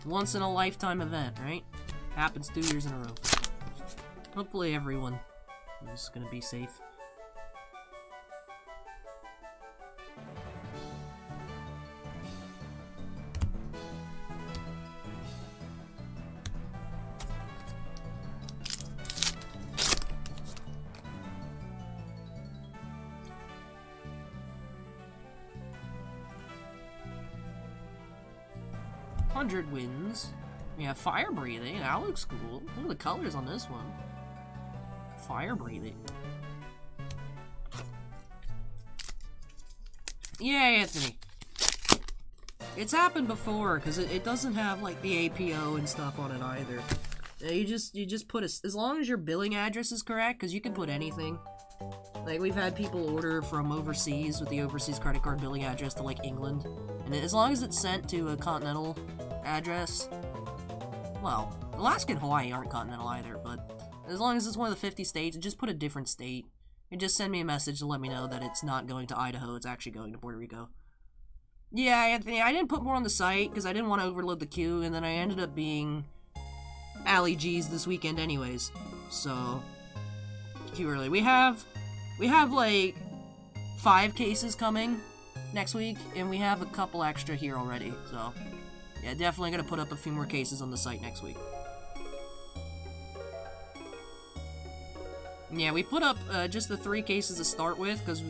Once in a lifetime event, right? Happens 2 years in a row. Hopefully everyone is gonna be safe. Winds. We have fire breathing. That looks cool. Look at the colors on this one. Fire breathing. Yeah, Anthony. It's happened before because it doesn't have like the APO and stuff on it either. You just put as long as your billing address is correct, because you can put anything. Like, we've had people order from overseas with the overseas credit card billing address to, like, England. And as long as it's sent to a continental address, well, Alaska and Hawaii aren't continental either, but as long as it's one of the 50 states, just put a different state. And just send me a message to let me know that it's not going to Idaho, it's actually going to Puerto Rico. Yeah, Anthony, I didn't put more on the site, because I didn't want to overload the queue, and then I ended up being Ali G's this weekend anyways. So, too early. We have like 5 cases coming next week, and we have a couple extra here already, so yeah, definitely gonna put up a few more cases on the site next week. Yeah, we put up just the 3 cases to start with, because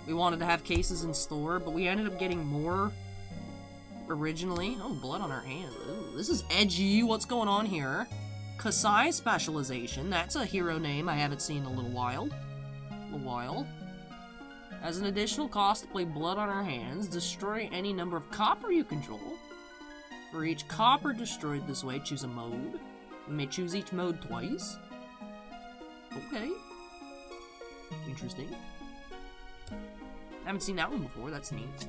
we wanted to have cases in store, but we ended up getting more originally. Oh, blood on our hand. Ooh, this is edgy. What's going on here? Xai Specialization. That's a hero name I haven't seen in a little while. As an additional cost to play Blood on Our Hands, destroy any number of copper you control. For each copper destroyed this way, choose a mode. You may choose each mode twice. Okay. Interesting. Haven't seen that one before, that's neat.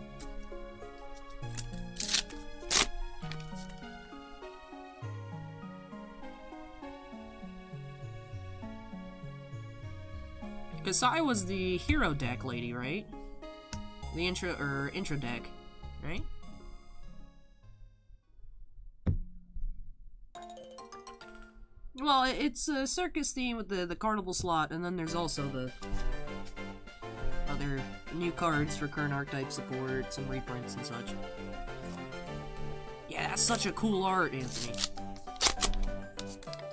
Xai was the hero deck lady, right? The intro deck, right? Well, it's a circus theme with the carnival slot, and then there's also the other new cards for current archetype support, some reprints and such. Yeah, that's such a cool art, Anthony.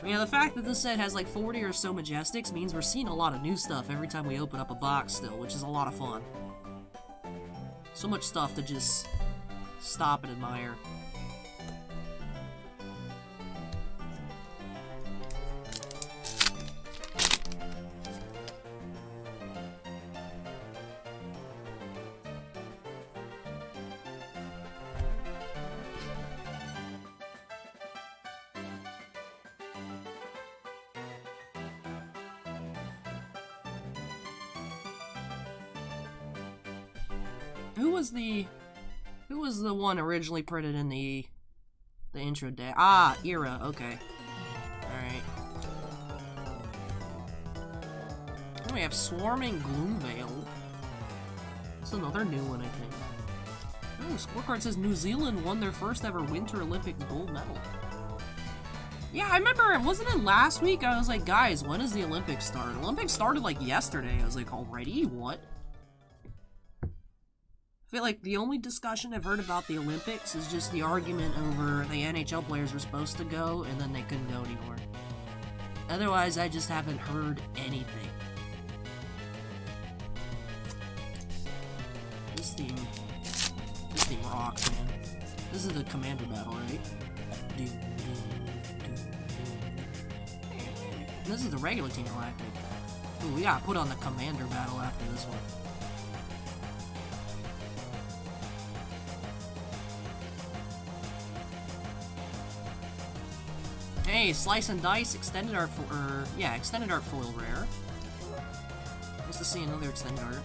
Yeah, the fact that this set has like 40 or so Majestics means we're seeing a lot of new stuff every time we open up a box still, which is a lot of fun. So much stuff to just stop and admire. Who was the one originally printed in the intro deck? Ah, Era, okay. Alright. we have Swarming Gloomvale. That's another new one, I think. Oh, scorecard says New Zealand won their first ever Winter Olympics gold medal. Yeah, I remember, wasn't it last week? I was like, guys, when does the Olympics start? Olympics started like yesterday. I was like, already? What? I feel like the only discussion I've heard about the Olympics is just the argument over the NHL players were supposed to go and then they couldn't go anymore. Otherwise, I just haven't heard anything. This theme rocks, man. This is the commander battle, right? This is the regular Team Galactic. Ooh, we gotta put on the commander battle after this one. Hey, Slice and Dice, extended art extended art foil rare. Nice to see another extended art.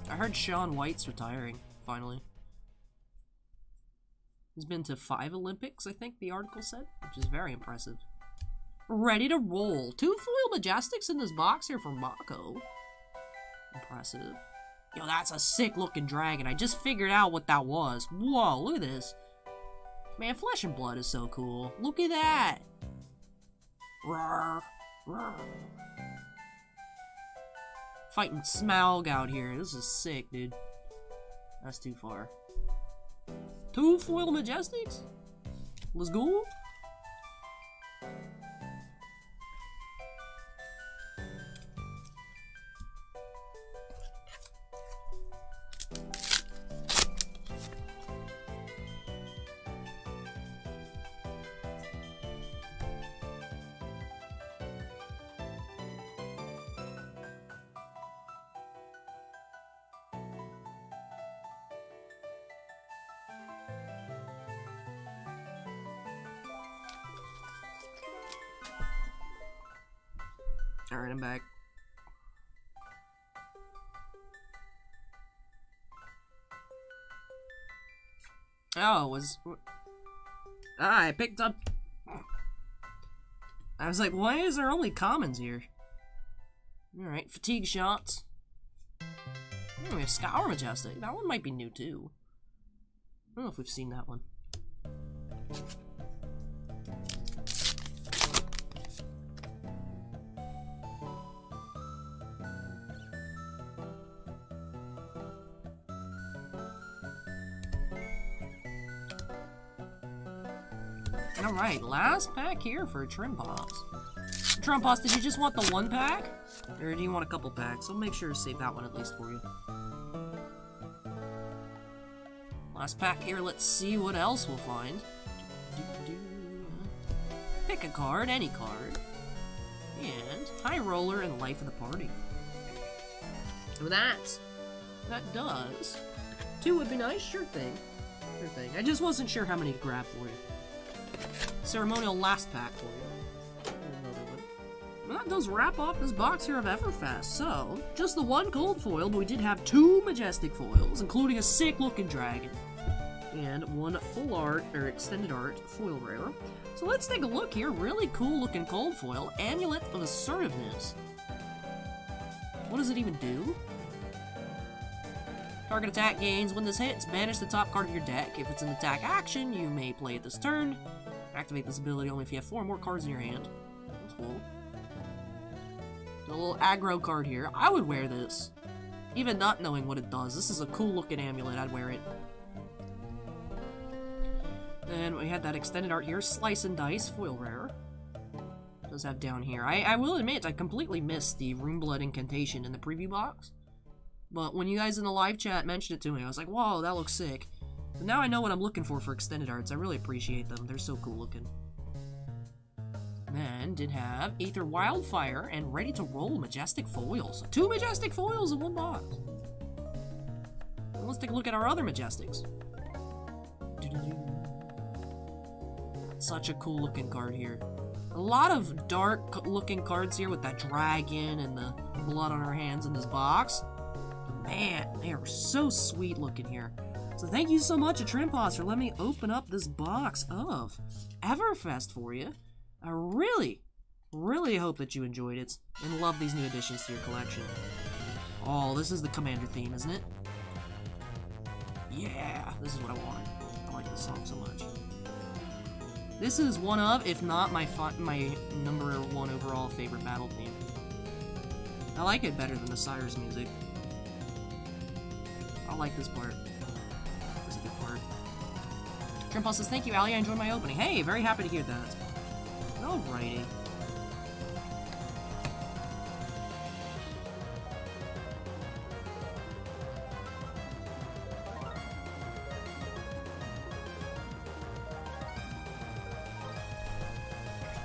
I heard Shaun White's retiring, finally. He's been to 5 Olympics, I think the article said, which is very impressive. Ready to roll. 2 foil Majestics in this box here for Mako. Impressive. Yo, that's a sick-looking dragon. I just figured out what that was. Whoa, look at this. Man, Flesh and Blood is so cool. Look at that. Rawr, rawr. Fighting Smaug out here. This is sick, dude. That's too far. 2 foil Majestics? Let's go. Alright, I'm back. Oh, I picked up... I was like, why is there only commons here? Alright, Fatigue Shots. Oh, we have Scour Majestic. That one might be new, too. I don't know if we've seen that one. Alright, last pack here for Trimposs. Trimposs, did you just want the 1 pack? Or do you want a couple packs? I'll make sure to save that one at least for you. Last pack here, let's see what else we'll find. Pick a card, any card. And High Roller and Life of the Party. And that does 2 would be nice, sure thing. Sure thing. I just wasn't sure how many to grab for you. Ceremonial last pack for you. Another one. Well, that does wrap off this box here of Everfest. So, just the 1 gold foil, but we did have 2 majestic foils, including a sick-looking dragon. And 1 full art, or extended art, foil rare. So let's take a look here. Really cool-looking gold foil, Amulet of Assertiveness. What does it even do? Target attack gains. When this hits, banish the top card of your deck. If it's an attack action, you may play it this turn. Activate this ability only if you have 4 more cards in your hand. That's cool. A little aggro card here. I would wear this. Even not knowing what it does. This is a cool looking amulet. I'd wear it. And we had that extended art here. Slice and Dice, foil rare. It does have down here. I will admit, I completely missed the Runeblood Incantation in the preview box. But when you guys in the live chat mentioned it to me, I was like, whoa, that looks sick. But now I know what I'm looking for extended arts. I really appreciate them. They're so cool looking. And Then did have Aether Wildfire and Ready to Roll Majestic Foils. 2 Majestic Foils in one box. Let's take a look at our other Majestics. Such a cool looking card here. A lot of dark looking cards here with that dragon and the blood on our hands in this box. Man, they are so sweet looking here. So thank you so much, Trimpos, for letting me open up this box of Everfest for you. I really, really hope that you enjoyed it and love these new additions to your collection. Oh, this is the Commander theme, isn't it? Yeah, this is what I wanted. I like this song so much. This is one of, if not my number 1 overall favorite battle theme. I like it better than the Cyrus music. I like this part. This is a good part. Trimpos says, thank you, Ali. I enjoyed my opening. Hey, very happy to hear that. Alrighty.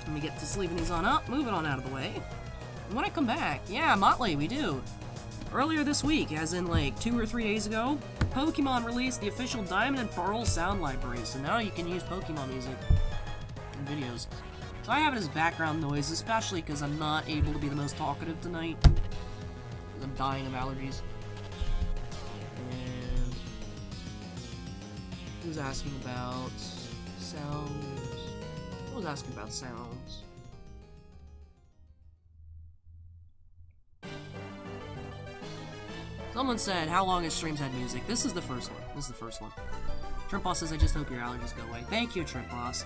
Let me get to sleeving these on up, moving on out of the way. And when I come back, yeah, Motley, we do. Earlier this week, as in like 2 or 3 days ago, Pokemon released the official Diamond and Pearl Sound Library, so now you can use Pokemon music in videos. So I have it as background noise, especially because I'm not able to be the most talkative tonight. Because I'm dying of allergies. And who's asking about sounds? Who was asking about sounds? Someone said, how long has streams had music? This is the first one. This is the first one. Trimpos says, I just hope your allergies go away. Thank you, Trimpos.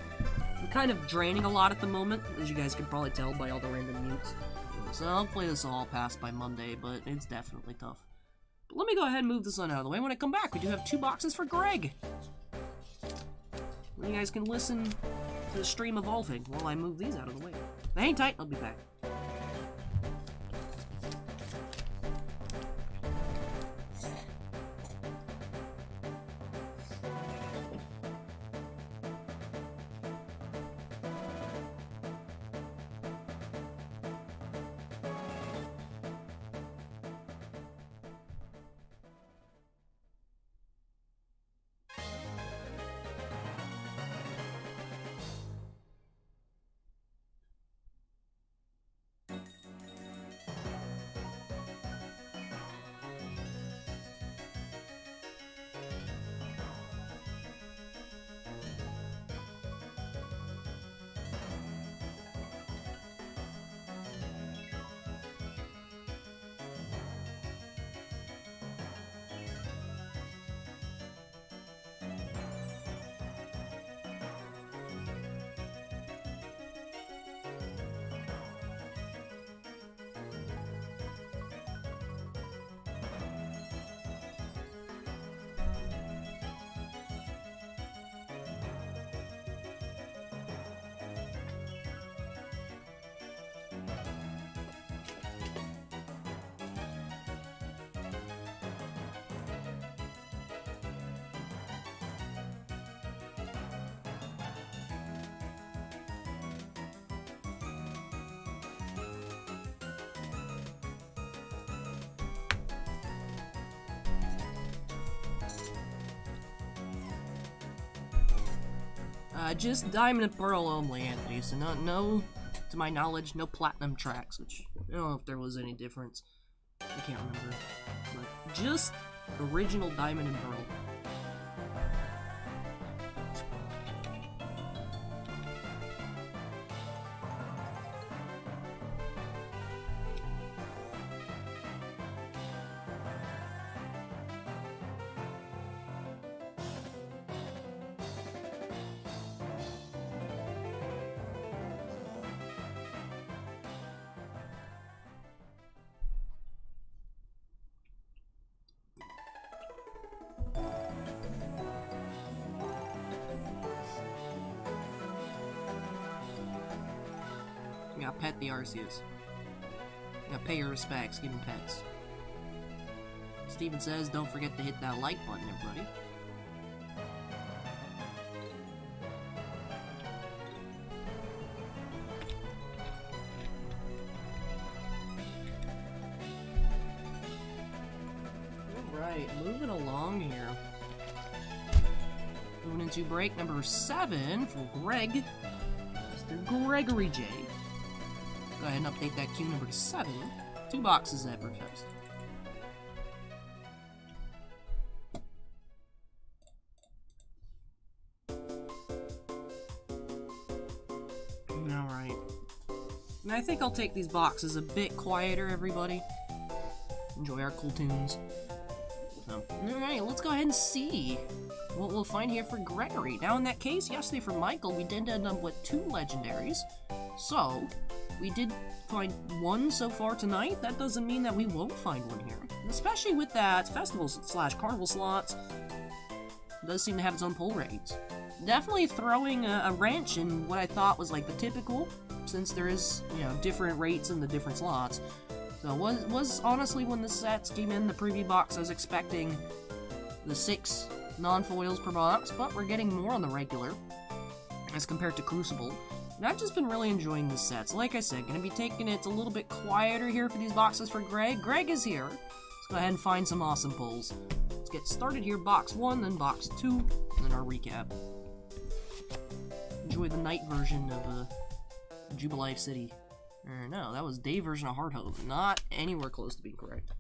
I'm kind of draining a lot at the moment, as you guys can probably tell by all the random mutes. So hopefully this will all pass by Monday, but it's definitely tough. But let me go ahead and move this one out of the way. When I come back, we do have 2 boxes for Greg. You guys can listen to the stream evolving while I move these out of the way. Hang tight, I'll be back. Just Diamond and Pearl only, Anthony, so no, to my knowledge, no Platinum tracks, which, I don't know if there was any difference. I can't remember. But just original Diamond and Pearl. You gotta pet the Arceus. You gotta pay your respects, give them pets. Steven says, don't forget to hit that like button, everybody. Alright, moving along here. Moving into break number 7 for Greg. Mr. Gregory J. Go ahead and update that queue number to 7. 2 boxes at Everfest. Alright. And I think I'll take these boxes a bit quieter, everybody. Enjoy our cool tunes. So, alright, let's go ahead and see what we'll find here for Gregory. Now, in that case, yesterday for Michael, we did end up with 2 legendaries. So, we did find 1 so far tonight. That doesn't mean that we won't find 1 here. Especially with that festival/carnival slots. It does seem to have its own pull rates. Definitely throwing a wrench in what I thought was like the typical, since there is, you know, different rates in the different slots. So was honestly, when the sets came in the preview box, I was expecting the 6 non-foils per box, but we're getting more on the regular as compared to Crucible. And I've just been really enjoying this set. So like I said, gonna be taking it a little bit quieter here for these boxes for Greg. Greg is here. Let's go ahead and find some awesome pulls. Let's get started here. Box 1, then box 2, and then our recap. Enjoy the night version of Jubilife City. Or no, that was day version of Hard Hope. Not anywhere close to being correct.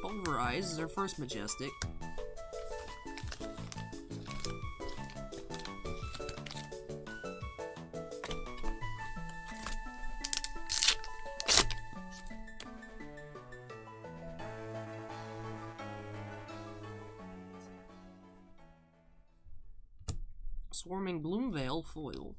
Pulverize is our first Majestic. Swarming Bloomvale foil.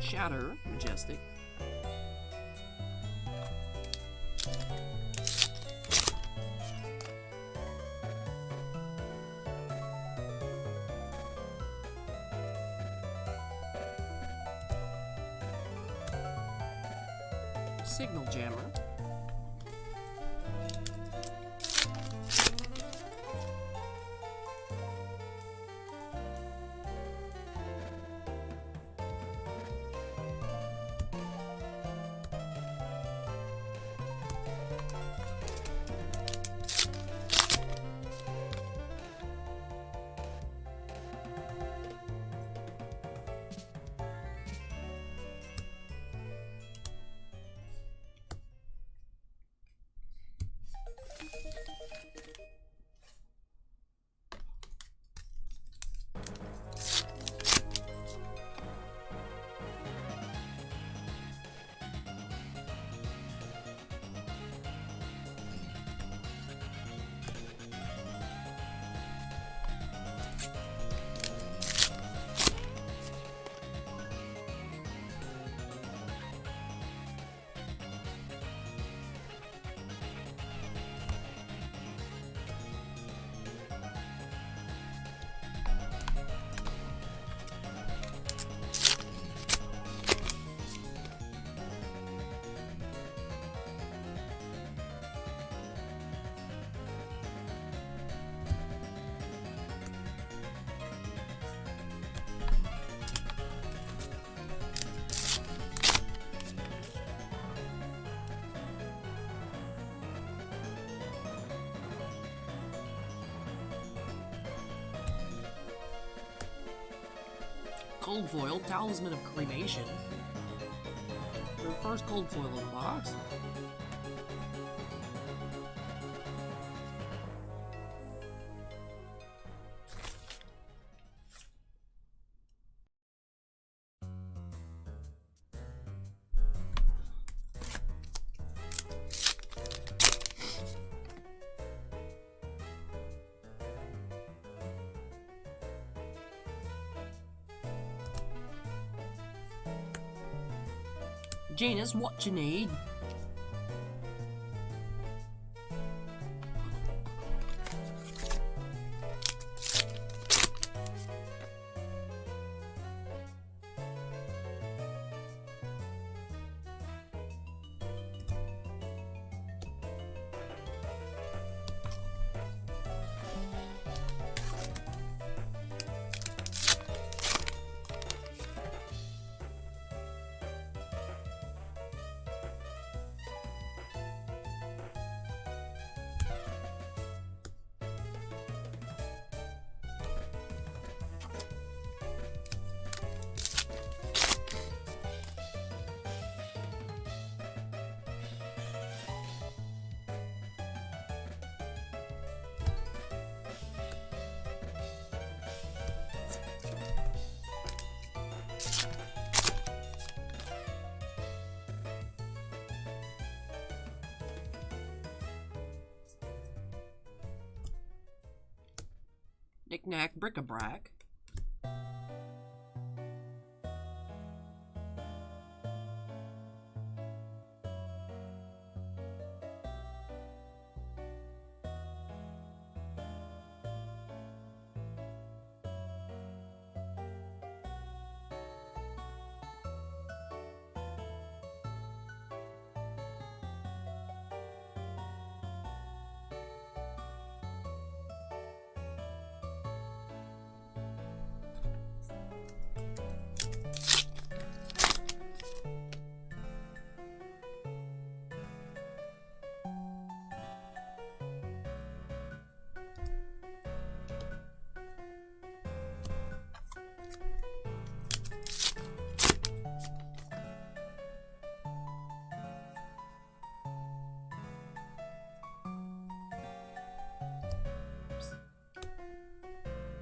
Shatter, Majestic. Signal Jammer. Cold foil, Talisman of Cremation. The first cold foil in the box. Janus, what you need? Knick-knack, bric-a-brac.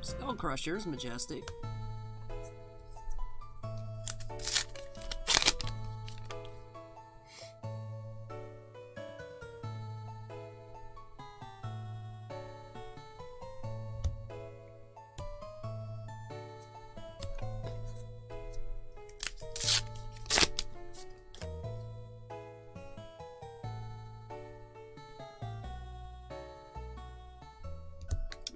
Skull Crusher's majestic.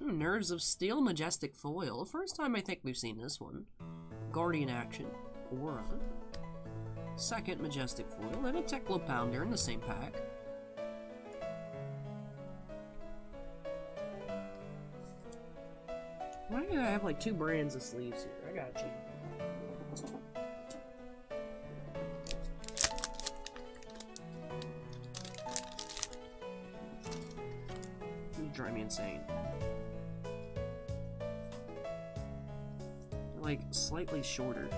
Nerves of Steel majestic foil. First time I think we've seen this one. Guardian Action. Aura. Second majestic foil. And a Teklo Pounder in the same pack. Why do I have like two brands of sleeves here? I got you. You drive me insane. Like slightly shorter.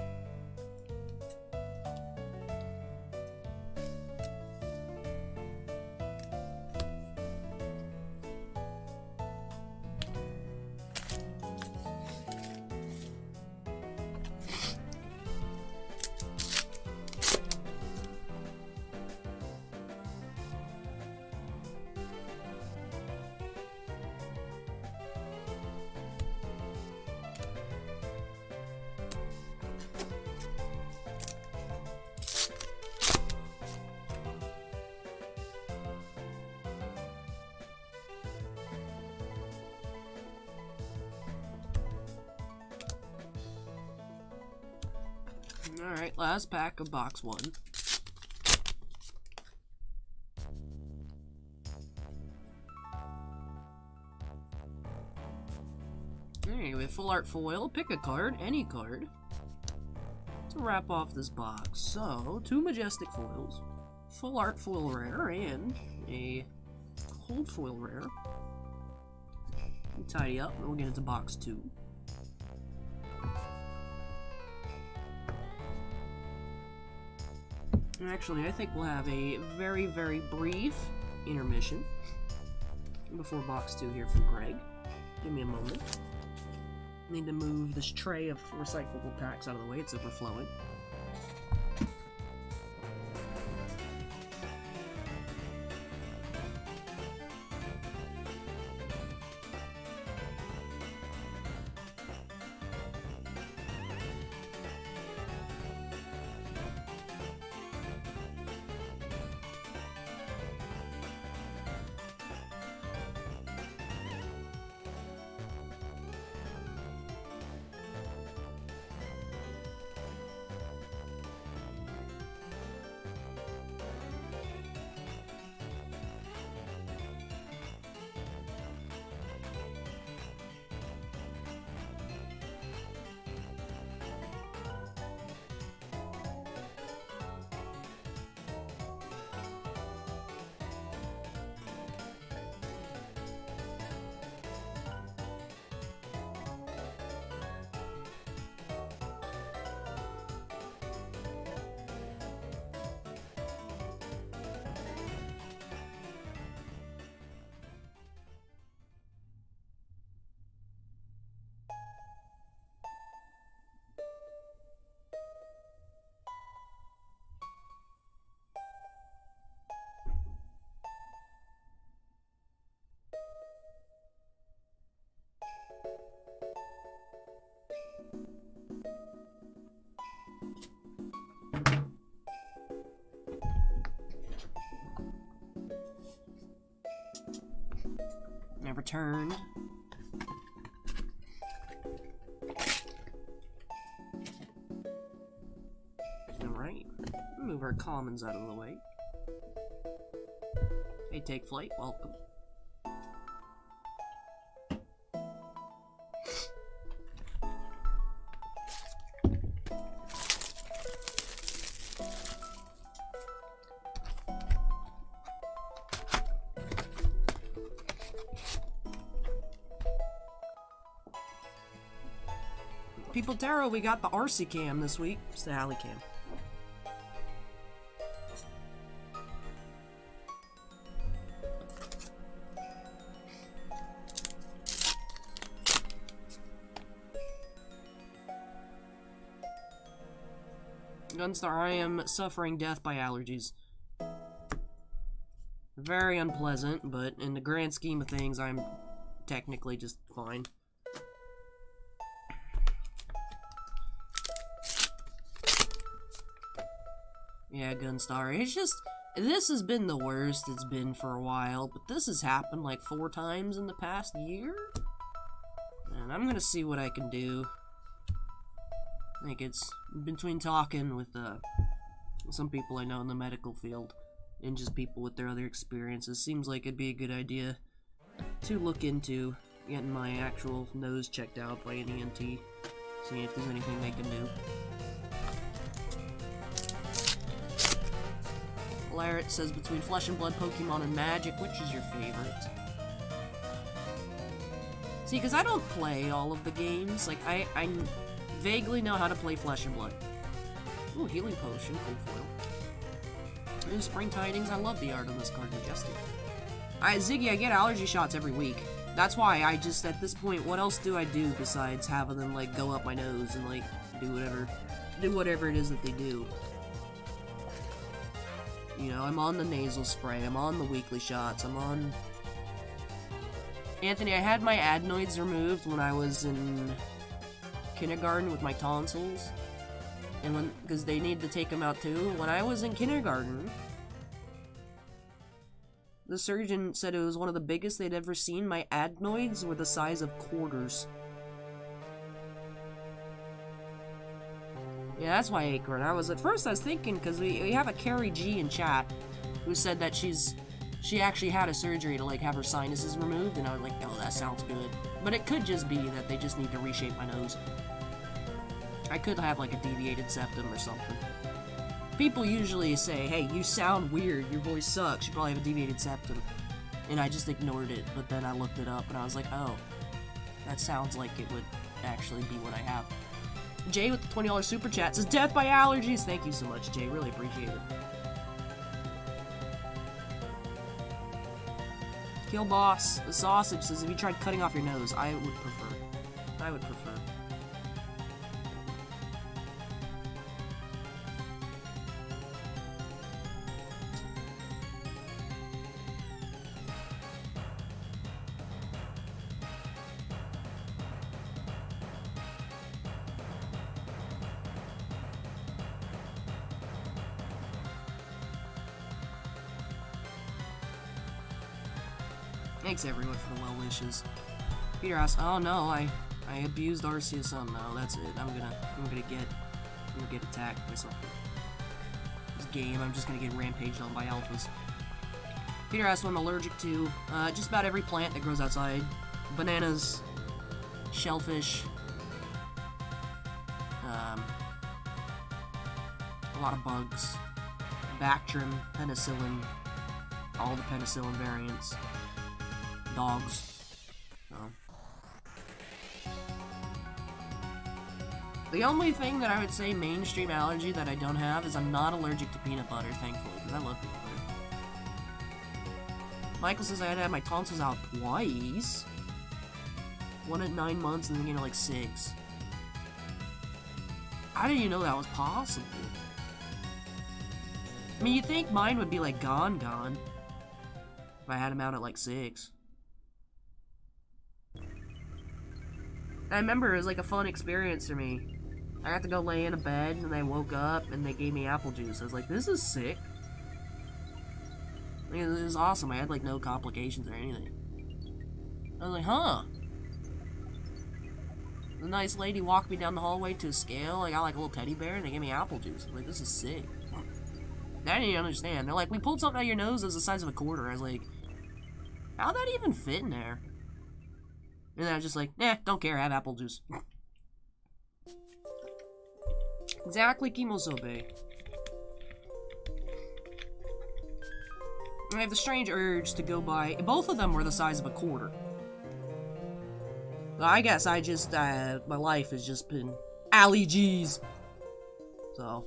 Alright, last pack of box one. Anyway, full art foil, pick a card, any card, to wrap off this box. So, two majestic foils, full art foil rare, and a cold foil rare. Tidy up, and we'll get into box two. Actually, I think we'll have a very, very brief intermission before box 2 here for Greg. Give me a moment. Need to move this tray of recyclable packs out of the way. It's overflowing. I've returned. Alright. Move our commons out of the way. Hey, Take Flight, welcome. People Tarot, we got the RC cam this week. It's the Alley cam. Gunstar, I am suffering death by allergies. Very unpleasant, but in the grand scheme of things, I'm technically just fine. Yeah, Gunstar, it's just, this has been the worst it's been for a while, but this has happened like 4 times in the past year? And I'm gonna see what I can do. I think it's between talking with some people I know in the medical field and just people with their other experiences. Seems like it'd be a good idea to look into getting my actual nose checked out by an ENT, seeing if there's anything they can do. Larrett says between Flesh and Blood, Pokemon, and Magic, which is your favorite? See, because I don't play all of the games. Like, I vaguely know how to play Flesh and Blood. Ooh, Healing Potion, cool foil. Ooh, Spring Tidings, I love the art on this card, Majestic. Ziggy, I get allergy shots every week. That's why I just, at this point, what else do I do besides having them, like, go up my nose and, like, do whatever it is that they do. You know, I'm on the nasal spray, I'm on the weekly shots, I'm on... Anthony, I had my adenoids removed when I was in kindergarten with my tonsils. And because they need to take them out too. When I was in kindergarten, the surgeon said it was one of the biggest they'd ever seen. My adenoids were the size of quarters. Yeah, that's why Acorn. At first I was thinking, because we have a Carrie G in chat, who said that she actually had a surgery to, like, have her sinuses removed, and I was like, oh, that sounds good. But it could just be that they just need to reshape my nose. I could have, like, a deviated septum or something. People usually say, hey, you sound weird, your voice sucks, you probably have a deviated septum. And I just ignored it, but then I looked it up, and I was like, oh, that sounds like it would actually be what I have. Jay with the $20 super chat says, death by allergies. Thank you so much, Jay. Really appreciate it. Kill Boss, the sausage says, if you tried cutting off your nose, I would prefer. I would prefer. Thanks everyone for the well wishes. Peter asks, oh no, I abused Arceus. Oh no, that's it. I'm gonna get attacked by something. This game, I'm just gonna get rampaged on by alphas. Peter asks what I'm allergic to. Just about every plant that grows outside. Bananas, shellfish, a lot of bugs, Bactrim, penicillin, all the penicillin variants. Dogs. The only thing that I would say mainstream allergy that I don't have is I'm not allergic to peanut butter, thankfully, because I love peanut butter. Michael says I had to have my tonsils out twice. One at 9 months and then again at like 6. I didn't even know that was possible. I mean, you'd think mine would be like gone if I had them out at like 6. I remember it was like a fun experience for me. I got to go lay in a bed and I woke up and they gave me apple juice. I was like, this is sick. I mean, it was awesome. I had like no complications or anything. I was like, huh. The nice lady walked me down the hallway to a scale. I got like a little teddy bear and they gave me apple juice. I was like, this is sick. I didn't even understand. They're like, we pulled something out of your nose that's the size of a quarter. I was like, how'd that even fit in there? And then I was just like, nah, don't care, have apple juice. Exactly, Kimosobe. I have the strange urge to go buy... Both of them were the size of a quarter. So I guess I just, my life has just been allergies. So...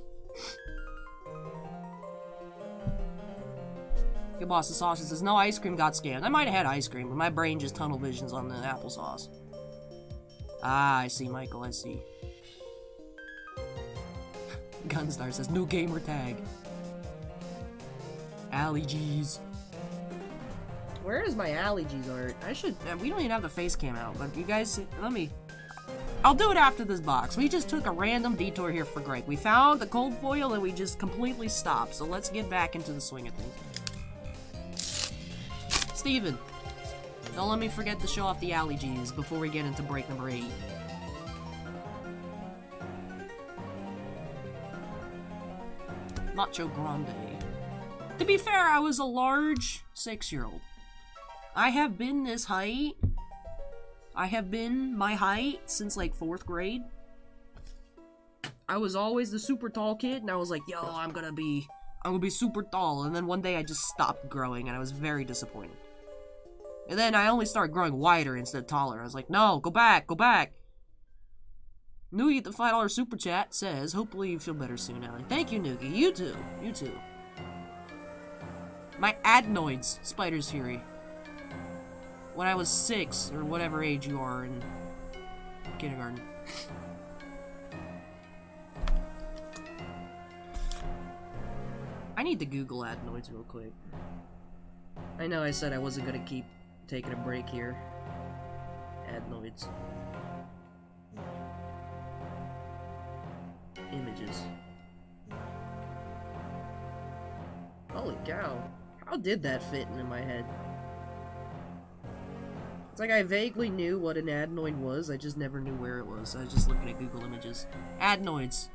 Good boss, the sausage says, no ice cream got scammed. I might have had ice cream, but my brain just tunnel visions on the applesauce. Ah, I see, Michael, I see. Gunstar says, new gamer tag. Allergies. Where is my allergies art? I should, we don't even have the face cam out, but you guys, let me... I'll do it after this box. We just took a random detour here for Greg. We found the cold foil and we just completely stopped, so let's get back into the swing of things. Steven, don't let me forget to show off the allergies before we get into break number 8. Macho Grande. To be fair, I was a large 6-year-old. I have been this height. I have been my height since like 4th grade. I was always the super tall kid, and I was like, yo, I'm gonna be super tall. And then one day I just stopped growing, and I was very disappointed. And then I only started growing wider instead of taller. I was like, no, go back, go back. Noogie, the $5 super chat, says, hopefully you feel better soon, Allie. Thank you, Noogie. You too. You too. My adenoids, Spider's Fury. When I was 6, or whatever age you are in kindergarten. I need to Google adenoids real quick. I know I said I wasn't gonna keep taking a break here. Adenoids. Images. Holy cow. How did that fit into my head? It's like I vaguely knew what an adenoid was, I just never knew where it was. I was just looking at Google Images. Adenoids.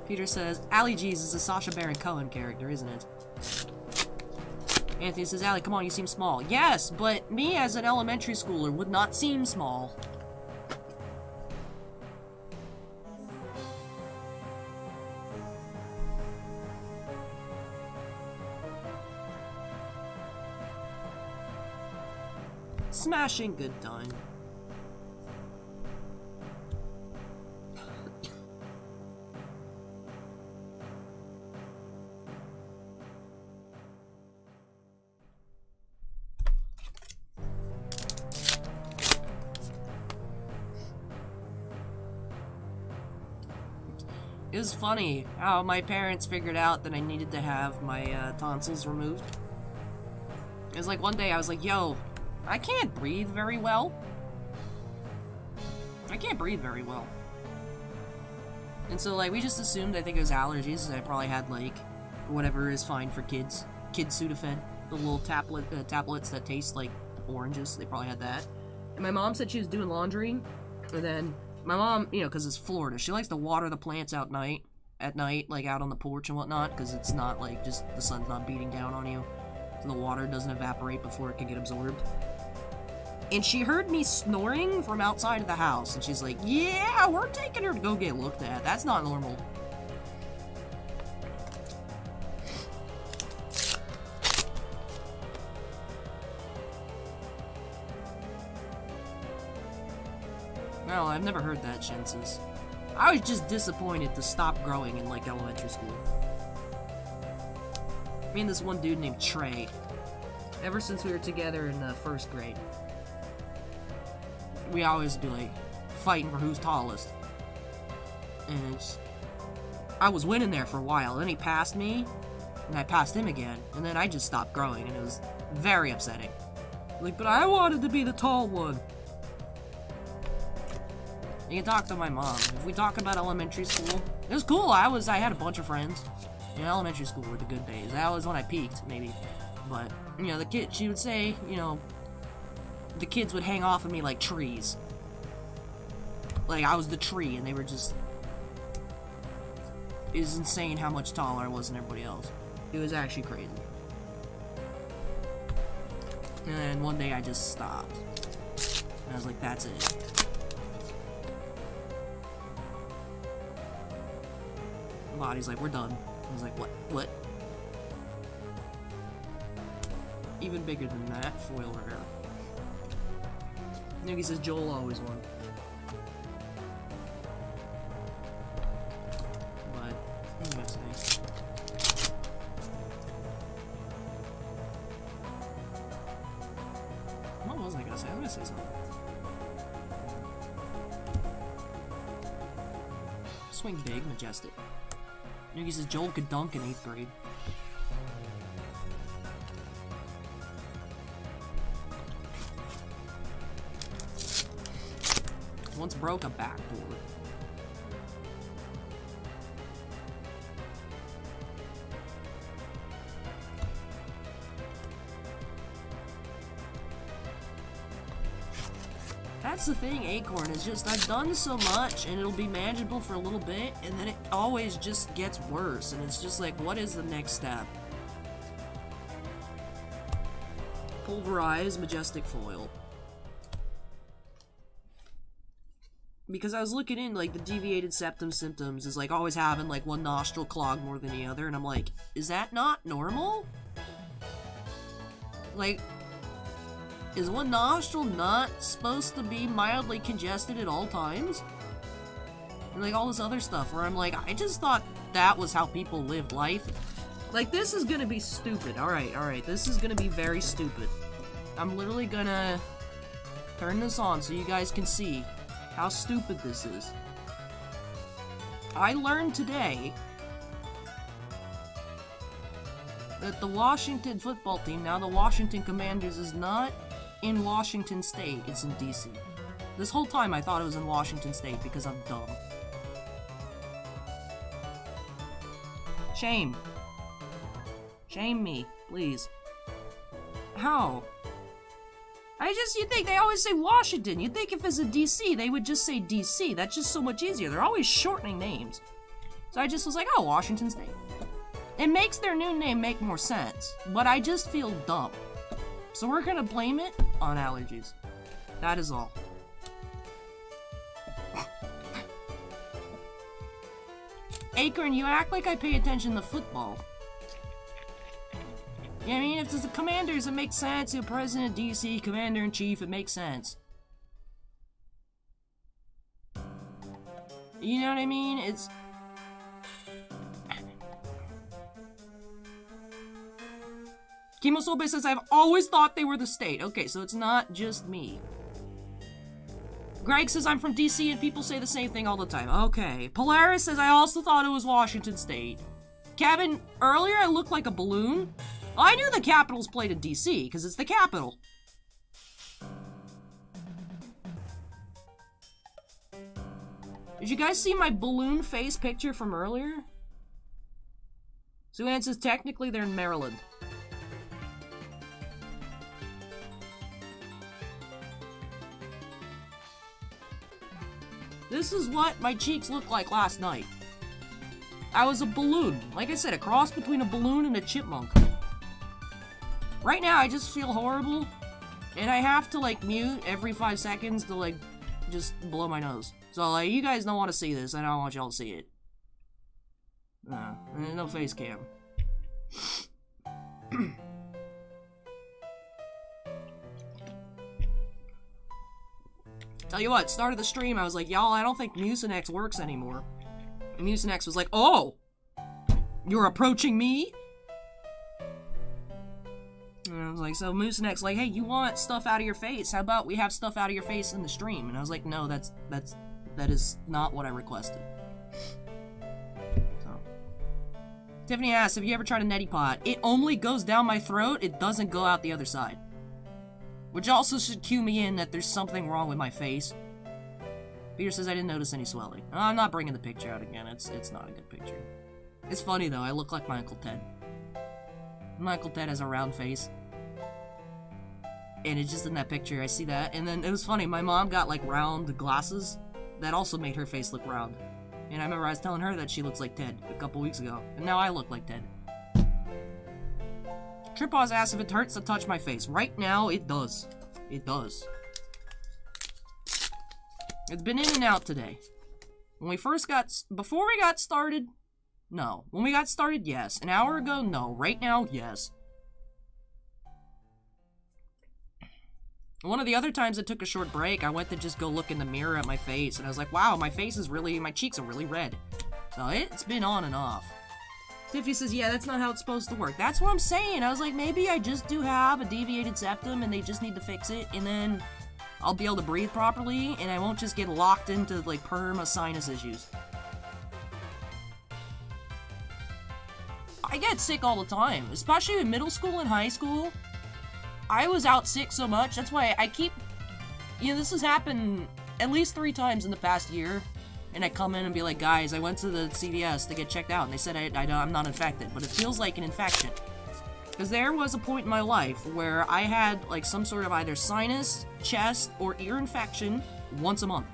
Peter says, Allie G's is a Sacha Baron Cohen character, isn't it? Anthony says, Allie, come on, you seem small. Yes, but me as an elementary schooler would not seem small. Smashing good time. It was funny how my parents figured out that I needed to have my tonsils removed. It was like one day I was like, yo, I can't breathe very well. I can't breathe very well. And so like we just assumed, I think it was allergies. I probably had like whatever is fine for kids. Kid Sudafed, the little tablets that taste like oranges. They probably had that. And my mom said she was doing laundry, and then my mom, you know, because it's Florida, she likes to water the plants at night, like out on the porch and whatnot, because it's not like just the sun's not beating down on you, so the water doesn't evaporate before it can get absorbed. And she heard me snoring from outside of the house, and she's like, yeah, we're taking her to go get looked at. That's not normal. No, I've never heard that since. I was just disappointed to stop growing in, like, elementary school. Me and this one dude named Trey, ever since we were together in first grade, we always be, like, fighting for who's tallest. And I was winning there for a while, then he passed me, and I passed him again, and then I just stopped growing, and it was very upsetting. Like, but I wanted to be the tall one. You can talk to my mom. If we talk about elementary school, it was cool. I had a bunch of friends. You know, elementary school were the good days. That was when I peaked, maybe. But, you know, she would say, you know, the kids would hang off of me like trees. Like, I was the tree, and they were just... It was insane how much taller I was than everybody else. It was actually crazy. And then one day I just stopped. And I was like, that's it. Body's like, we're done. I was like, what? Even bigger than that, foil rare. Nuggy says Joel always won. But, what was I gonna say? What was I gonna say? I was gonna say something. Swing big, majestic. Nuggy says Joel could dunk in 8th grade. Once broke a backboard. That's the thing, Acorn, is just I've done so much and it'll be manageable for a little bit and then it always just gets worse and it's just like, what is the next step? Pulverize majestic foil. Because I was looking in, like, the deviated septum symptoms is, like, always having, like, one nostril clogged more than the other, and I'm like, is that not normal? Like, is one nostril not supposed to be mildly congested at all times? And, like, all this other stuff, where I'm like, I just thought that was how people lived life. Like, this is gonna be stupid. Alright, this is gonna be very stupid. I'm literally gonna turn this on so you guys can see how stupid this is. I learned today that the Washington football team, now the Washington Commanders, is not in Washington State, it's in DC. This whole time I thought it was in Washington State because I'm dumb. Shame. Shame me, please. How? You think they always say Washington. You'd think if it's a DC, they would just say DC. That's just so much easier. They're always shortening names. So I just was like, oh, Washington State. It makes their new name make more sense, but I just feel dumb. So we're gonna blame it on allergies. That is all. Acorn, you act like I pay attention to football. Yeah, I mean, if it's the commanders, it makes sense. You know, President, DC, Commander-in-Chief, it makes sense. You know what I mean? It's... Kimosobe says, I've always thought they were the state. Okay, so it's not just me. Greg says, I'm from DC and people say the same thing all the time. Okay. Polaris says, I also thought it was Washington State. Kevin, earlier I looked like a balloon. I knew the Capitals played in DC, because it's the capital. Did you guys see my balloon face picture from earlier? Suan says, technically they're in Maryland. This is what my cheeks looked like last night. I was a balloon. Like I said, a cross between a balloon and a chipmunk. Right now, I just feel horrible. And I have to, like, mute every 5 seconds to, like, just blow my nose. So, like, you guys don't want to see this. I don't want y'all to see it. No face cam. Tell you what, start of the stream, I was like, y'all, I don't think Mucinex works anymore. And Mucinex was like, oh! You're approaching me? And I was like, so Mucinex, like, hey, you want stuff out of your face? How about we have stuff out of your face in the stream? And I was like, no, that is not what I requested. So. Tiffany asks, have you ever tried a neti pot? It only goes down my throat, it doesn't go out the other side. Which also should cue me in that there's something wrong with my face. Peter says I didn't notice any swelling. I'm not bringing the picture out again. It's not a good picture. It's funny though. I look like my Uncle Ted. My Uncle Ted has a round face. And it's just in that picture. I see that. And then it was funny. My mom got like round glasses. That also made her face look round. And I remember I was telling her that she looks like Ted a couple weeks ago. And now I look like Ted. Tripaw's asked if it hurts to touch my face. Right now, it does. It does. It's been in and out today. When we first before we got started, no. When we got started, yes. An hour ago, no. Right now, yes. One of the other times I took a short break, I went to just go look in the mirror at my face, and I was like, wow, my cheeks are really red. So it's been on and off. Tiffany says, yeah, that's not how it's supposed to work. That's what I'm saying. I was like, maybe I just do have a deviated septum and they just need to fix it, and then I'll be able to breathe properly, and I won't just get locked into, like, perma sinus issues. I get sick all the time, especially in middle school and high school. I was out sick so much, that's why I keep... You know, this has happened at least 3 times in the past year. And I come in and be like, guys, I went to the CVS to get checked out, and they said I'm not infected, but it feels like an infection. Because there was a point in my life where I had, like, some sort of either sinus, chest, or ear infection once a month.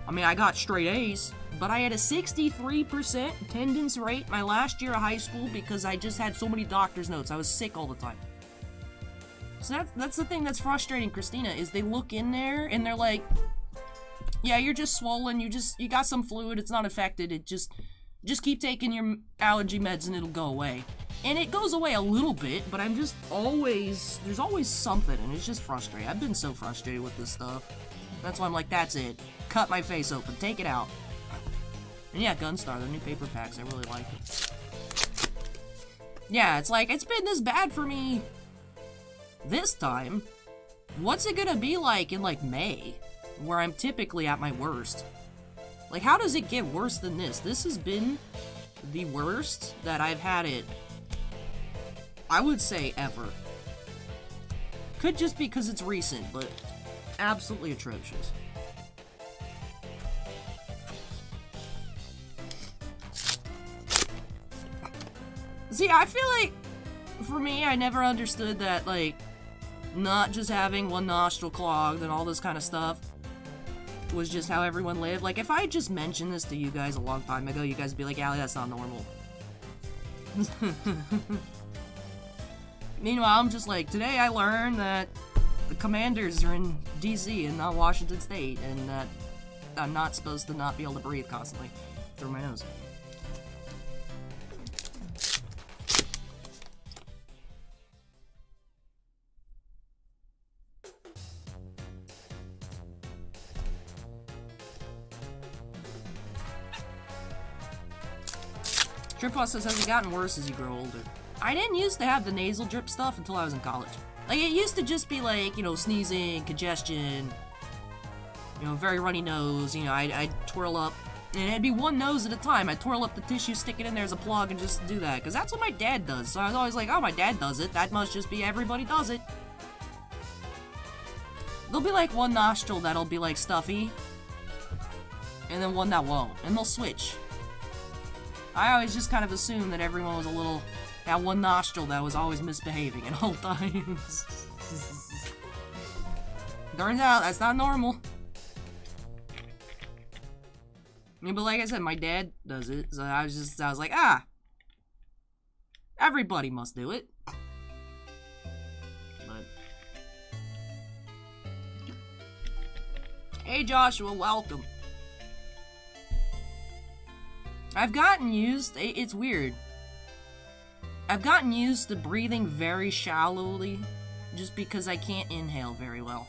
I mean, I got straight A's, but I had a 63% attendance rate my last year of high school because I just had so many doctor's notes. I was sick all the time. So that's the thing that's frustrating, Christina, is they look in there, and they're like... Yeah, you're just swollen, you got some fluid, it's not affected, it just keep taking your allergy meds and it'll go away. And it goes away a little bit, but I'm just there's always something, and it's just frustrating. I've been so frustrated with this stuff. That's why I'm like, that's it. Cut my face open, take it out. And yeah, Gunstar, the new paper packs, I really like it. Yeah, it's like, it's been this bad for me this time. What's it gonna be like in, like, May? Where I'm typically at my worst. Like, how does it get worse than this? This has been the worst that I've had it, I would say, ever. Could just be because it's recent, but absolutely atrocious. See, I feel like, for me, I never understood that, like, not just having one nostril clogged and all this kind of stuff was just how everyone lived. Like, if I just mentioned this to you guys a long time ago, you guys would be like, Allie, that's not normal. Meanwhile, I'm just like, today I learned that the commanders are in DC and not Washington State, and that I'm not supposed to not be able to breathe constantly through my nose. Tripos says, has it gotten worse as you grow older? I didn't used to have the nasal drip stuff until I was in college. Like, it used to just be like, you know, sneezing, congestion, you know, very runny nose, you know, I'd twirl up, and it'd be one nose at a time. I'd twirl up the tissue, stick it in there as a plug, and just do that, because that's what my dad does. So I was always like, oh, my dad does it, that must just be everybody does it. There'll be like one nostril that'll be like stuffy, and then one that won't, and they'll switch. I always just kind of assumed that everyone was a little, had one nostril that was always misbehaving at all times. Turns out, that's not normal. Yeah, but like I said, my dad does it, so I was like, ah, everybody must do it. But hey Joshua, welcome. I've gotten used, it's weird. I've gotten used to breathing very shallowly, just because I can't inhale very well.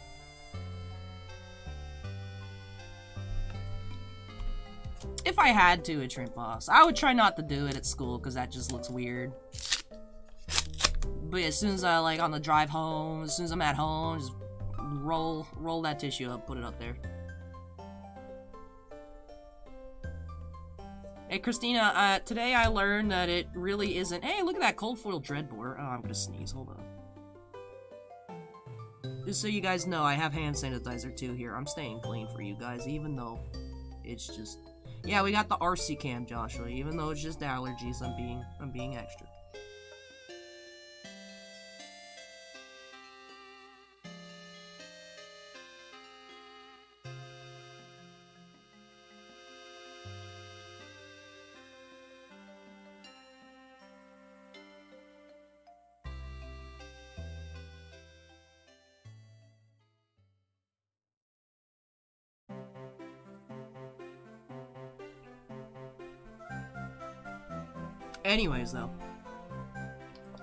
If I had to at Shrimp Boss, I would try not to do it at school because that just looks weird. But as soon as I, like, on the drive home, as soon as I'm at home, just roll that tissue up, put it up there. Hey, Christina, today I learned that it really isn't... Hey, look at that cold foil dreadboard. Oh, I'm gonna sneeze. Hold on. Just so you guys know, I have hand sanitizer too here. I'm staying clean for you guys, even though it's just... Yeah, we got the RC cam, Joshua. Even though it's just allergies, I'm being extra. Anyways, though.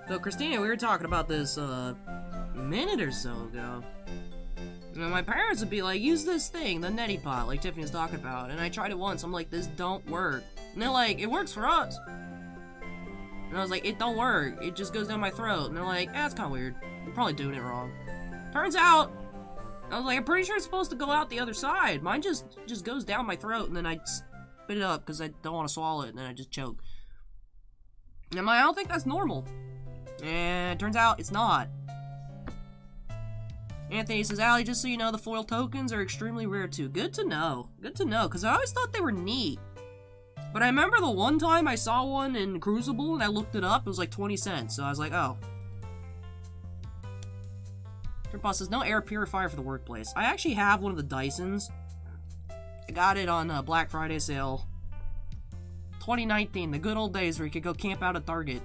So, Christina, we were talking about this, a minute or so ago. You know, my parents would be like, use this thing, the neti pot, like Tiffany was talking about. And I tried it once, I'm like, this don't work. And they're like, it works for us. And I was like, it don't work, it just goes down my throat. And they're like, that's kinda weird. I'm probably doing it wrong. Turns out, I was like, I'm pretty sure it's supposed to go out the other side. Mine just goes down my throat, and then I spit it up, because I don't want to swallow it, and then I just choke. And I don't think that's normal. And it turns out it's not. Anthony says, Allie, just so you know, the foil tokens are extremely rare too. Good to know. Good to know, because I always thought they were neat. But I remember the one time I saw one in Crucible, and I looked it up, it was like 20 cents. So I was like, oh. Tripos says, no air purifier for the workplace. I actually have one of the Dysons. I got it on Black Friday sale. 2019, the good old days where you could go camp out at Target.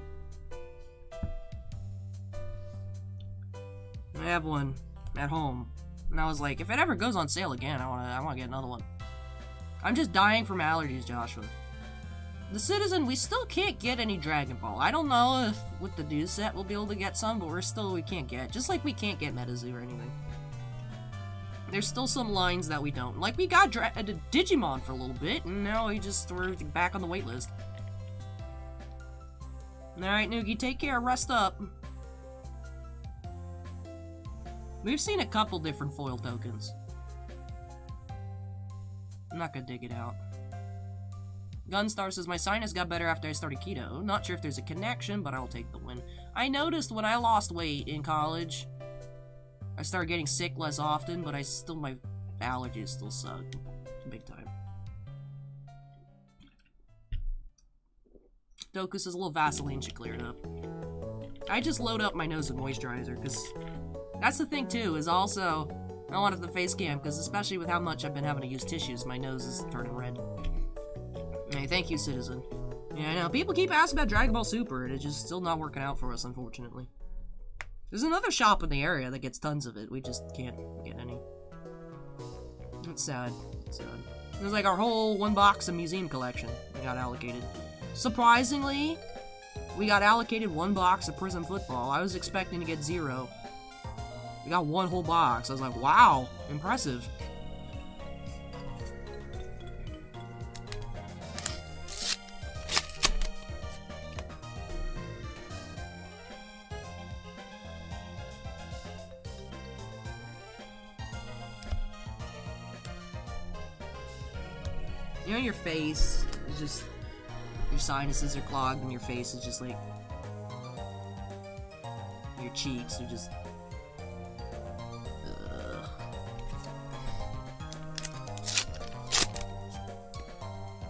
I have one at home, and I was like, if it ever goes on sale again, I wanna get another one. I'm just dying from allergies, Joshua. The Citizen, we still can't get any Dragon Ball. I don't know if with the new set we'll be able to get some, but we can't get. Just like we can't get MetaZoo or anything. There's still some lines that we don't. Like, we got Digimon for a little bit, and now we're back on the wait list. Alright, Noogie, take care, rest up. We've seen a couple different foil tokens. I'm not gonna dig it out. Gunstar says, my sinus got better after I started keto. Not sure if there's a connection, but I'll take the win. I noticed when I lost weight in college, I started getting sick less often, but my allergies still suck. Big time. Doku says a little Vaseline should clear it up. I just load up my nose with moisturizer, because that's the thing too, is also, I wanted the face cam, because especially with how much I've been having to use tissues, my nose is turning red. Hey, thank you, Citizen. Yeah, I know, people keep asking about Dragon Ball Super, and it's just still not working out for us, unfortunately. There's another shop in the area that gets tons of it. We just can't get any. It's sad. It's sad. There's like our whole one box of museum collection we got allocated. Surprisingly, we got allocated one box of Prism Football. I was expecting to get 0. We got one whole box. I was like, wow, impressive. You know, your face is just, your sinuses are clogged and your face is just like, your cheeks are just,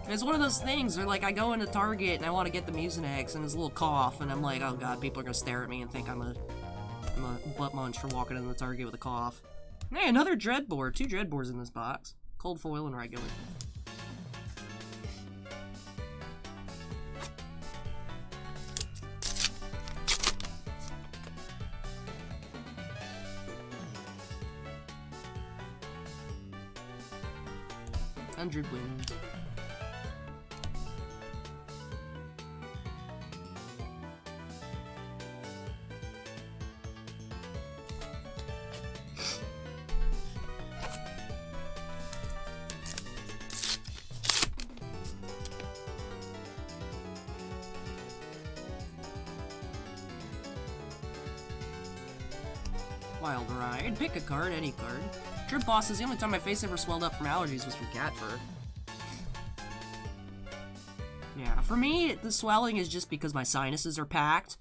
It's one of those things where, like, I go into Target and I want to get the Mucinex and there's a little cough and I'm like, oh god, people are gonna stare at me and think I'm a butt munch for walking into the Target with a cough. Hey, another dreadboard. 2 dreadboards in this box. Cold foil and regular. Hundred Winds. Wild Ride. Pick a card, any card. Trip Boss says the only time my face ever swelled up from allergies was from cat fur. Yeah, for me, the swelling is just because my sinuses are packed.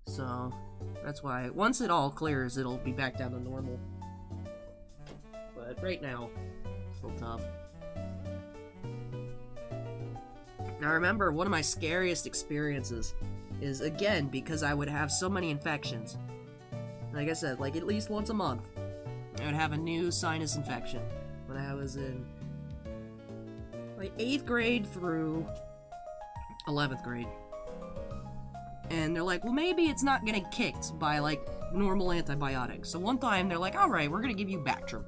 So, that's why. Once it all clears, it'll be back down to normal. But right now, it's still tough. Now remember, one of my scariest experiences is, again, because I would have so many infections. Like I said, like at least once a month, I would have a new sinus infection when I was in like 8th grade through 11th grade. And they're like, well, maybe it's not getting kicked by like normal antibiotics. So one time they're like, all right, we're gonna give you Bactrim.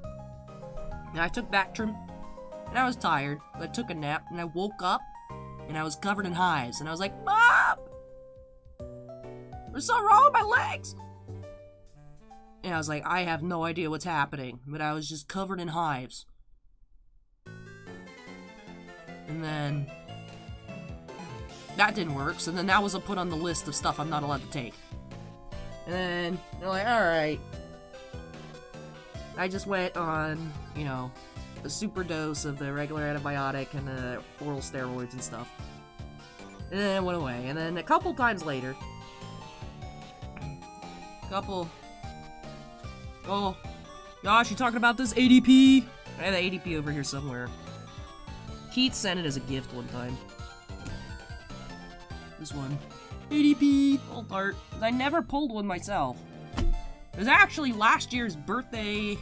And I took Bactrim, and I was tired. I took a nap, and I woke up, and I was covered in hives. And I was like, Mom! There's something wrong with my legs! And I was like, I have no idea what's happening, but I was just covered in hives. And then that didn't work, so then that was put on the list of stuff I'm not allowed to take. And then they're like, alright. I just went on, you know, a super dose of the regular antibiotic and the oral steroids and stuff. And then it went away. And then a couple times later, oh, gosh, you talking about this ADP? I have the ADP over here somewhere. Keith sent it as a gift one time. This one. ADP, old art. I never pulled one myself. It was actually last year's birthday.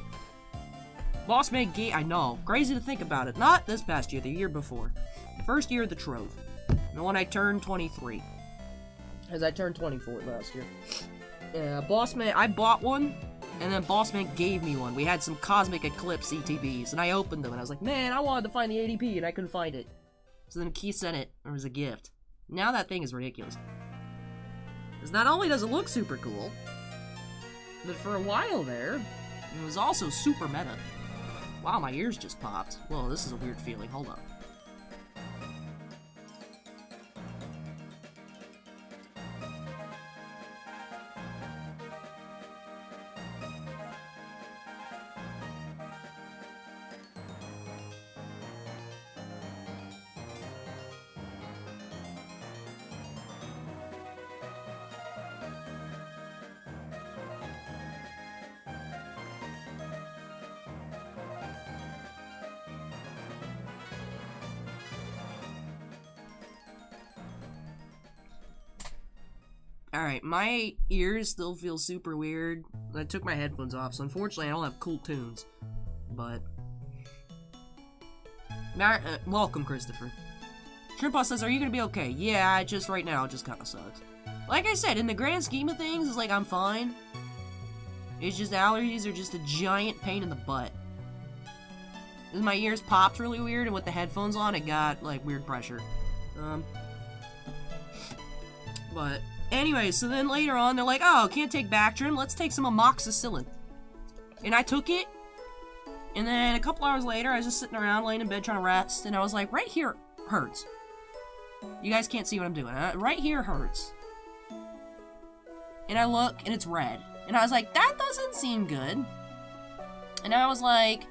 Boss Man gave. I know, crazy to think about it. Not this past year, the year before. The first year of the Trove. The one I turned 23. As I turned 24 last year. Yeah, Boss Man, I bought one. And then Boss Man gave me one. We had some Cosmic Eclipse ETBs, and I opened them, and I was like, man, I wanted to find the ADP, and I couldn't find it. So then Keith sent it, as a gift. Now that thing is ridiculous. Because not only does it look super cool, but for a while there, it was also super meta. Wow, my ears just popped. Whoa, this is a weird feeling. Hold up. Alright, my ears still feel super weird. I took my headphones off, so unfortunately I don't have cool tunes. But... welcome, Christopher. Shrimpa says, are you gonna be okay? Yeah, just right now, it just kinda sucks. Like I said, in the grand scheme of things, it's like I'm fine. It's just allergies are just a giant pain in the butt. My ears popped really weird, and with the headphones on, it got, like, weird pressure. But... anyway, so then later on, they're like, oh, can't take Bactrim, let's take some amoxicillin. And I took it, and then a couple hours later, I was just sitting around, laying in bed trying to rest, and I was like, right here hurts. You guys can't see what I'm doing. Right here hurts. And I look, and it's red. And I was like, that doesn't seem good. And I was like,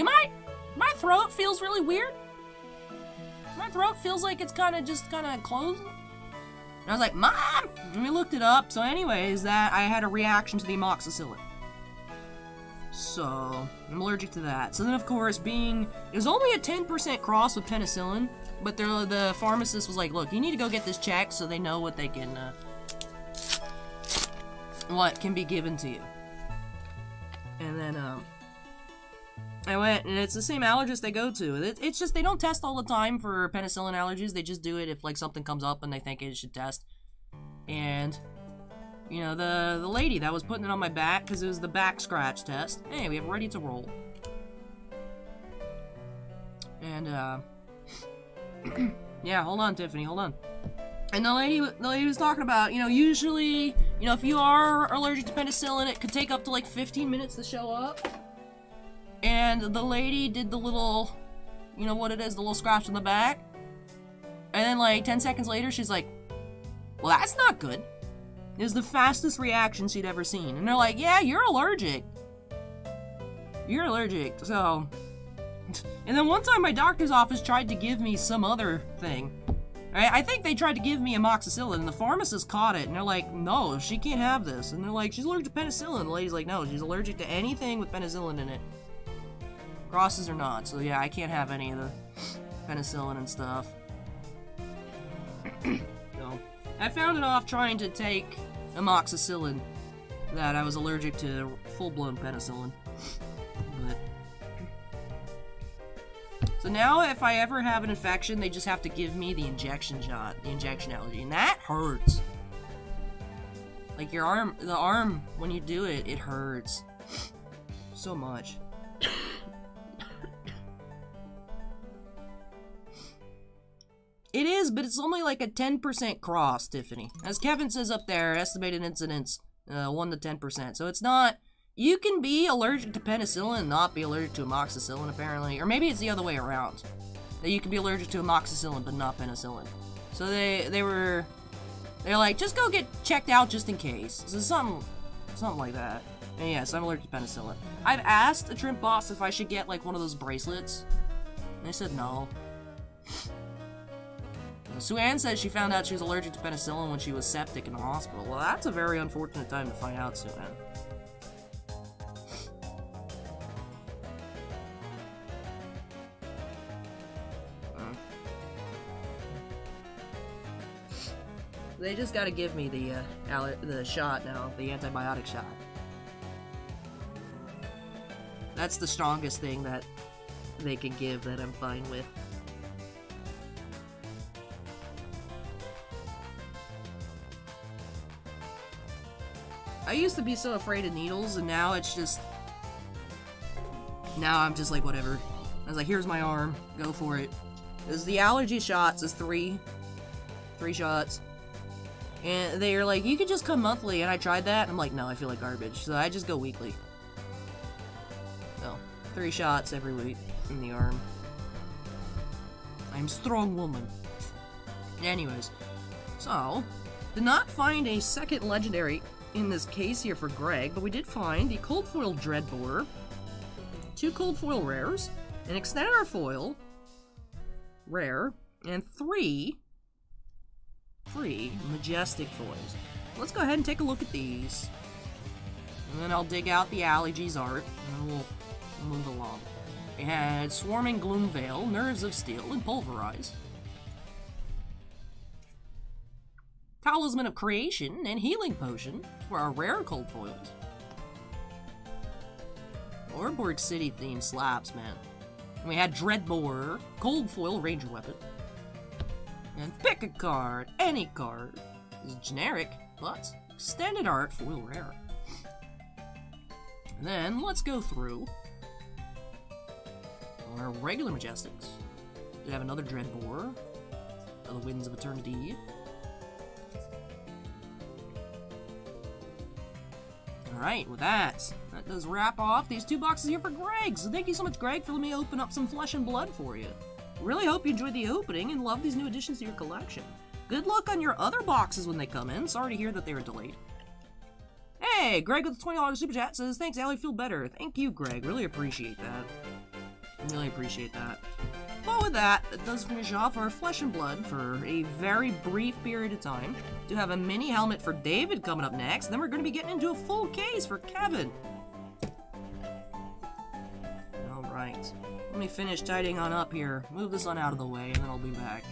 My throat feels really weird. My throat feels like it's kind of closed. And I was like, Mom! And we looked it up. So anyways, that I had a reaction to the amoxicillin. So, I'm allergic to that. So then, of course, it was only a 10% cross with penicillin, but the pharmacist was like, look, you need to go get this checked so they know what they can, what can be given to you. And then, I went, and it's the same allergist they go to. It's just, they don't test all the time for penicillin allergies. They just do it if, like, something comes up and they think it should test. And, you know, the lady that was putting it on my back, because it was the back scratch test. Hey, we have ready to roll. And, yeah, hold on, Tiffany, hold on. And the lady was talking about, you know, usually, you know, if you are allergic to penicillin, it could take up to, like, 15 minutes to show up. And the lady did the little, you know what it is, the little scratch on the back. And then, like, 10 seconds later, she's like, well, that's not good. It was the fastest reaction she'd ever seen. And they're like, yeah, you're allergic. You're allergic, so... And then one time my doctor's office tried to give me some other thing. I think they tried to give me amoxicillin, and the pharmacist caught it, and they're like, no, she can't have this. And they're like, she's allergic to penicillin. The lady's like, no, she's allergic to anything with penicillin in it. Crosses or not, so yeah, I can't have any of the penicillin and stuff. So, I found it off trying to take amoxicillin that I was allergic to full-blown penicillin. But... So now, if I ever have an infection, they just have to give me the injection shot, the injection allergy, and that hurts. Like the arm, when you do it, it hurts. So much. It is, but it's only like a 10% cross, Tiffany. As Kevin says up there, estimated incidence, 1 to 10%. So it's not... You can be allergic to penicillin and not be allergic to amoxicillin, apparently. Or maybe it's the other way around. That you can be allergic to amoxicillin, but not penicillin. So they're like, just go get checked out just in case. So something like that. And yes, I'm allergic to penicillin. I've asked a shrimp boss if I should get, like, one of those bracelets. And they said no. Sue-Ann says she found out she was allergic to penicillin when she was septic in the hospital. Well, that's a very unfortunate time to find out, Sue-Ann. They just gotta give me the shot now, the antibiotic shot. That's the strongest thing that they can give that I'm fine with. I used to be so afraid of needles, and now it's just... Now I'm just like, whatever. I was like, here's my arm, go for it. Because the allergy shots is three shots. And they're like, you could just come monthly, and I tried that, and I'm like, no, I feel like garbage. So I just go weekly. So, 3 shots every week in the arm. I'm a strong woman. Anyways, so, did not find a second legendary in this case here for Greg, but we did find the Cold Foil Dreadbore, 2 Cold Foil Rares, an Extended Foil Rare, and 3 Majestic Foils. Let's go ahead and take a look at these. And then I'll dig out the allergies art, and then we'll move along. We had Swarming Gloomveil, Nerves of Steel, and Pulverize. Talisman of Creation and Healing Potion for our rare cold foils. Orborg City theme slaps, man. And we had Dreadbore, Cold Foil Ranger Weapon. And pick a card, any card. This is generic, but extended art foil rare. And then let's go through our regular Majestics. We have another Dreadbore, the Winds of Eternity. Alright, with that does wrap off these 2 boxes here for Greg. So thank you so much, Greg, for letting me open up some Flesh and Blood for you. Really hope you enjoyed the opening and love these new additions to your collection. Good luck on your other boxes when they come in. Sorry to hear that they were delayed. Hey, Greg with the $20 Super Chat says, thanks, Allie, feel better. Thank you, Greg. Really appreciate that. I really appreciate that. But with that, it does finish off our Flesh and Blood for a very brief period of time. Do have a mini helmet for David coming up next. Then we're going to be getting into a full case for Kevin. Alright. Let me finish tidying on up here. Move this on out of the way, and then I'll be back.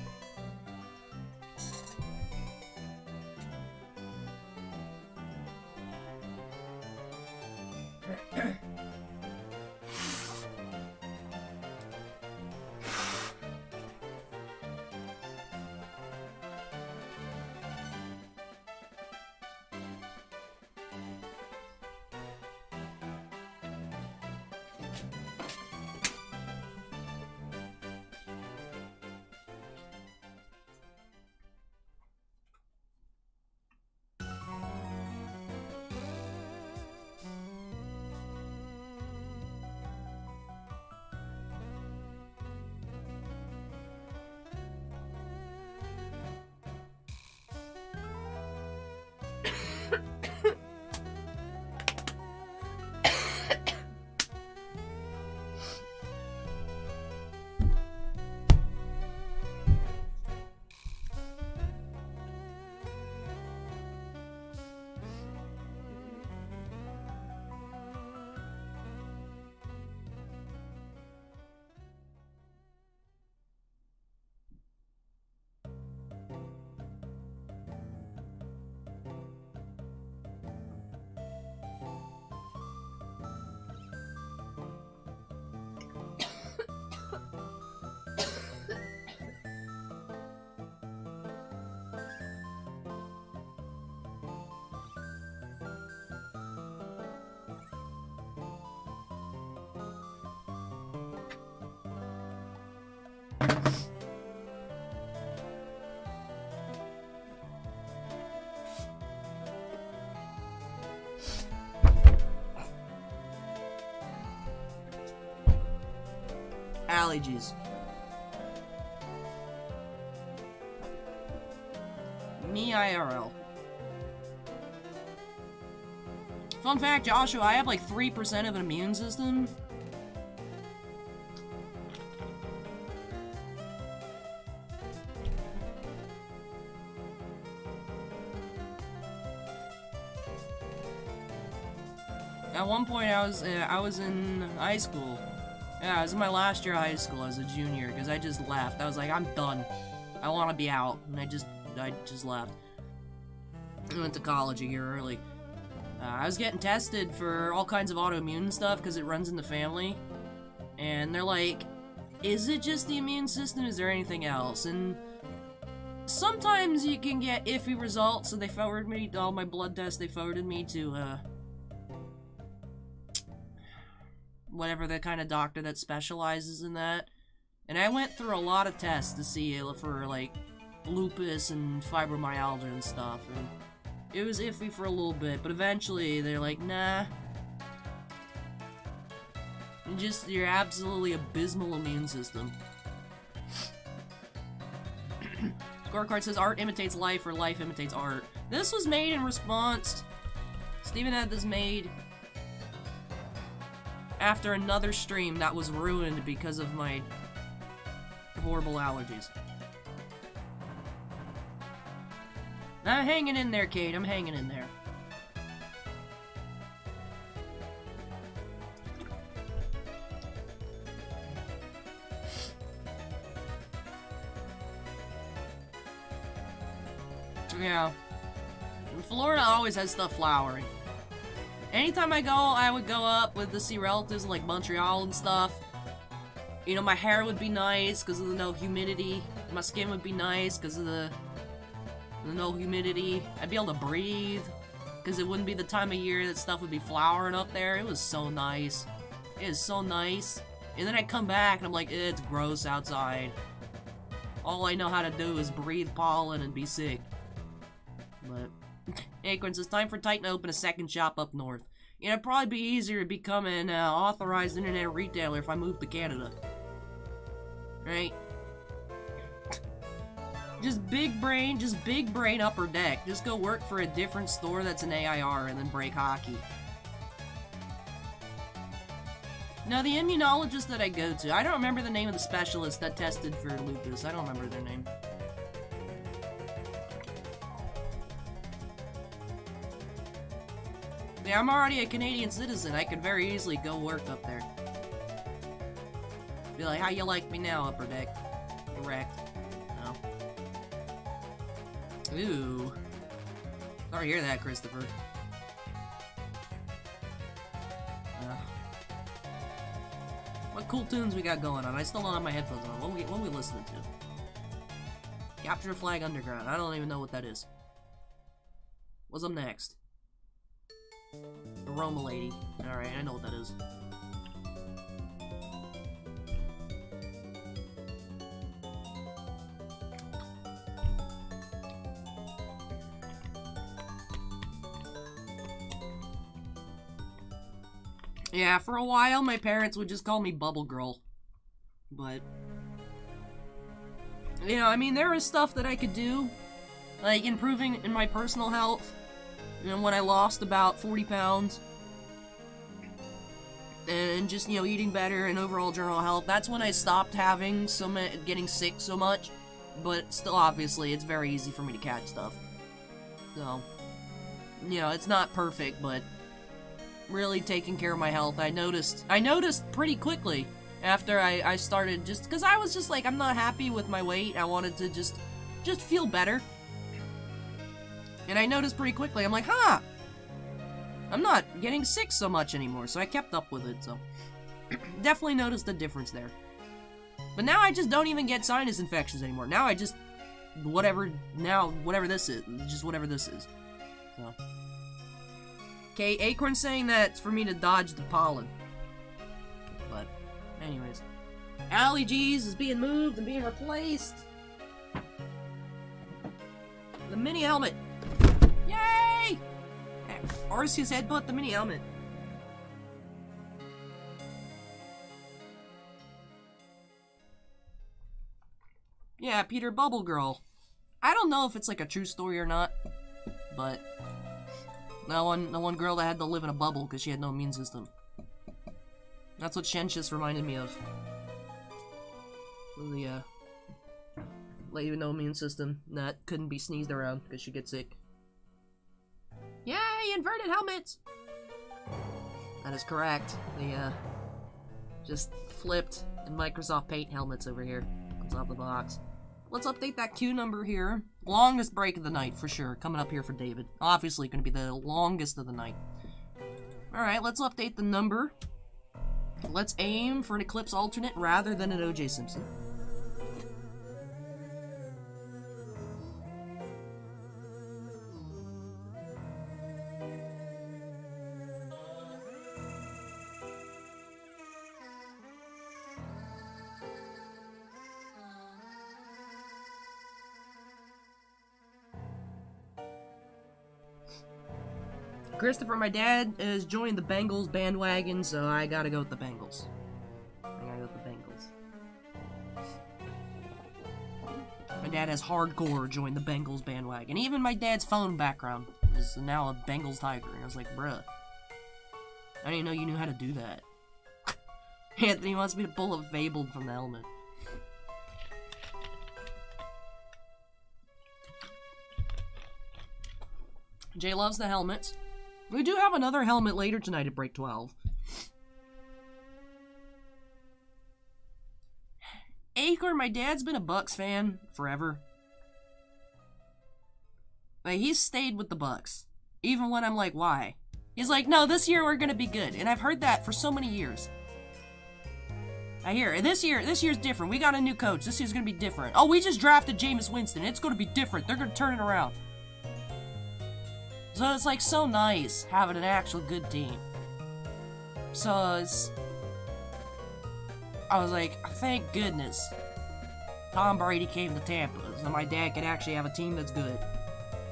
Allergies. Me IRL. Fun fact, Joshua, I have like 3% of an immune system. At one point, I was in high school. Yeah, I was in my last year of high school as a junior, because I just left. I was like, I'm done. I want to be out. And I just left. I went to college a year early. I was getting tested for all kinds of autoimmune stuff, because it runs in the family. And they're like, is it just the immune system? Is there anything else? And sometimes you can get iffy results, so they forwarded me to all my blood tests. They forwarded me to, whatever the kind of doctor that specializes in that. And I went through a lot of tests to see for, like, lupus and fibromyalgia and stuff. And it was iffy for a little bit, but eventually they're like, nah. You're absolutely abysmal immune system. Scorecard says art imitates life or life imitates art. This was made in response. Steven had this made after another stream that was ruined because of my horrible allergies. I'm hanging in there, Kate. I'm hanging in there. Yeah. Florida always has stuff flowering. Anytime I go, I would go up with to see relatives in, like, Montreal and stuff. You know, my hair would be nice because of the no humidity. My skin would be nice because of the no humidity. I'd be able to breathe because it wouldn't be the time of year that stuff would be flowering up there. It was so nice. It is so nice. And then I come back and I'm like, it's gross outside. All I know how to do is breathe pollen and be sick. But Acorns, it's time for Titan to open a second shop up north. You know, it'd probably be easier to become an authorized internet retailer if I moved to Canada. Right? Just big brain upper deck. Just go work for a different store that's an AIR and then break hockey. No, the immunologist that I go to, I don't remember the name of the specialist that tested for lupus. I don't remember their name. Yeah, I'm already a Canadian citizen. I could very easily go work up there. Be like, how you like me now, Upper Deck? Correct. No. Ooh. Sorry to hear that, Christopher. What cool tunes we got going on? I still don't have my headphones on. What are we listening to? Capture Flag Underground. I don't even know what that is. What's up next? The Roma Lady. Alright, I know what that is. Yeah, for a while, my parents would just call me Bubble Girl. But, you know, I mean, there was stuff that I could do, like improving in my personal health. You know, when I lost about 40 pounds, and just, you know, eating better and overall general health, that's when I stopped having getting sick so much. But still, obviously, it's very easy for me to catch stuff. So, you know, it's not perfect, but really taking care of my health. I noticed pretty quickly after I started, just because I was just like, I'm not happy with my weight. I wanted to just feel better. And I noticed pretty quickly, I'm like, huh, I'm not getting sick so much anymore, so I kept up with it, so definitely noticed a difference there. But now I just don't even get sinus infections anymore. Now I just, whatever this is, just whatever this is, so. Okay, Acorn's saying that it's for me to dodge the pollen. But, anyways. Ali G's is being moved and being replaced. The mini helmet. Yay! Arceus headbutt the mini helmet. Yeah, Peter Bubble Girl. I don't know if it's like a true story or not, but the one girl that had to live in a bubble because she had no immune system. That's what Shenshis reminded me of. The lady with no immune system that couldn't be sneezed around because she'd get sick. Yay, inverted helmets! That is correct. The just flipped in Microsoft Paint helmets over here. Comes off the box. Let's update that queue number here. Longest break of the night, for sure. Coming up here for David. Obviously, going to be the longest of the night. Alright, let's update the number. Let's aim for an Eclipse alternate rather than an OJ Simpson. Christopher, my dad, has joined the Bengals bandwagon, so I gotta go with the Bengals. My dad has hardcore joined the Bengals bandwagon. Even my dad's phone background is now a Bengals tiger. And I was like, bruh, I didn't know you knew how to do that. Anthony wants me to pull a Fabled from the helmet. Jay loves the helmets. We do have another helmet later tonight at Break 12. Acorn, my dad's been a Bucks fan forever. Like, he's stayed with the Bucks. Even when I'm like, why? He's like, no, this year we're gonna be good. And I've heard that for so many years. I hear, this year's different. We got a new coach. This year's gonna be different. Oh, we just drafted Jameis Winston. It's gonna be different. They're gonna turn it around. So it's like so nice having an actual good team. So I was like, thank goodness Tom Brady came to Tampa so my dad could actually have a team that's good.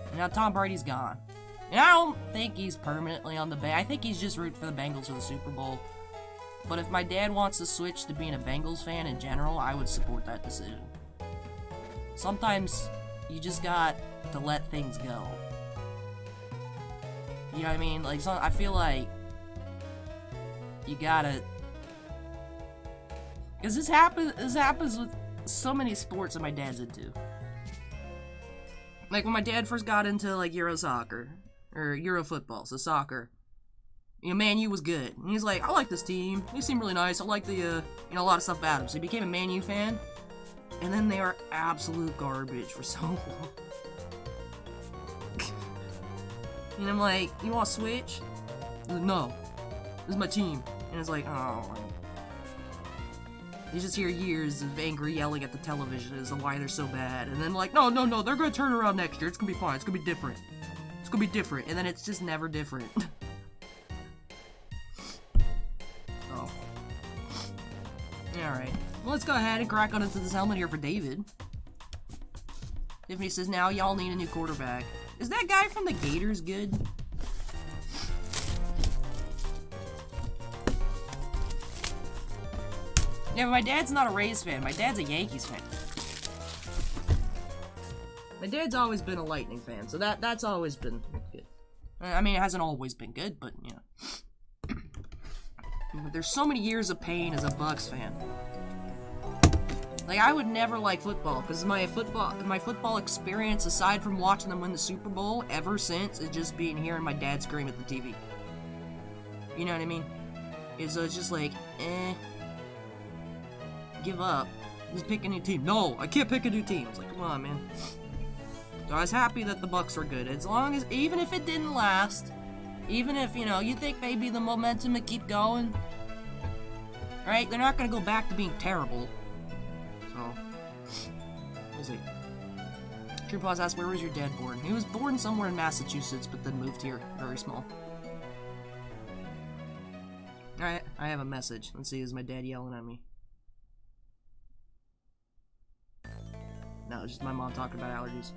And now Tom Brady's gone. And I don't think he's permanently on the Bengals. I think he's just rooting for the Bengals for the Super Bowl. But if my dad wants to switch to being a Bengals fan in general, I would support that decision. Sometimes you just got to let things go. You know what I mean? Like, I feel like you gotta Because this happens with so many sports that my dad's into. Like when my dad first got into like Euro soccer or Euro football, so soccer. You know, Man U was good, and he's like, I like this team. They seem really nice. I like the you know, a lot of stuff about them. So he became a Man U fan, and then they are absolute garbage for so long. And I'm like, you want to switch? He's like, no, this is my team. And it's like, oh. You just hear years of angry yelling at the television as to why they're so bad. And then like, no, they're going to turn around next year. It's going to be fine. It's going to be different. It's going to be different. And then it's just never different. Oh. Alright. Well, let's go ahead and crack on into this helmet here for David. Tiffany says, now y'all need a new quarterback. Is that guy from the Gators good? Yeah, but my dad's not a Rays fan. My dad's a Yankees fan. My dad's always been a Lightning fan, so that's always been good. I mean, it hasn't always been good, but, you know. But there's so many years of pain as a Bucks fan. Like, I would never like football, because my football experience, aside from watching them win the Super Bowl, ever since, is just being hearing my dad scream at the TV. You know what I mean? So it's just like, give up. Just pick a new team. No, I can't pick a new team. It's like, come on, man. So I was happy that the Bucks were good. As long as, even if it didn't last, even if, you know, you think maybe the momentum would keep going, right? They're not going to go back to being terrible. So, we'll see. True Pause asks, where was your dad born? He was born somewhere in Massachusetts, but then moved here. Very small. Alright, I have a message. Let's see, is my dad yelling at me? No, it's just my mom talking about allergies.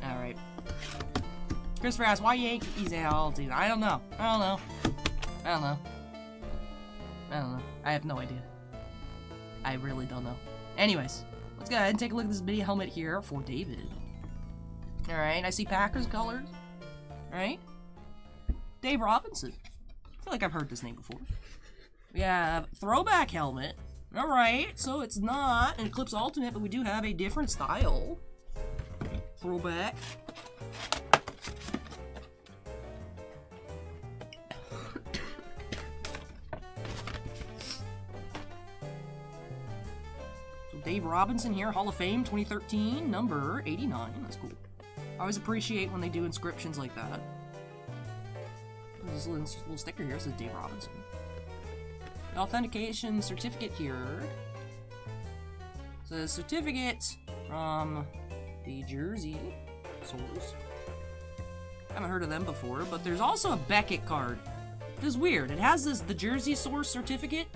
Alright. Christopher asks, why Yankees all teams? I don't know. I have no idea. I really don't know. Anyways, let's go ahead and take a look at this mini helmet here for David. Alright, I see Packers colors. Alright. Dave Robinson. I feel like I've heard this name before. We have throwback helmet. Alright, so it's not an Eclipse Ultimate, but we do have a different style. Throwback. So Dave Robinson here, Hall of Fame 2013, number 89. That's cool. I always appreciate when they do inscriptions like that. There's a little sticker here that says Dave Robinson. The authentication certificate here. It's a certificate from the Jersey source. I haven't heard of them before, but there's also a Beckett card. This is weird. It has the Jersey source certificate,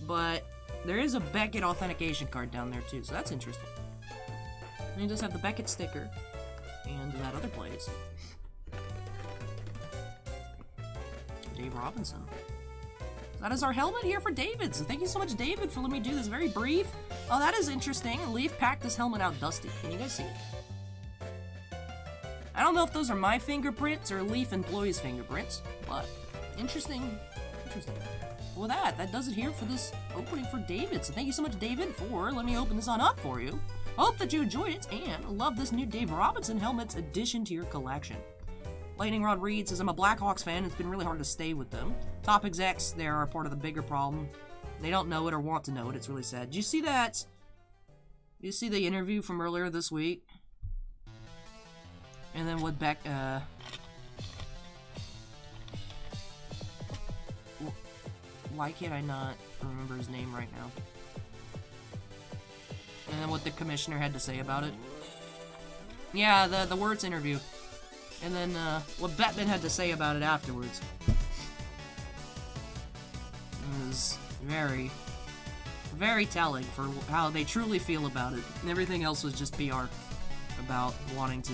but there is a Beckett authentication card down there too, so that's interesting. And you just have the Beckett sticker and that other place. Dave Robinson. That is our helmet here for David, so thank you so much, David, for letting me do this very brief. Oh, that is interesting. Leaf packed this helmet out dusty. Can you guys see it? I don't know if those are my fingerprints or Leaf employees' fingerprints, but interesting. Interesting. Well, that does it here for this opening for David. So thank you so much, David, for letting me open this on up for you. Hope that you enjoyed it and love this new Dave Robinson helmet's addition to your collection. Lightning Rod Reed says, I'm a Blackhawks fan. It's been really hard to stay with them. Top execs, they are a part of the bigger problem. They don't know it or want to know it. It's really sad. Did you see that? Did you see the interview from earlier this week? And then what Beck, why can't I not remember his name right now? And then what the commissioner had to say about it? Yeah, the Wirtz interview. And then, what Bettman had to say about it afterwards. It was very, very telling for how they truly feel about it. And everything else was just PR about wanting to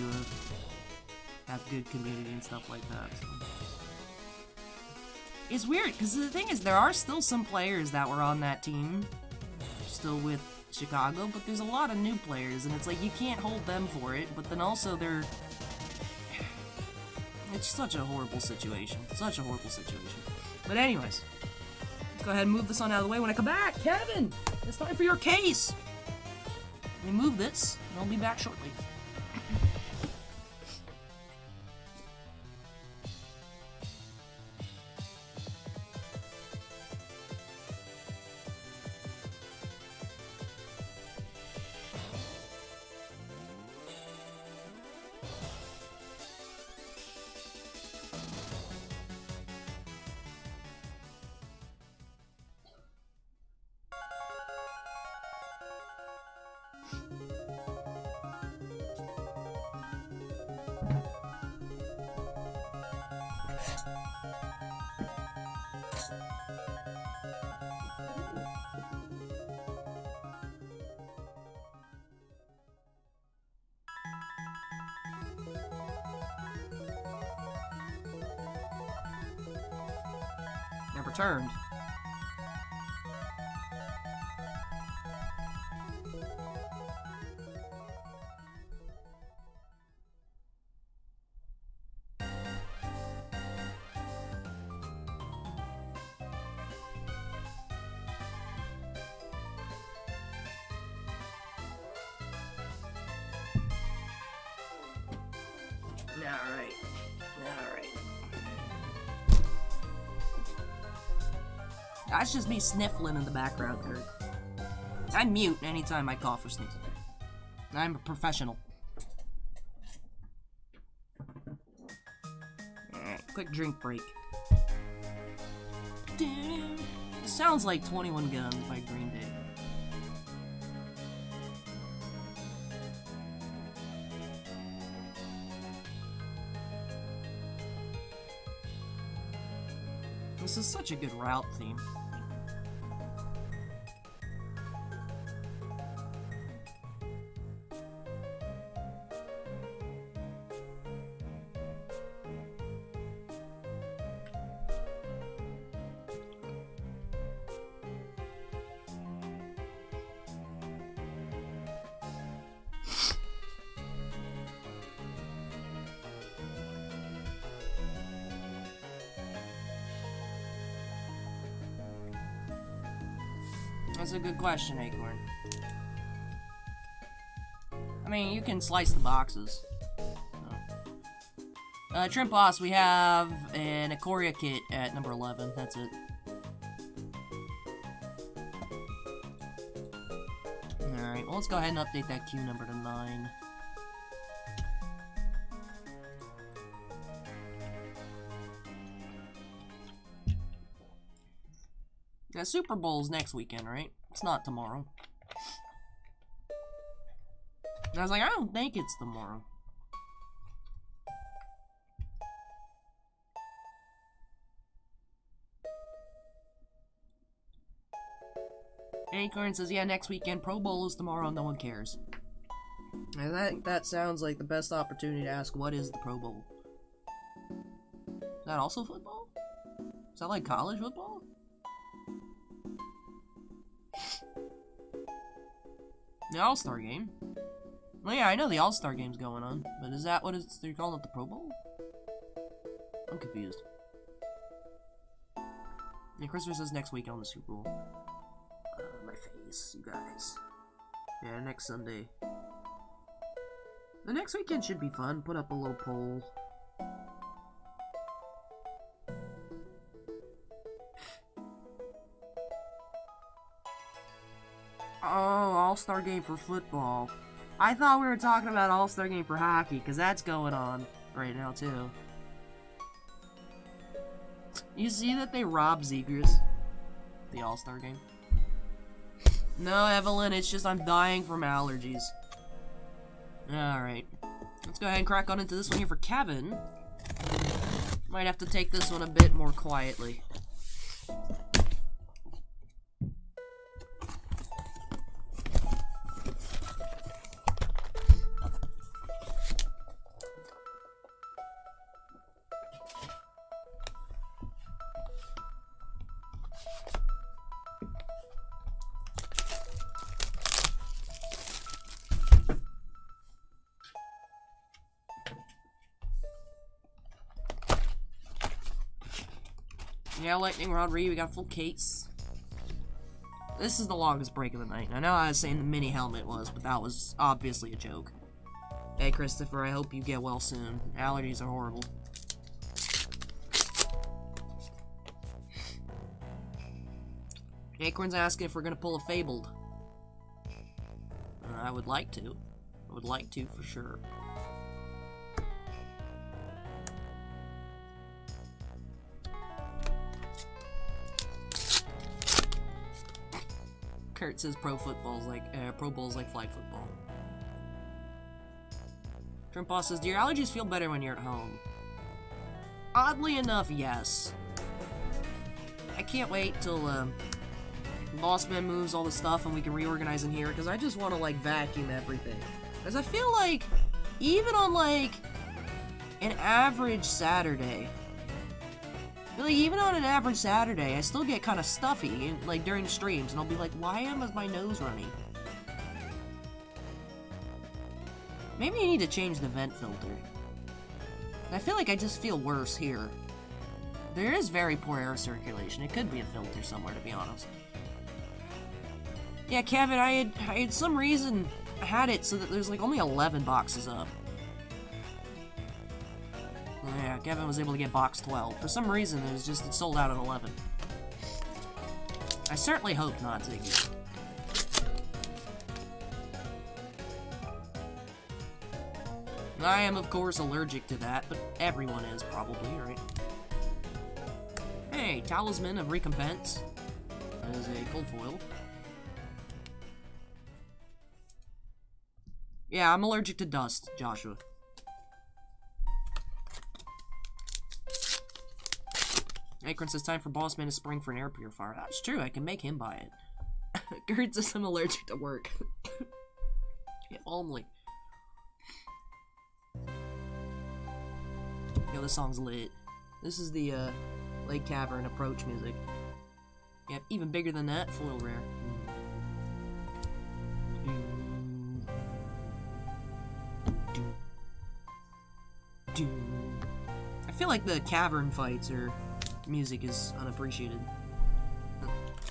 have good community and stuff like that. So. It's weird, because the thing is, there are still some players that were on that team, still with Chicago, but there's a lot of new players, and it's like, you can't hold them for it, but then also they're... It's such a horrible situation. Such a horrible situation. But anyways, let's go ahead and move this on out of the way. When I come back, Kevin, it's time for your case. Let me move this, and I'll be back shortly. I've returned. Alright. Alright. That's just me sniffling in the background there. I mute anytime I cough or sneeze. I'm a professional. Alright, quick drink break. It sounds like 21 Guns by Green Day. This is such a good route theme. That's a good question, Acorn. I mean, you can slice the boxes. Trim Boss, we have an Ikoria kit at number 11. That's it. Alright, well, let's go ahead and update that queue number to 9. Yeah, Super Bowl's next weekend, right? It's not tomorrow. And I was like, I don't think it's tomorrow. Acorn says, yeah, next weekend. Pro Bowl is tomorrow. No one cares. And that sounds like the best opportunity to ask, what is the Pro Bowl? Is that also football? Is that like college football? The All-Star Game? Well, yeah, I know the All-Star Game's going on, but is that what they're calling it, the Pro Bowl? I'm confused. Yeah, Christmas is next week on the Super Bowl. My face, you guys. Yeah, next Sunday. The next weekend should be fun. Put up a little poll. Oh, All-Star Game for football. I thought we were talking about All-Star Game for hockey, because that's going on right now, too. You see that they robbed Zegers? The All-Star Game? No, Evelyn, it's just I'm dying from allergies. Alright. Let's go ahead and crack on into this one here for Kevin. Might have to take this one a bit more quietly. Yeah, Lightning Rod Ree, we got a full case. This is the longest break of the night. I know I was saying the mini helmet was, but that was obviously a joke. Hey, Christopher, I hope you get well soon. Allergies are horrible. Acorn's asking if we're gonna pull a Fabled. I would like to. I would like to, for sure. Kurt says Pro Bowl's like flag football. Shrimp Boss says, do your allergies feel better when you're at home? Oddly enough, yes. I can't wait till Bossman moves all the stuff and we can reorganize in here, because I just want to like vacuum everything. Because I feel like even on like an average Saturday, I still get kind of stuffy like during the streams, and I'll be like, why is my nose running? Maybe I need to change the vent filter. I feel like I just feel worse here. There is very poor air circulation. It could be a filter somewhere, to be honest. Yeah, Kevin, I had some reason I had it so that there's like only 11 boxes up. Yeah, Kevin was able to get box 12. For some reason, it sold out at 11. I certainly hope not, Ziggy. I am, of course, allergic to that, but everyone is, probably, right? Hey, Talisman of Recompense. That is a cold foil. Yeah, I'm allergic to dust, Joshua. Akron says time for Bossman to spring for an air purifier. That's true, I can make him buy it. Gerd says I'm allergic to work. If only. Yo, this song's lit. This is the Lake Cavern approach music. Yep, even bigger than that, foil rare. I feel like the cavern fights or music is unappreciated.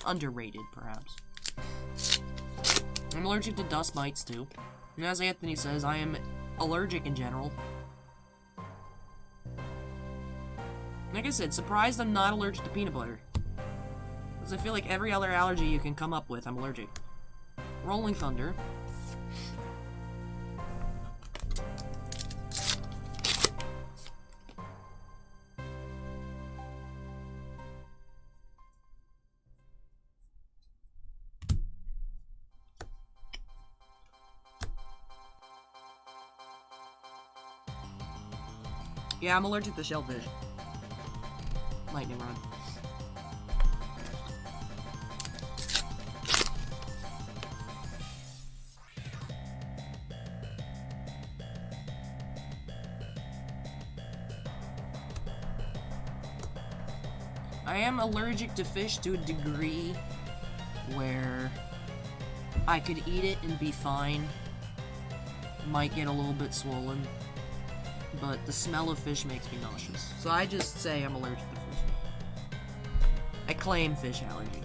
Underrated, perhaps. I'm allergic to dust mites, too. And as Anthony says, I am allergic in general. Like I said, surprised I'm not allergic to peanut butter. Because I feel like every other allergy you can come up with, I'm allergic. Rolling Thunder. Yeah, I'm allergic to shellfish. Lightning Rod. I am allergic to fish to a degree where I could eat it and be fine. Might get a little bit swollen, but the smell of fish makes me nauseous. So I just say I'm allergic to fish. I claim fish allergy.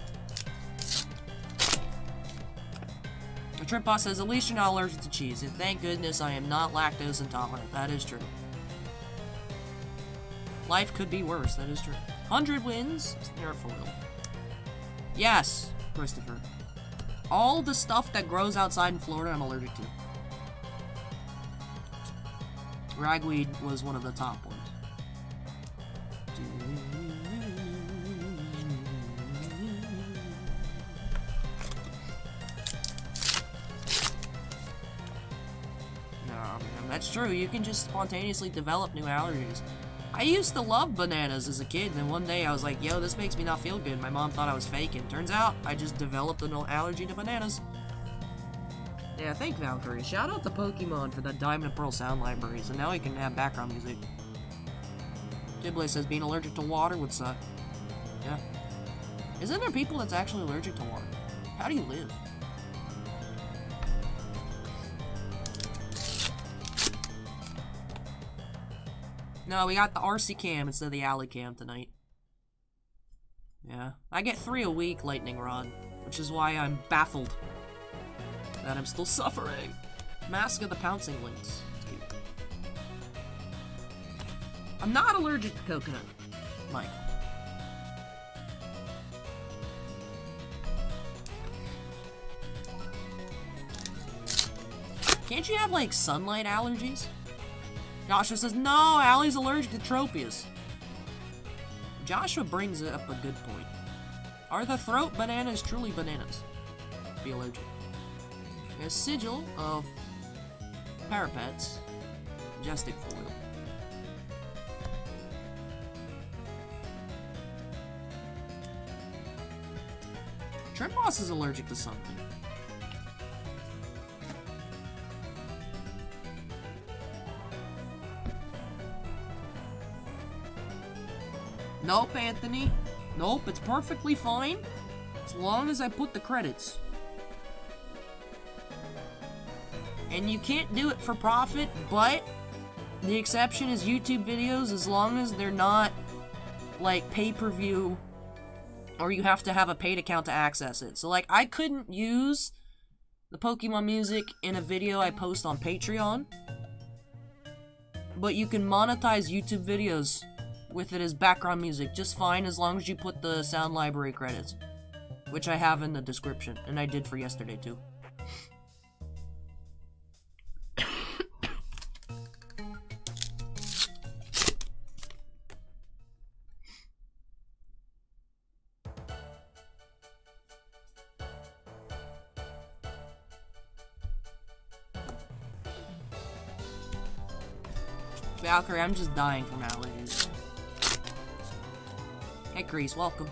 The Trip Boss says, at least you're not allergic to cheese. And thank goodness I am not lactose intolerant. That is true. Life could be worse. That is true. 100 wins. Airfoil. Yes, Christopher. All the stuff that grows outside in Florida, I'm allergic to. Ragweed was one of the top ones. No, man, that's true. You can just spontaneously develop new allergies. I used to love bananas as a kid, and then one day I was like, yo, this makes me not feel good. My mom thought I was faking. Turns out, I just developed an allergy to bananas. Yeah, thank Valkyrie. Shout out to Pokemon for that Diamond and Pearl sound library, so now he can have background music. Dibley says being allergic to water would suck. Yeah. Isn't there people that's actually allergic to water? How do you live? No, we got the RC cam instead of the alley cam tonight. Yeah, I get 3 a week, Lightning Rod, which is why I'm baffled that I'm still suffering. Mask of the Pouncing Lynx. It's cute. I'm not allergic to coconut, Mike. Can't you have, like, sunlight allergies? Joshua says, no, Allie's allergic to tropias. Joshua brings up a good point. Are the throat bananas truly bananas? Be allergic. A sigil of parapets. Majestic foil. Trent Boss is allergic to something. Nope, Anthony. Nope, it's perfectly fine. As long as I put the credits. And you can't do it for profit, but the exception is YouTube videos as long as they're not, like, pay-per-view or you have to have a paid account to access it. So, like, I couldn't use the Pokemon music in a video I post on Patreon, but you can monetize YouTube videos with it as background music just fine as long as you put the sound library credits, which I have in the description, and I did for yesterday too. Valkyrie, I'm just dying from allergies. Hey, Grease, welcome.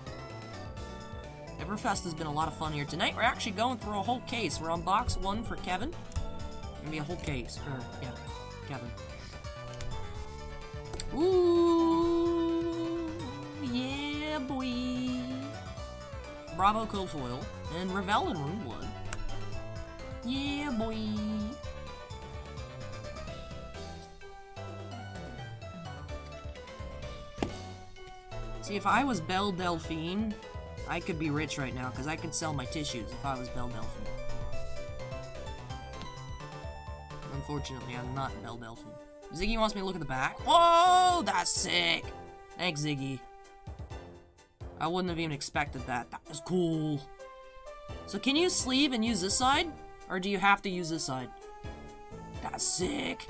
Everfest has been a lot of fun here. Tonight, we're actually going through a whole case. We're on box 1 for Kevin. Gonna be a whole case. Or, yeah, Kevin. Ooh, yeah, boy. Bravo Cofoil. And Revel and Runeblood. Yeah, boy. See, if I was Belle Delphine, I could be rich right now, because I could sell my tissues if I was Belle Delphine. Unfortunately, I'm not Belle Delphine. Ziggy wants me to look at the back. Whoa, that's sick! Thanks, Ziggy. I wouldn't have even expected that. That was cool. So can you sleeve and use this side? Or do you have to use this side? That's sick.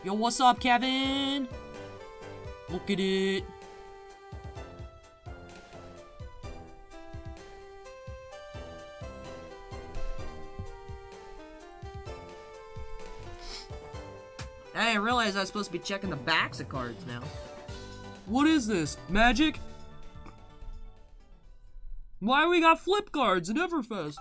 Yo, what's up, Kevin? Look at it. I didn't realize I was supposed to be checking the backs of cards now. What is this? Magic? Why we got flip cards in Everfest?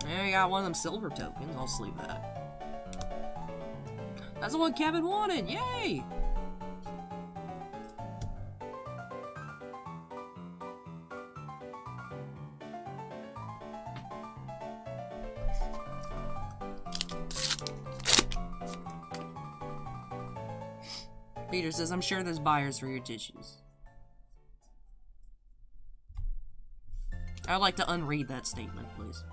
There you got one of them silver tokens. I'll sleeve that. That's what Kevin wanted. Yay! Peter says, I'm sure there's buyers for your tissues. I would like to unread that statement, please.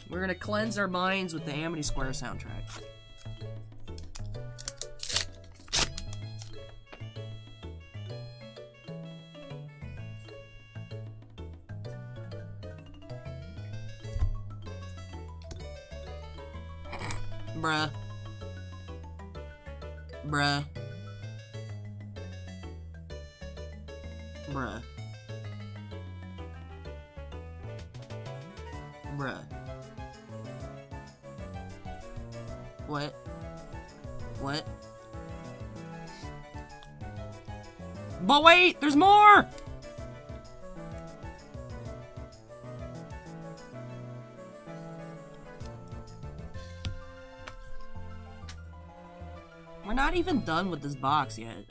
We're gonna cleanse our minds with the Amity Square soundtrack. Bruh. Bruh. Bruh. Bruh. What? What? But wait! There's more! We're not even done with this box yet.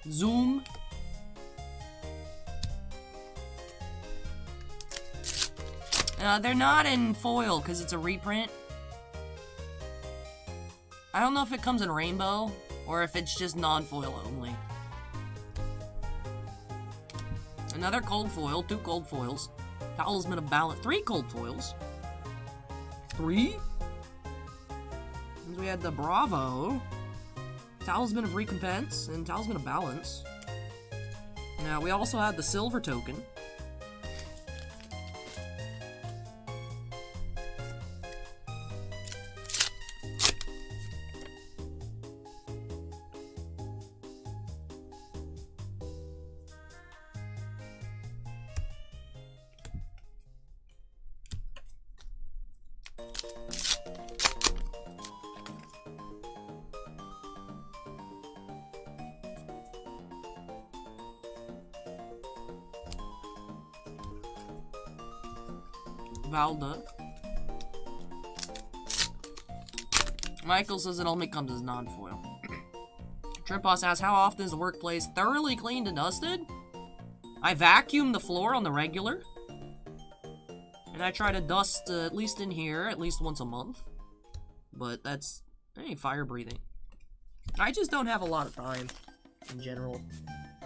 Zoom. They're not in foil because it's a reprint. I don't know if it comes in rainbow or if it's just non-foil only. Another cold foil, 2 cold foils. Talisman of Balance, 3 cold foils. 3? We had the Bravo, Talisman of Recompense, and Talisman of Balance. Now, we also had the Silver Token. Valda. Michael says it only comes as non-foil. Tripos asks, how often is the workplace thoroughly cleaned and dusted? I vacuum the floor on the regular. And I try to dust, at least in here, at least once a month. But that's, hey, fire breathing. I just don't have a lot of time, in general.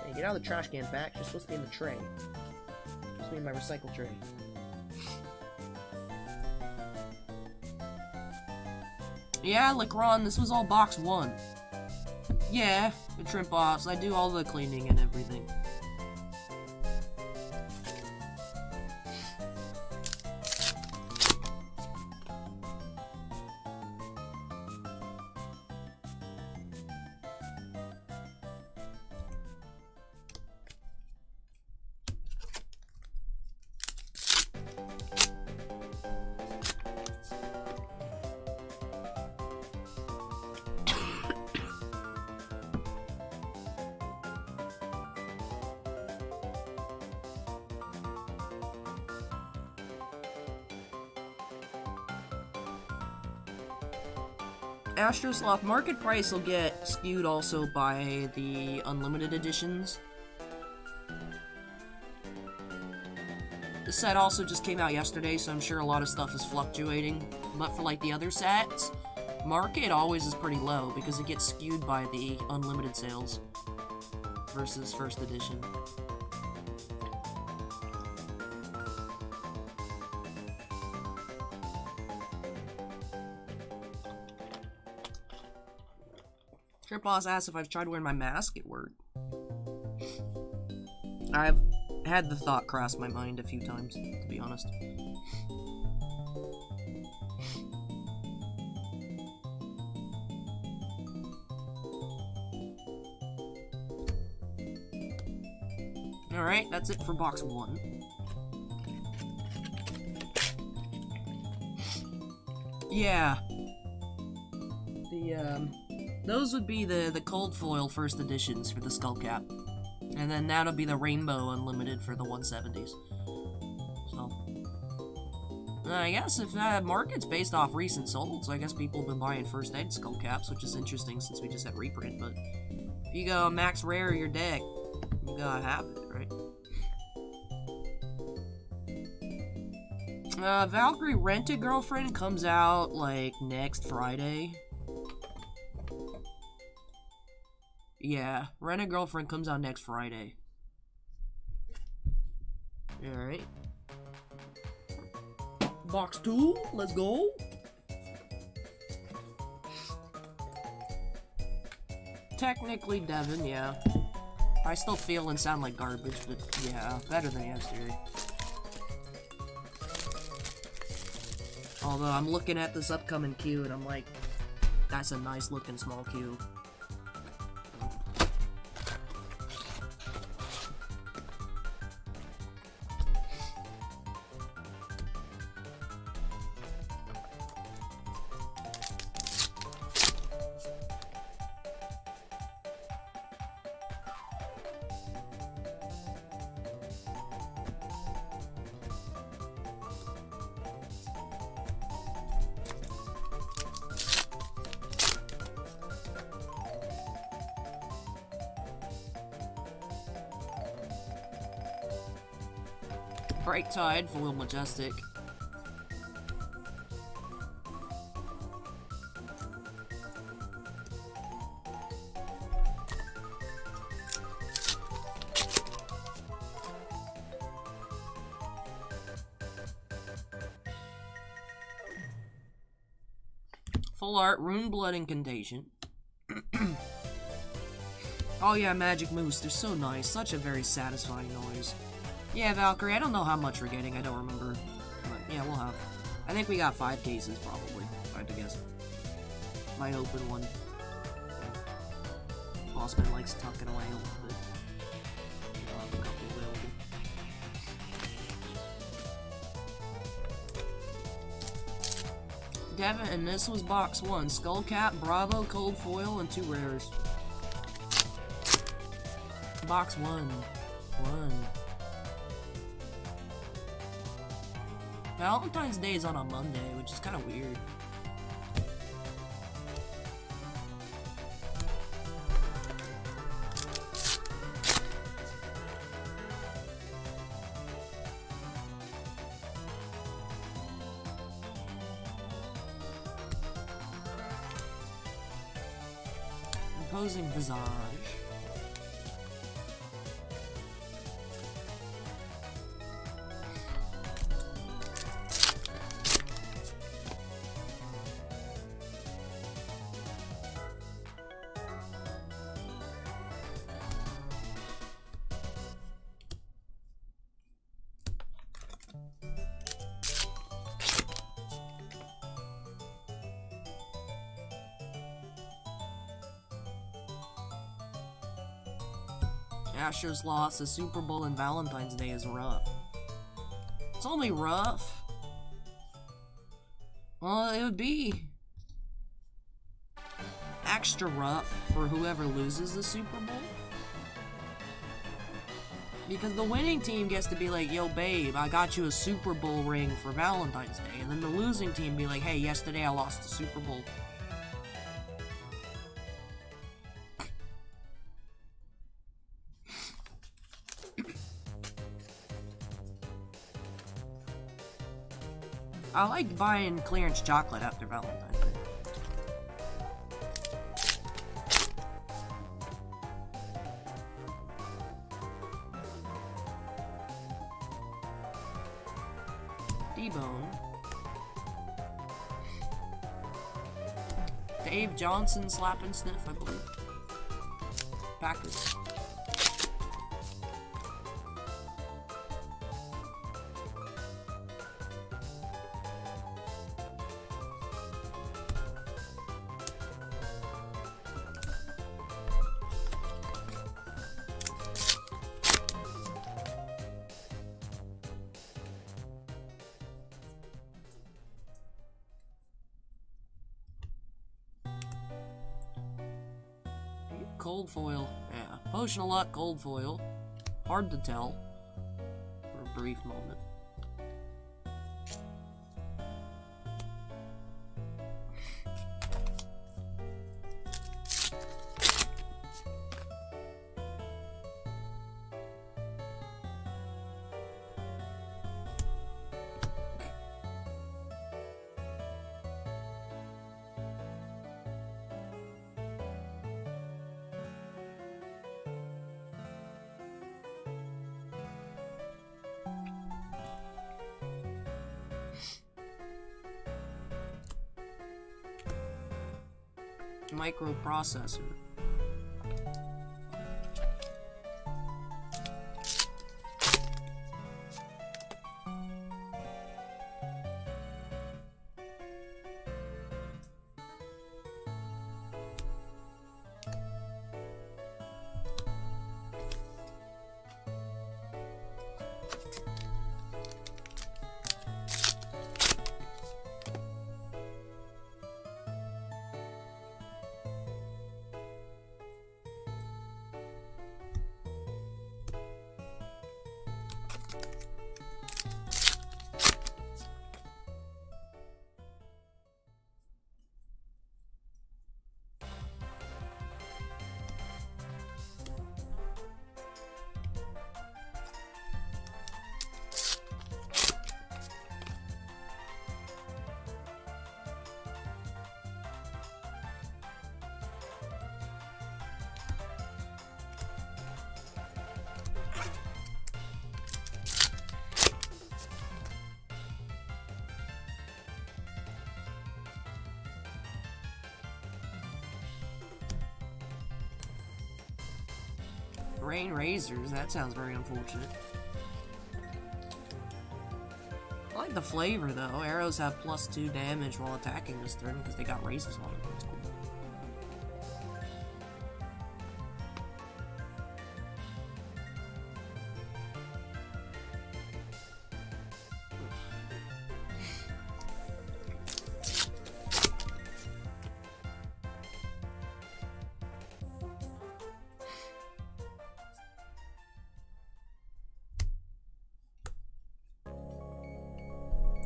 Hey, get out of the trash can back. You're supposed to be in the tray. You're supposed to be in my recycle tray. Yeah, Lacron, this was all box 1. Yeah, the Trimp Offs. I do all the cleaning and everything. Astrosloth market price will get skewed also by the unlimited editions. The set also just came out yesterday, so I'm sure a lot of stuff is fluctuating. But for like the other sets, market always is pretty low because it gets skewed by the unlimited sales versus first edition. Tripos asks if I've tried wearing my mask at work. I've had the thought cross my mind a few times, to be honest. Alright, that's it for box 1. Yeah. Those would be the cold foil first editions for the Skullcap. And then that'll be the Rainbow Unlimited for the 170s. So, I guess if that market's based off recent solds, I guess people have been buying first ed Skullcaps, which is interesting since we just had reprint, but if you go max rare your deck, you gotta have it, right? Valkyrie Rent-A-Girlfriend comes out, like, next Friday. Yeah, Rent-A-Girlfriend comes out next Friday. Alright. Box 2, let's go. Technically Devin, yeah. I still feel and sound like garbage, but yeah, better than yesterday. Although I'm looking at this upcoming queue and I'm like, that's a nice looking small queue. Bright Tide, Foil Majestic. Full art, Rune Blood Incantation. Oh yeah, Magic Moose, they're so nice. Such a very satisfying noise. Yeah, Valkyrie, I don't know how much we're getting, I don't remember. But yeah, we'll have. I think we got 5 cases, probably, if I had to guess. Might open one. Bossman likes tucking away a little bit. I'll have a couple available. Devin, and this was box 1. Skullcap, Bravo, Cold Foil, and 2 rares. Box 1. Valentine's Day is on a Monday, which is kind of weird. Imposing Visage. Asher's loss, the Super Bowl, and Valentine's Day is rough. It's only rough. Well, it would be extra rough for whoever loses the Super Bowl. Because the winning team gets to be like, yo babe, I got you a Super Bowl ring for Valentine's Day. And then the losing team be like, hey, yesterday I lost the Super Bowl. I like buying clearance chocolate after Valentine's Day. D-Bone. Dave Johnson, Slap and Sniff, I believe. Packers. Cold foil, yeah. Potion of Luck, cold foil. Hard to tell. For a brief moment. Microprocessor. Rain razors, that sounds very unfortunate. I like the flavor though. Arrows have +2 damage while attacking this turn because they got razors on them. That's cool.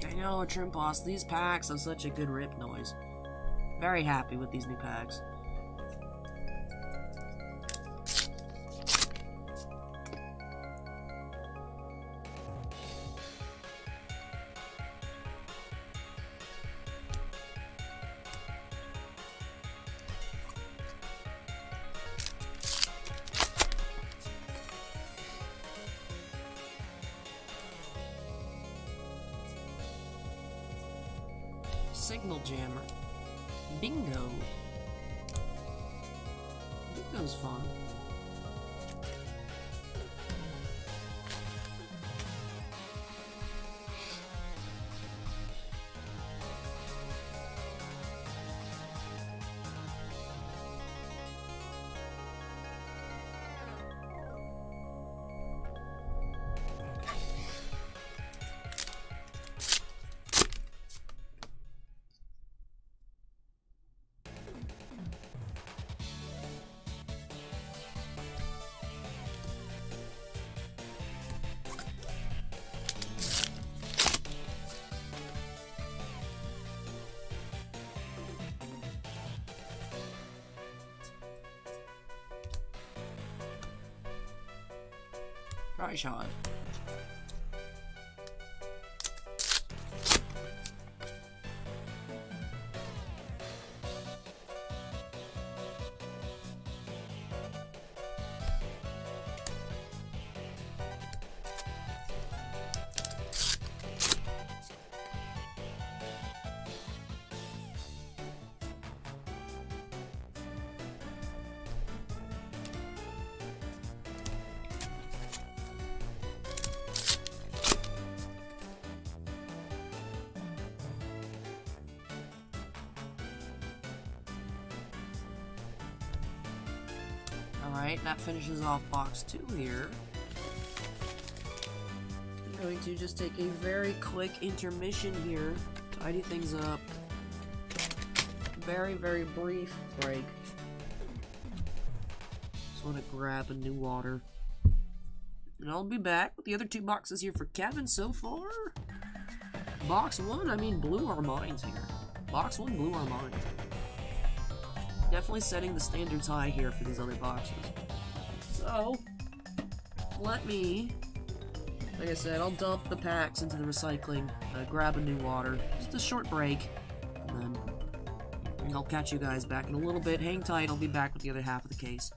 I know, Trim Boss, these packs have such a good rip noise. Very happy with these new packs. Signal Jammer. Bingo. Bingo's fun. Right shot. Alright, that finishes off box 2 here. I'm going to just take a very quick intermission here, tidy things up. Very, very brief break. Just want to grab a new water. And I'll be back with the other 2 boxes here for Kevin so far. Box 1, I mean, blew our minds here. Box 1 blew our minds. Definitely setting the standards high here for these other boxes. So, let me, like I said, I'll dump the packs into the recycling, grab a new water, just a short break, and then I'll catch you guys back in a little bit. Hang tight, I'll be back with the other half of the case.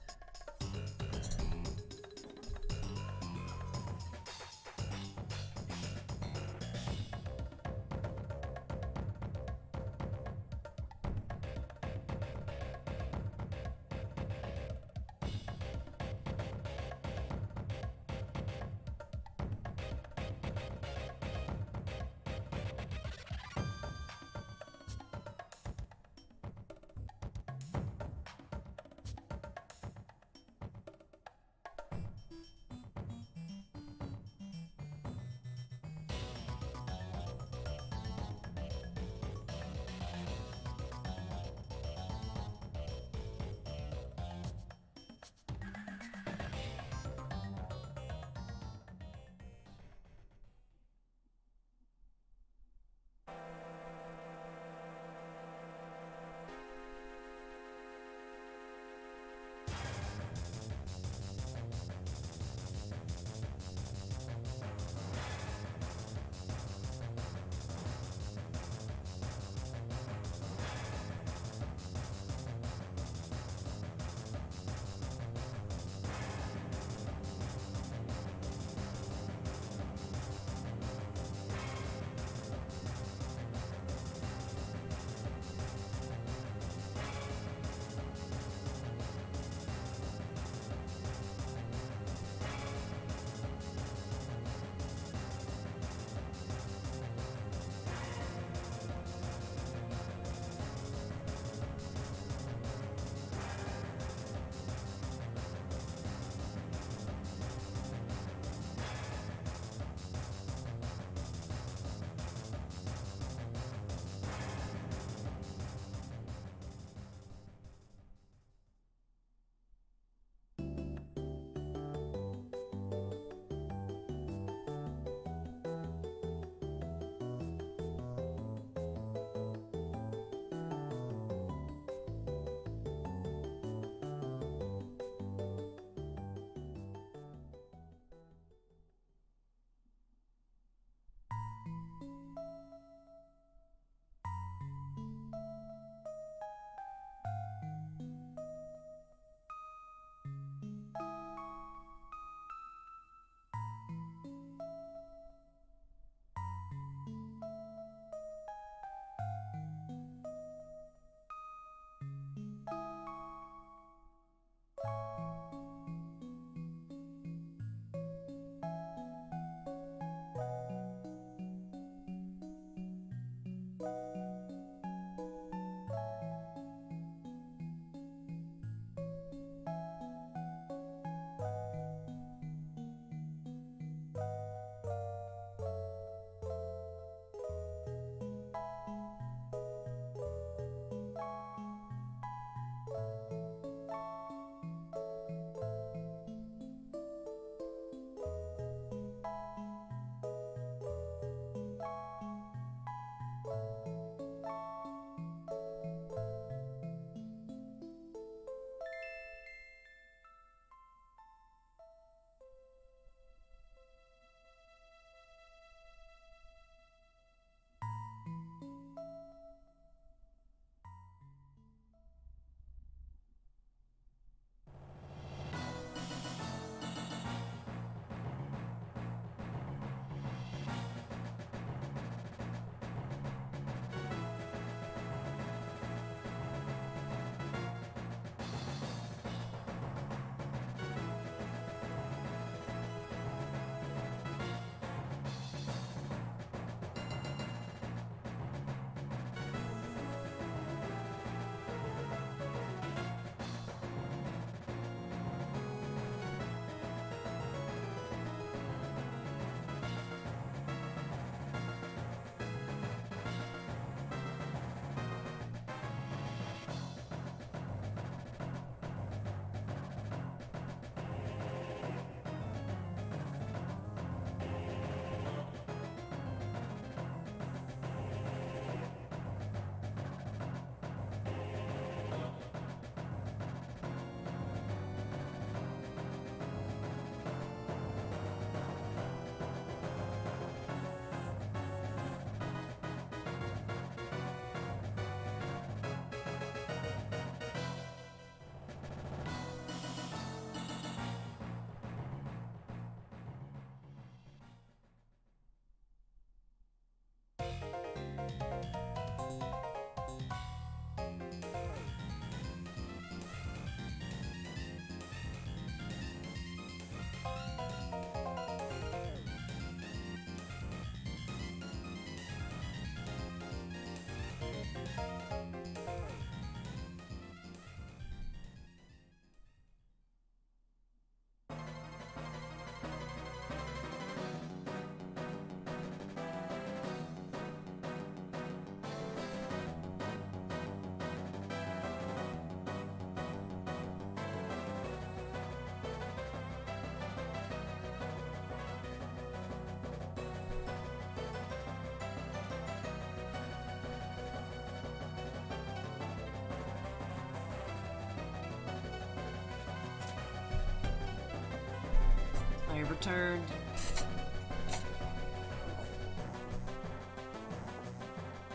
I returned.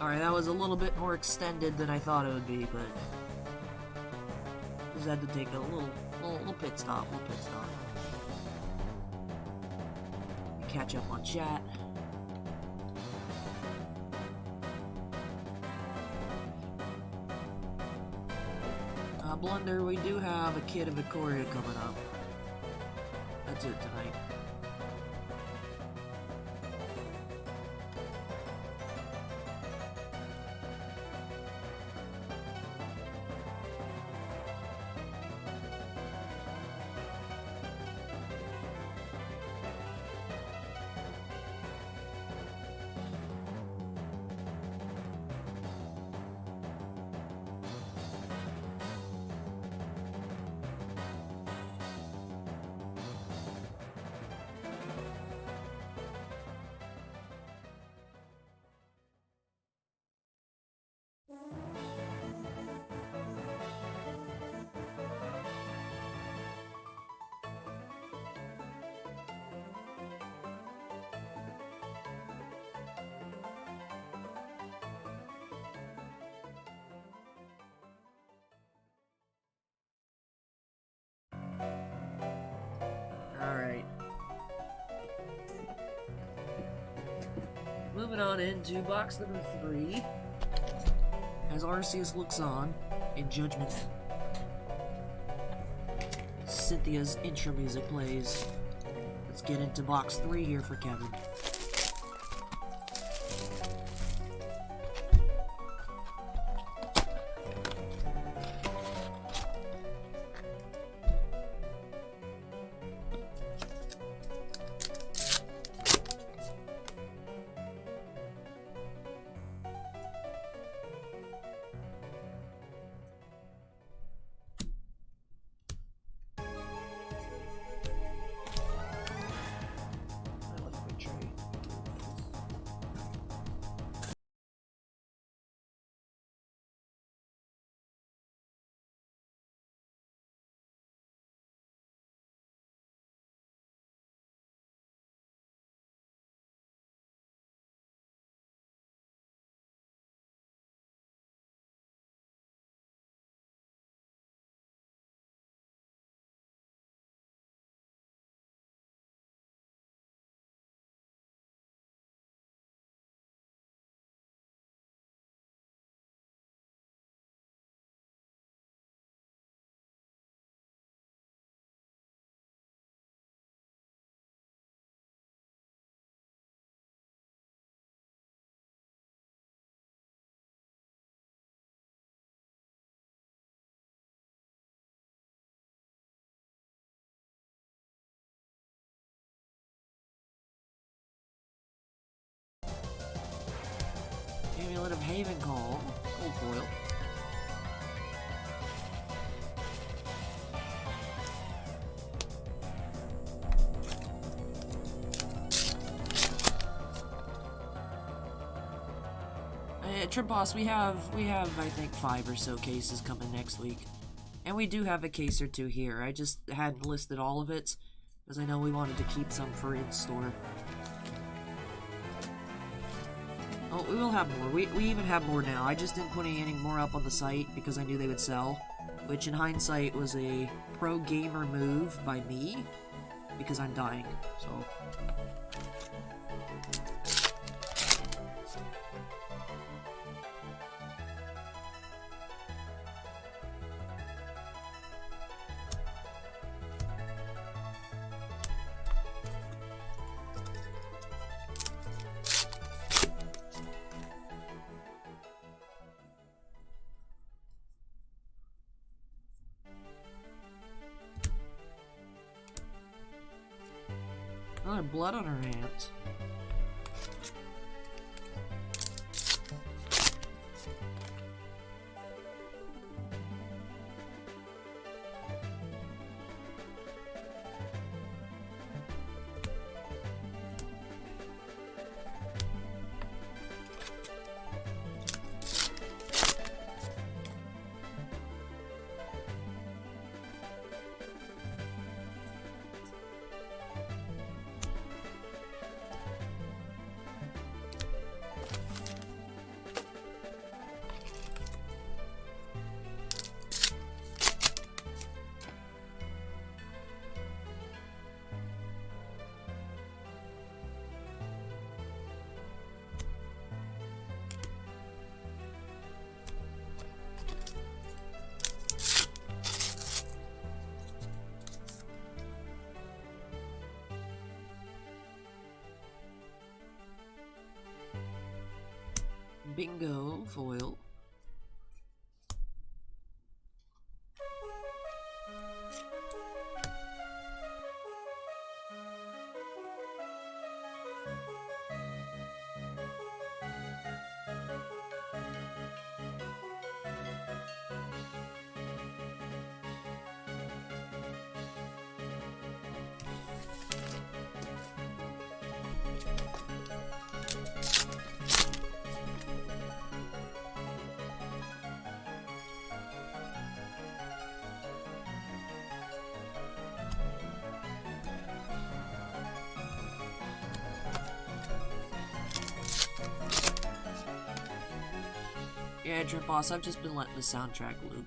Alright, that was a little bit more extended than I thought it would be, but just had to take a little pit stop, Catch up on chat. Blunder, we do have a Kid of Victoria coming up. That's it tonight. Alright. Moving on into box number 3. As Arceus looks on in judgment, Cynthia's intro music plays. Let's get into box 3 here for Kevin. Amulet of Haven Calm, gold foil. Trip Boss, we have I think 5 or so cases coming next week, and we do have a case or 2 here. I just hadn't listed all of it because I know we wanted to keep some for in-store. Oh, we will have more. We even have more now. I just didn't put any more up on the site because I knew they would sell, which in hindsight was a pro gamer move by me because I'm dying, so... Another blood on her hands. Bingo foil. Yeah, Drip Boss, I've just been letting the soundtrack loop.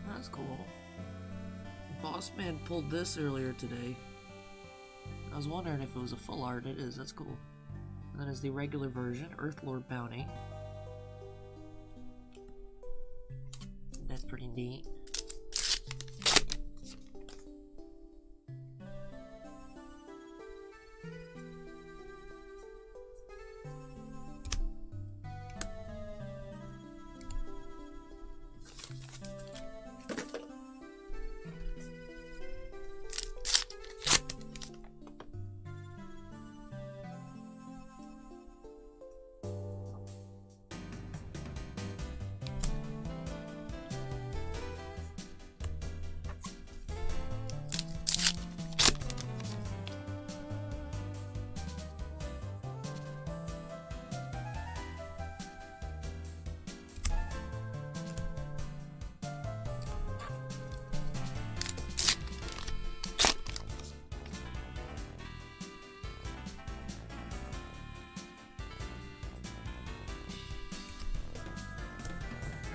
That's cool. Boss Man pulled this earlier today. I was wondering if it was a full art. It is. That's cool. And that is the regular version, Earthlord Bounty. That's pretty neat.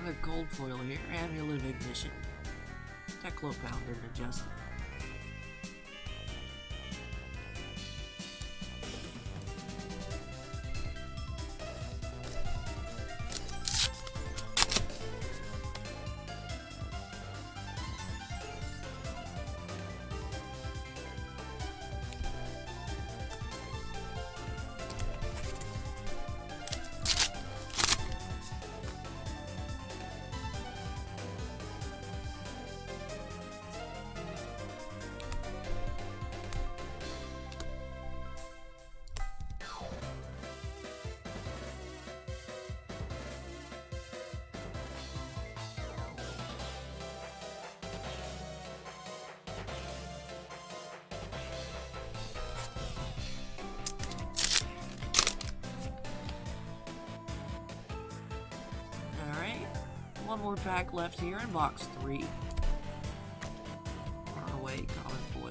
Another gold foil here, Amulet of Ignition. Techlo Pounder to adjust. One more pack left here in box 3. On our way, common foil.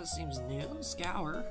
That seems new. Scour.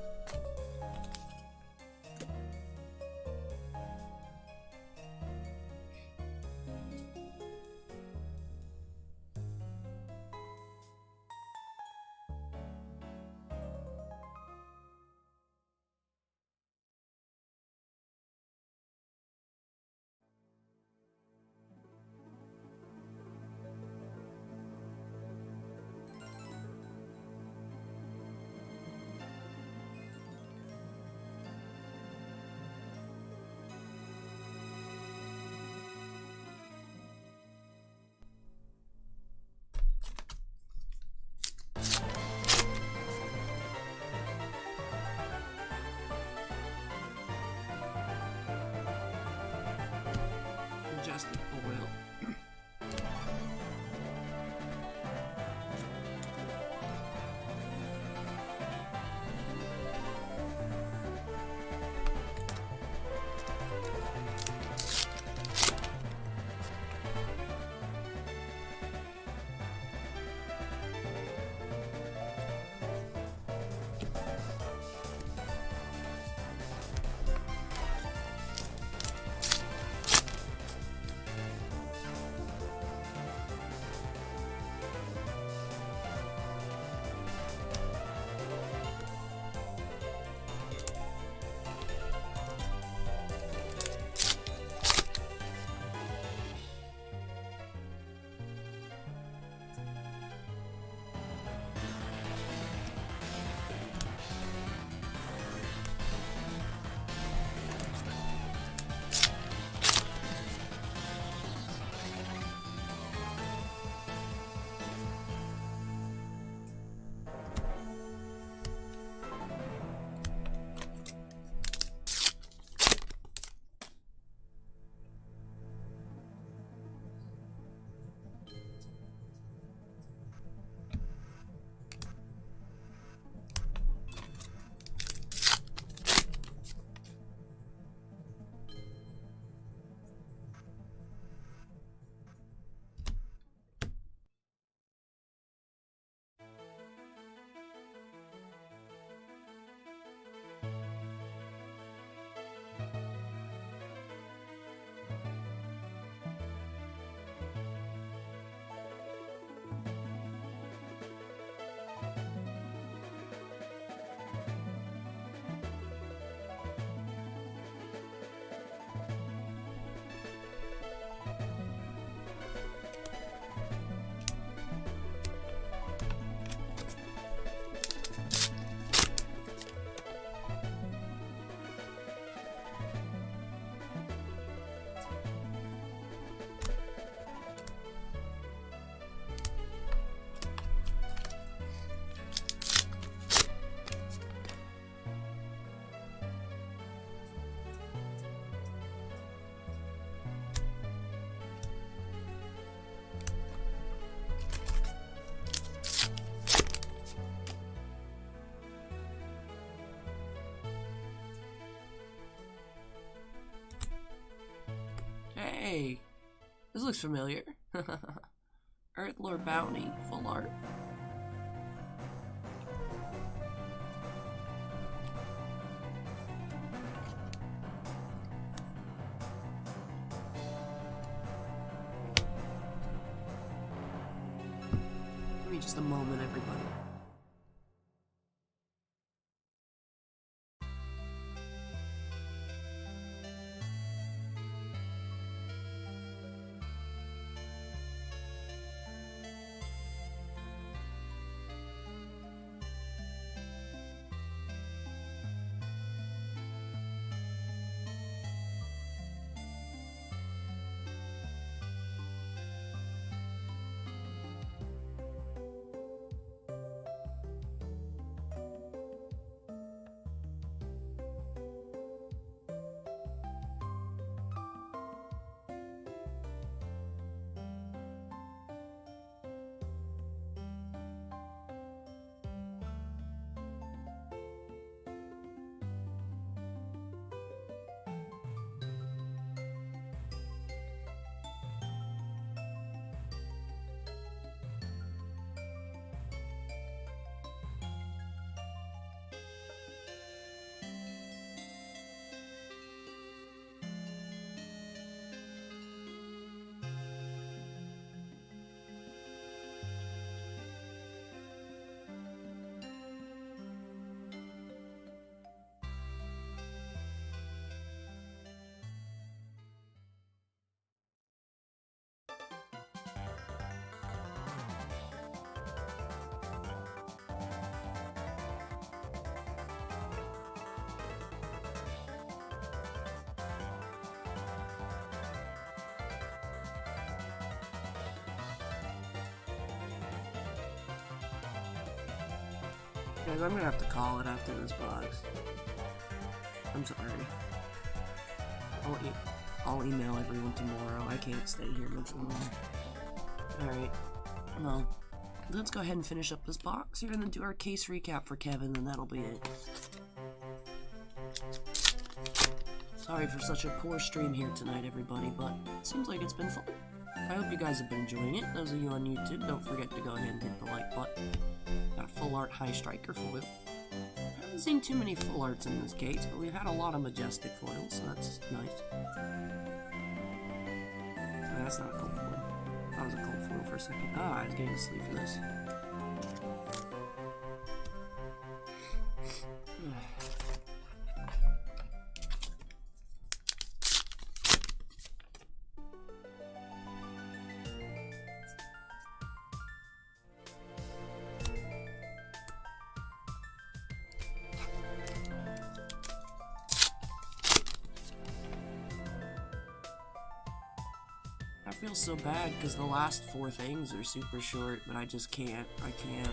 Majestic oil. Hey, this looks familiar. Earthlore Bounty, full art. Give me just a moment, everybody. Guys, I'm gonna have to call it after this box. I'm sorry. I'll email everyone tomorrow. I can't stay here much longer. Alright. Well, let's go ahead and finish up this box here and then do our case recap for Kevin, and that'll be it. Sorry for such a poor stream here tonight, everybody, but it seems like it's been fun. I hope you guys have been enjoying it. Those of you on YouTube, don't forget to go ahead and hit the like button. Got a full art high striker foil. I haven't seen too many full arts in this case, but we've had a lot of majestic foils, so that's nice. Oh, that's not a cold foil. That was a cold foil for a second. Ah, I was getting to sleep for this. I feel so bad because the last 4 things are super short, but I just can't. I can't.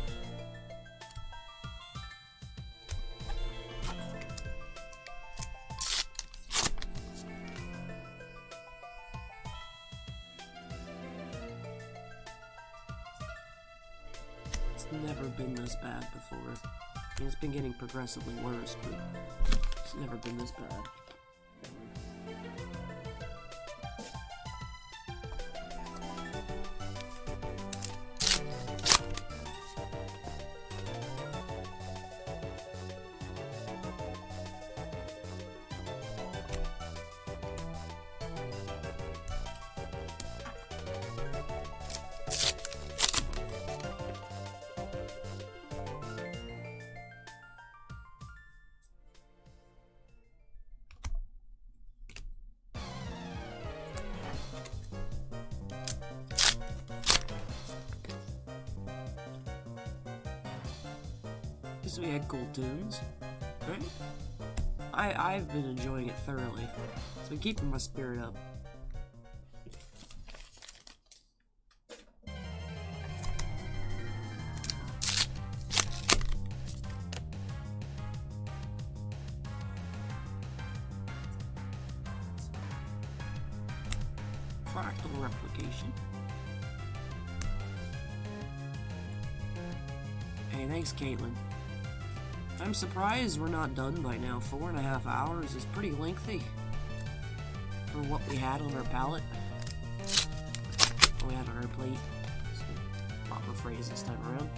It's never been this bad before. I mean, it's been getting progressively worse, but it's never been this bad. So we had cool tunes, right? I've been enjoying it thoroughly. So keeping my spirit up. Fractal replication. Hey, thanks, Caitlin. I'm surprised we're not done by now. 4.5 hours is pretty lengthy for what we had on our palette. What we had on our plate. So, proper phrase this time around.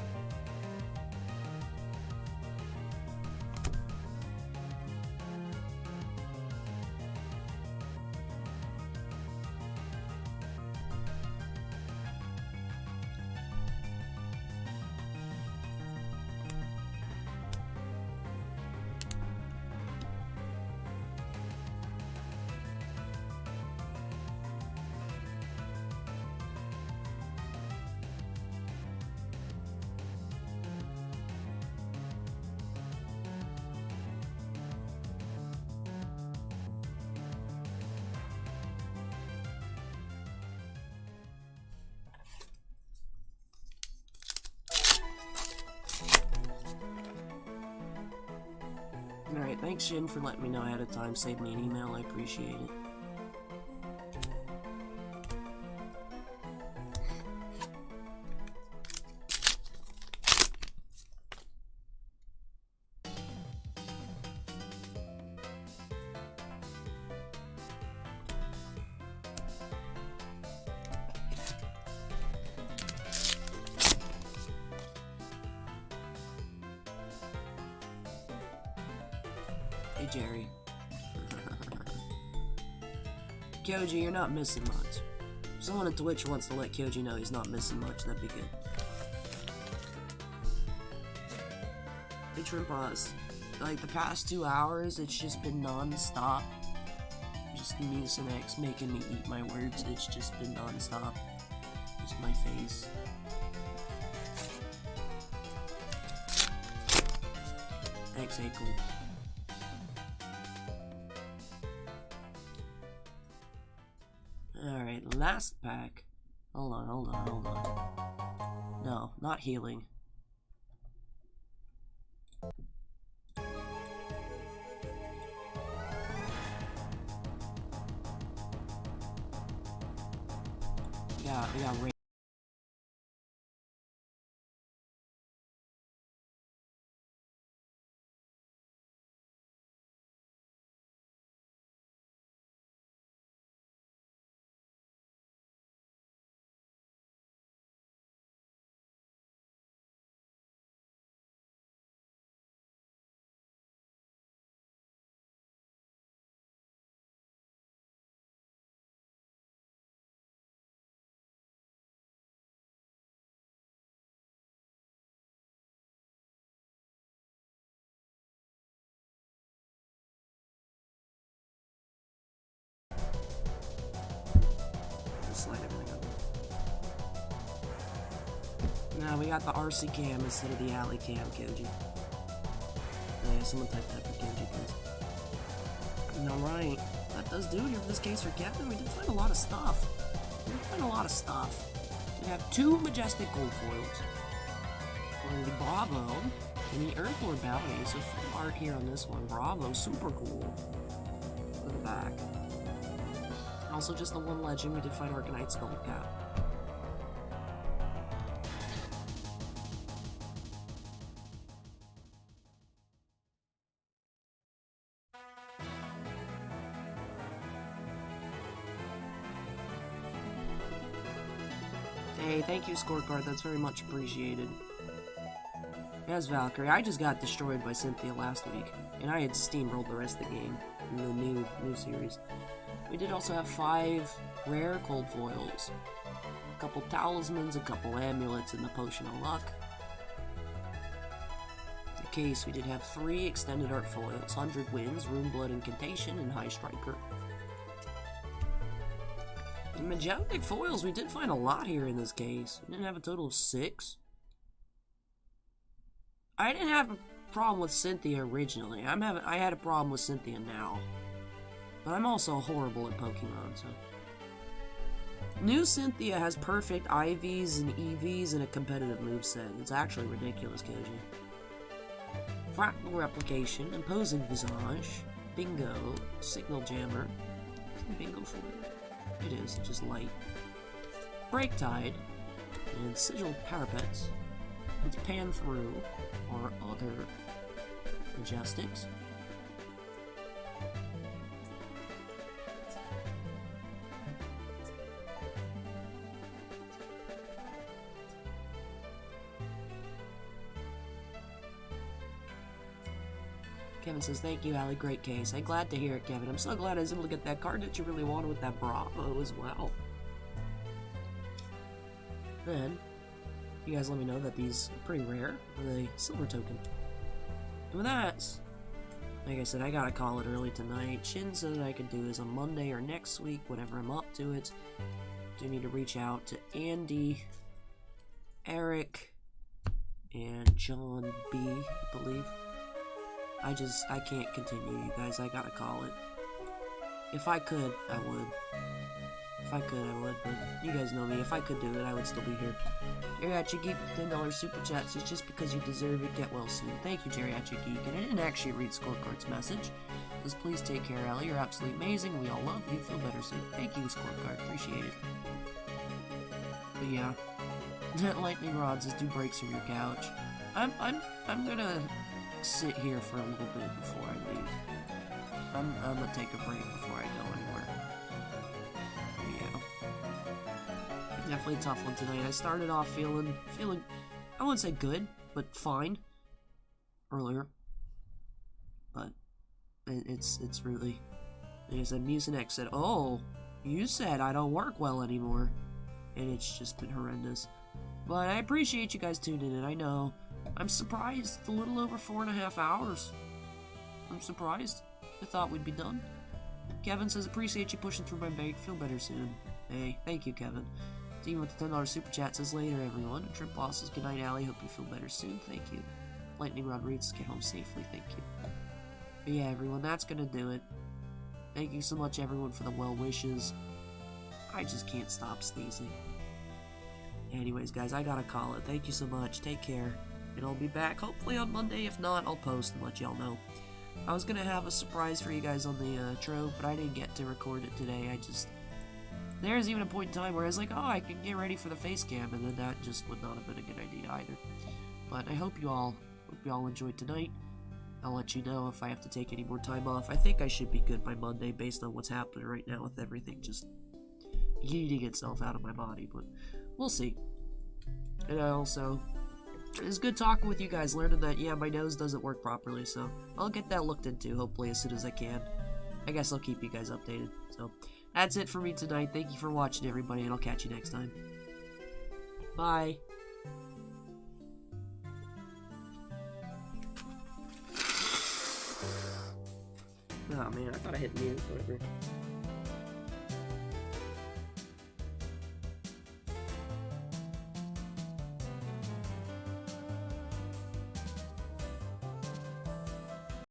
Alright, thanks Shin for letting me know ahead of time. Save me an email, I appreciate it. Hey Jerry. Kyoji, you're not missing much. If someone at Twitch wants to let Kyoji know he's not missing much, that'd be good. Hey Trimpos, like the past 2 hours, it's just been non-stop. Just Mucinex making me eat my words. It's just been non-stop. Just my face. Xai X. Alright, last pack. Hold on. No, not healing. We got Ray. Slide everything up. Now we got the RC cam instead of the alley cam, Koji. Yeah, someone type that for Koji, please. Alright, that does do it here for this case for Kevin. We did find a lot of stuff. We have 2 majestic gold foils. And the Bravo and the Earthlord Bounty. So full art here on this one. Bravo, super cool. Look at the back. Also, just the one legend, we did find Arcanite Skullcap. Hey, thank you, Scorecard, that's very much appreciated. As Valkyrie, I just got destroyed by Cynthia last week, and I had steamrolled the rest of the game in the new series. We did also have 5 rare cold foils, a couple talismans, a couple amulets, and the potion of luck. In the case, we did have 3 extended art foils, 100 Winds, Rune Blood Incantation, and High Striker. In majestic foils, we did find a lot here in this case. We didn't have a total of 6. I didn't have a problem with Cynthia originally. I had a problem with Cynthia now. But I'm also horrible at Pokemon, so... New Cynthia has perfect IVs and EVs and a competitive moveset. It's actually ridiculous, Koji. Fractal Replication, Imposing Visage, Bingo, Signal Jammer. Isn't Bingo for it? It is, it's just light. Break Tide, and Sigil Parapets. Let's pan through our other Majestics. Kevin says, thank you, Allie. Great case. I'm glad to hear it, Kevin. I'm so glad I was able to get that card that you really wanted with that Bravo as well. Then, you guys let me know that these are pretty rare with a silver token. And with that, like I said, I gotta call it early tonight. Shin said that I could do is on Monday or next week, whenever I'm up to it. Do need to reach out to Andy, Eric, and John B, I believe. I can't continue, you guys. I gotta call it. If I could, I would. If I could, I would, but you guys know me. If I could do it, I would still be here. Geriatric Geek with $10 super chats. It's just because you deserve it. Get well soon. Thank you, Geriatric Geek. And I didn't actually read Scorecard's message. Just please take care, Ellie. You're absolutely amazing. We all love you. Feel better soon. Thank you, Scorecard. Appreciate it. But yeah. Lightning rods is 2 breaks from your couch. I'm gonna sit here for a little bit before I leave. I'm gonna take a break before I go anywhere. Yeah. Definitely a tough one tonight. I started off feeling, I wouldn't say good, but fine earlier. But it's really, like I said, Mucinex said, oh, you said I don't work well anymore. And it's just been horrendous. But I appreciate you guys tuning in. I know. I'm surprised. It's a little over 4.5 hours. I'm surprised. I thought we'd be done. Kevin says, appreciate you pushing through my bake. Feel better soon. Hey, thank you, Kevin. Team with the $10 super chat says, later, everyone. Trip Boss says, good night, Allie. Hope you feel better soon. Thank you. Lightning Rod reads, get home safely. Thank you. But yeah, everyone, that's gonna do it. Thank you so much, everyone, for the well wishes. I just can't stop sneezing. Anyways, guys, I gotta call it. Thank you so much. Take care. And I'll be back hopefully on Monday. If not, I'll post and let y'all know. I was gonna have a surprise for you guys on the trove, but I didn't get to record it today. There's even a point in time where I was like, oh, I can get ready for the face cam, and then that just would not have been a good idea either. But I hope you all enjoyed tonight. I'll let you know if I have to take any more time off. I think I should be good by Monday based on what's happening right now with everything just yeeting itself out of my body, but we'll see. And I also, it's good talking with you guys, learning that, yeah, my nose doesn't work properly, so I'll get that looked into, hopefully, as soon as I can. I guess I'll keep you guys updated. So, that's it for me tonight. Thank you for watching, everybody, and I'll catch you next time. Bye. Oh, man, I thought I hit mute, whatever.